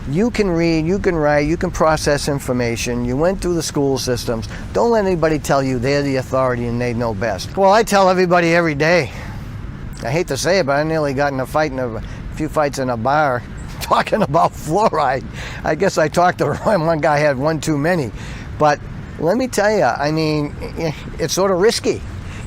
You can read, you can write, you can process information. You went through the school systems. Don't let anybody tell you they're the authority and they know best. Well, I tell everybody every day. I hate to say it, but I nearly got in a few fights in a bar talking about fluoride. I guess I talked to one guy had one too many. But let me tell you, I mean, it's sort of risky.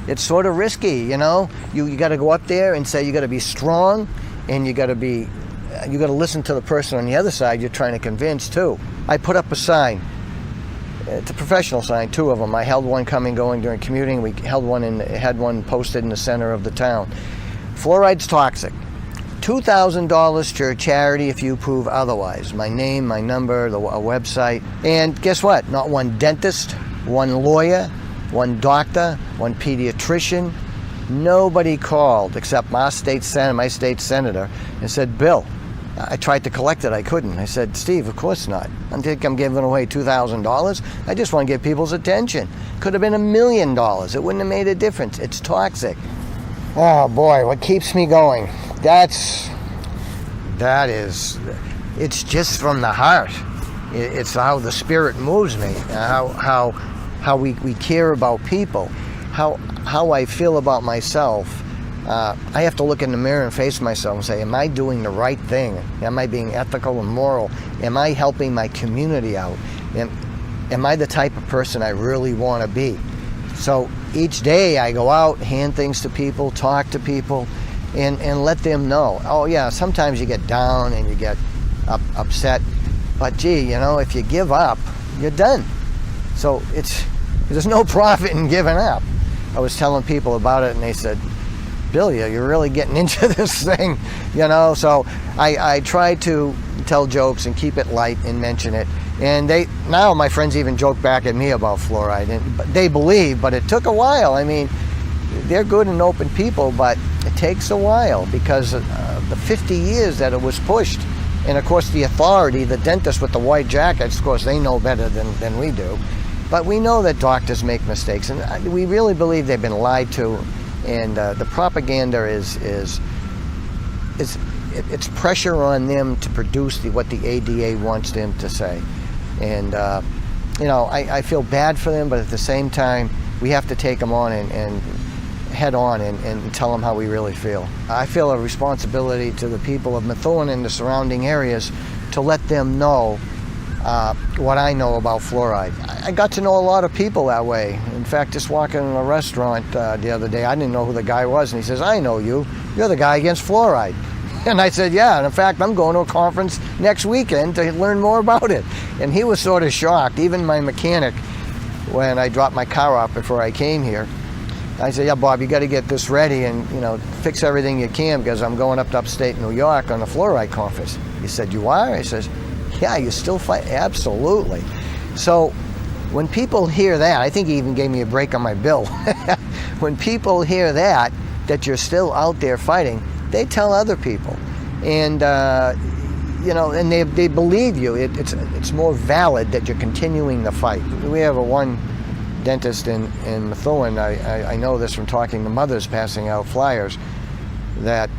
It's sort of risky, you know. You got to go up there and say you got to be strong, and you got to listen to the person on the other side you're trying to convince too. I put up a sign. It's a professional sign, 2 of them. I held one going during commuting. We had one posted in the center of the town. Fluoride's toxic. $2,000 to a charity if you prove otherwise. My name, my number, a website. And guess what? Not one dentist, one lawyer, one doctor, one pediatrician. Nobody called except my state senator, and said, Bill, I tried to collect it, I couldn't. I said, Steve, of course not. I think I'm giving away $2,000. I just want to get people's attention. Could have been $1 million. It wouldn't have made a difference. It's toxic. Oh boy, what keeps me going? It's just from the heart. It's how the spirit moves me, how we care about people, how I feel about myself. I have to look in the mirror and face myself and say, am I doing the right thing? Am I being ethical and moral? Am I helping my community out? Am I the type of person I really want to be? So each day I go out, hand things to people, talk to people, and let them know. Oh yeah, sometimes you get down and you get upset, but gee, you know, if you give up, you're done. So there's no profit in giving up. I was telling people about it and they said, Bill, you're really getting into this thing, you know. So I try to tell jokes and keep it light and mention it. And now my friends even joke back at me about fluoride, and they believe, but it took a while. I mean, they're good and open people, but it takes a while because of the 50 years that it was pushed. And of course the authority, the dentists with the white jackets, of course they know better than we do. But we know that doctors make mistakes, and we really believe they've been lied to. And the propaganda it's pressure on them to produce what the ADA wants them to say. And you know, I feel bad for them, but at the same time, we have to take them on and head on and tell them how we really feel. I feel a responsibility to the people of Methuen and the surrounding areas to let them know what I know about fluoride. I got to know a lot of people that way. In fact, just walking in a restaurant the other day, I didn't know who the guy was, and he says, I know you. You're the guy against fluoride. And I said, yeah, and in fact, I'm going to a conference next weekend to learn more about it. And he was sort of shocked. Even my mechanic, when I dropped my car off before I came here, I said, yeah, Bob, you got to get this ready and, you know, fix everything you can because I'm going up to upstate New York on a fluoride conference. He said, you are? I says, yeah, you still fight? Absolutely. So when people hear that, I think he even gave me a break on my bill. When people hear that you're still out there fighting, they tell other people. And, you know, and they believe you. It's more valid that you're continuing the fight. We have one dentist in Methuen, I know this from talking to mothers passing out flyers, that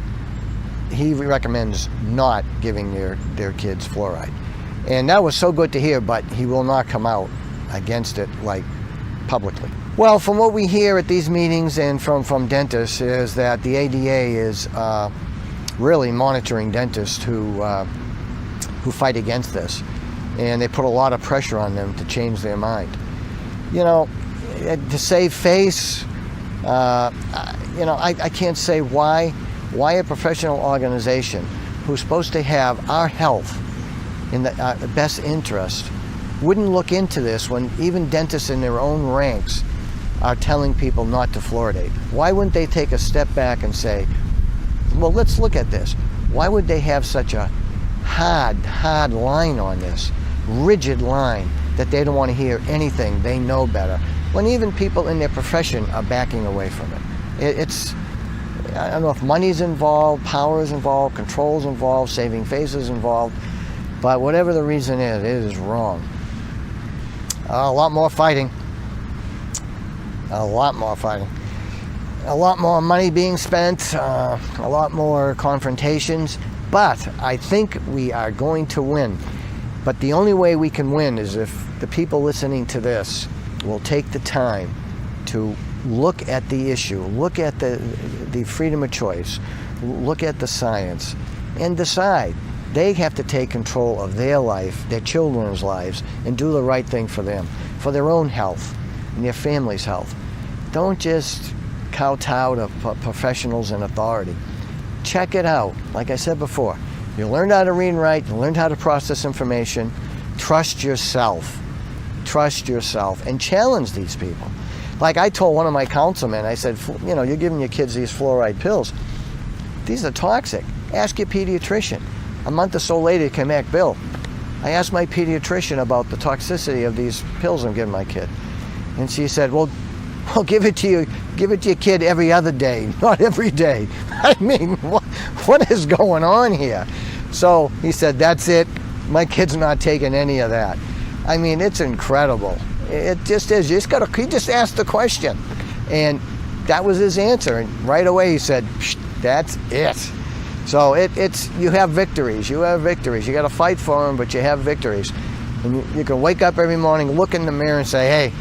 he recommends not giving their kids fluoride. And that was so good to hear, but he will not come out against it, like, publicly. Well, from what we hear at these meetings and from dentists is that the ADA is really monitoring dentists who fight against this. And they put a lot of pressure on them to change their mind. You know, to save face, you know, I can't say why a professional organization who's supposed to have our health in the best interest wouldn't look into this when even dentists in their own ranks are telling people not to fluoridate? Why wouldn't they take a step back and say, well, let's look at this. Why would they have such a hard line on this, rigid line, that they don't want to hear anything, they know better, when even people in their profession are backing away from it? It's, I don't know if money's involved, power is involved, control's involved, saving face is involved, but whatever the reason is, it is wrong. A lot more fighting. A lot more fighting. A lot more money being spent, a lot more confrontations, but I think we are going to win. But the only way we can win is if the people listening to this will take the time to look at the issue, look at the freedom of choice, look at the science, and decide. They have to take control of their life, their children's lives, and do the right thing for them, for their own health and their family's health. Don't just kowtow to professionals and authority. Check it out. Like I said before, you learned how to read and write, you learned how to process information. Trust yourself. Trust yourself and challenge these people. Like I told one of my councilmen, I said, you know, you're giving your kids these fluoride pills. These are toxic. Ask your pediatrician. A month or so later, he came back, Bill, I asked my pediatrician about the toxicity of these pills I'm giving my kid. And she said, well, give it to your kid every other day, not every day. I mean, what is going on here? So he said, that's it. My kid's not taking any of that. I mean, it's incredible. It just is. He just asked the question. And that was his answer. And right away he said, that's it. So you have victories. You have victories. You got to fight for them, but you have victories. And you can wake up every morning, look in the mirror and say, hey,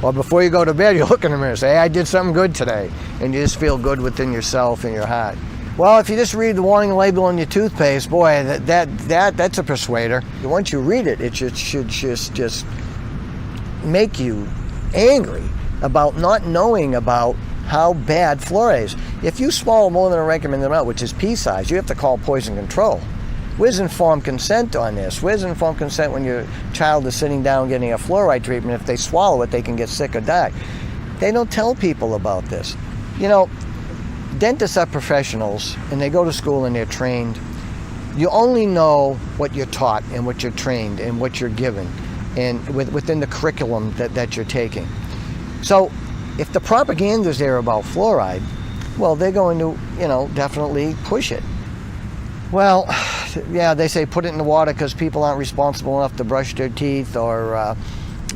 well, before you go to bed, you look in the mirror and say, hey, I did something good today. And you just feel good within yourself and your heart. Well, if you just read the warning label on your toothpaste, boy, that's a persuader. Once you read it, it should just make you angry about not knowing about how bad fluoride is. If you swallow more than a recommended amount, which is pea size, you have to call poison control. Where's informed consent on this? Where's informed consent when your child is sitting down getting a fluoride treatment? If they swallow it, they can get sick or die. They don't tell people about this. You know, dentists are professionals, and they go to school and they're trained. You only know what you're taught and what you're trained and what you're given, and within the curriculum that you're taking. So if the propaganda is there about fluoride, well, they're going to, you know, definitely push it. Well, yeah, they say put it in the water because people aren't responsible enough to brush their teeth, or,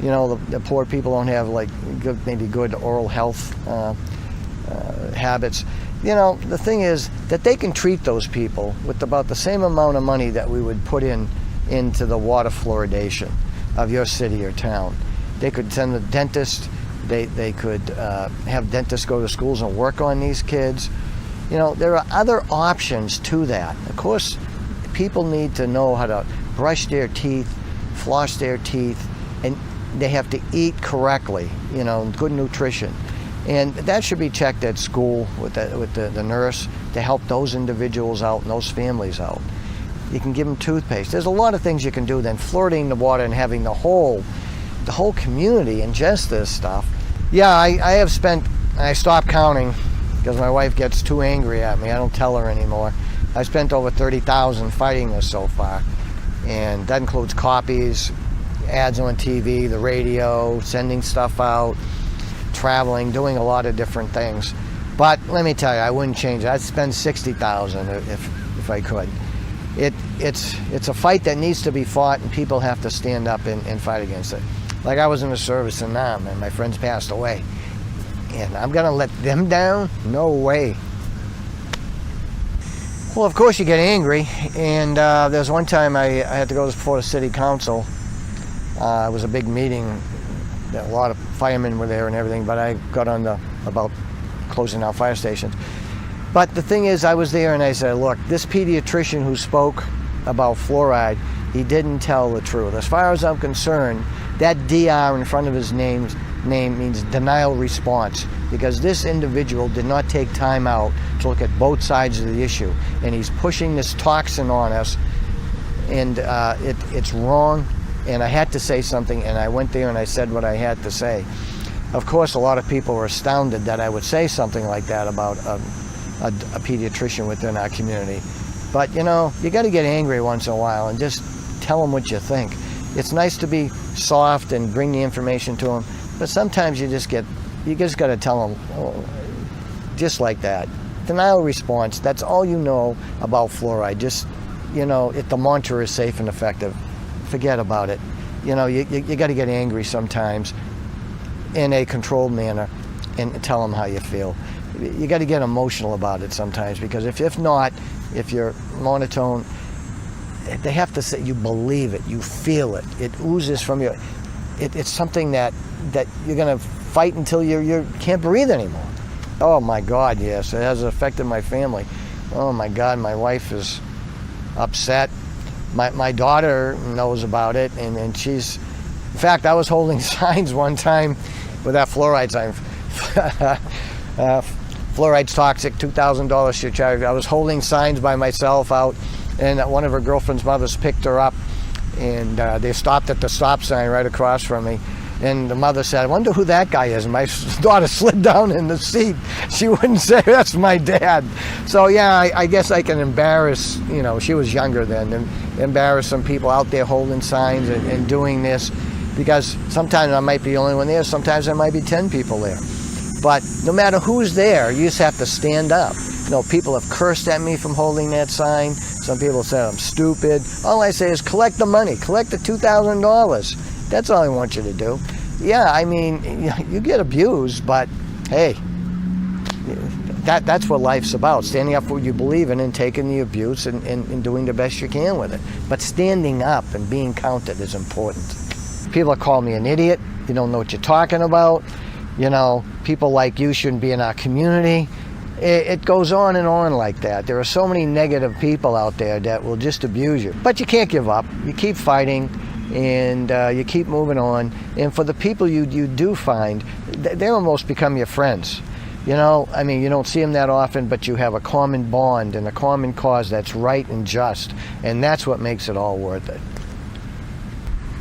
you know, the poor people don't have like maybe good oral health habits. You know, the thing is that they can treat those people with about the same amount of money that we would put into the water fluoridation of your city or town. They could send the dentist. They could have dentists go to schools and work on these kids. You know, there are other options to that. Of course, people need to know how to brush their teeth, floss their teeth, and they have to eat correctly, you know, good nutrition. And that should be checked at school with the nurse to help those individuals out and those families out. You can give them toothpaste. There's a lot of things you can do than fluoridating the water and having the whole community ingest this stuff. Yeah, I stopped counting because my wife gets too angry at me. I don't tell her anymore. I spent over $30,000 fighting this so far. And that includes copies, ads on TV, the radio, sending stuff out, traveling, doing a lot of different things. But let me tell you, I wouldn't change it. I'd spend $60,000 if I could. It's a fight that needs to be fought, and people have to stand up and fight against it. Like I was in the service in Nam, and my friends passed away. And I'm gonna let them down? No way. Well, of course you get angry, and there's one time I had to go before the city council. It was a big meeting. A lot of firemen were there and everything, but I got on about closing down fire stations. But the thing is, I was there and I said, look, this pediatrician who spoke about fluoride, he didn't tell the truth. As far as I'm concerned, that DR in front of his name name means denial response, because this individual did not take time out to look at both sides of the issue, and he's pushing this toxin on us, and it's wrong, and I had to say something, and I went there and I said what I had to say. Of course, a lot of people were astounded that I would say something like that about a pediatrician within our community. But you know, you got to get angry once in a while and just tell them what you think. It's nice to be soft and bring the information to them, but sometimes you just got to tell them, oh, just like that. Denial response, that's all you know about fluoride. Just, you know, the mantra is safe and effective. Forget about it. You know, you got to get angry sometimes in a controlled manner and tell them how you feel. You got to get emotional about it sometimes, because if not, if you're monotone, they have to say you believe it, you feel it, it oozes from you. It's something that you're going to fight until you can't breathe anymore. Oh my God, yes, it has affected my family. Oh my God, my wife is upset. My daughter knows about it, and she's, in fact, I was holding signs one time with that fluoride sign. Fluoride's toxic, $2,000 should charge. I was holding signs by myself out, and one of her girlfriend's mothers picked her up, and they stopped at the stop sign right across from me. And the mother said, I wonder who that guy is. And my daughter slid down in the seat. She wouldn't say, that's my dad. So yeah, I guess I can embarrass, you know, she was younger then, and embarrass some people out there holding signs and doing this, because sometimes I might be the only one there, sometimes there might be 10 people there. But no matter who's there, you just have to stand up. You know, people have cursed at me from holding that sign. Some people said I'm stupid. All I say is collect the money, collect the $2,000. That's all I want you to do. Yeah, I mean, you get abused, but hey, that's what life's about. Standing up for what you believe in and taking the abuse and doing the best you can with it. But standing up and being counted is important. People call me an idiot. You don't know what you're talking about. You know, people like you shouldn't be in our community. It goes on and on like that. There are so many negative people out there that will just abuse you. But you can't give up. You keep fighting, and you keep moving on. And for the people you do find, they almost become your friends. You know, I mean, you don't see them that often, but you have a common bond and a common cause that's right and just. And that's what makes it all worth it.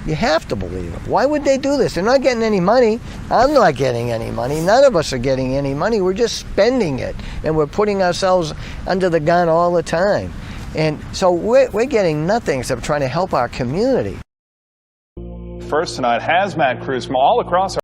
You have to believe it. Why would they do this? They're not getting any money. I'm not getting any money. None of us are getting any money. We're just spending it. And we're putting ourselves under the gun all the time. And so we're getting nothing except trying to help our community. First tonight, hazmat crews from all across our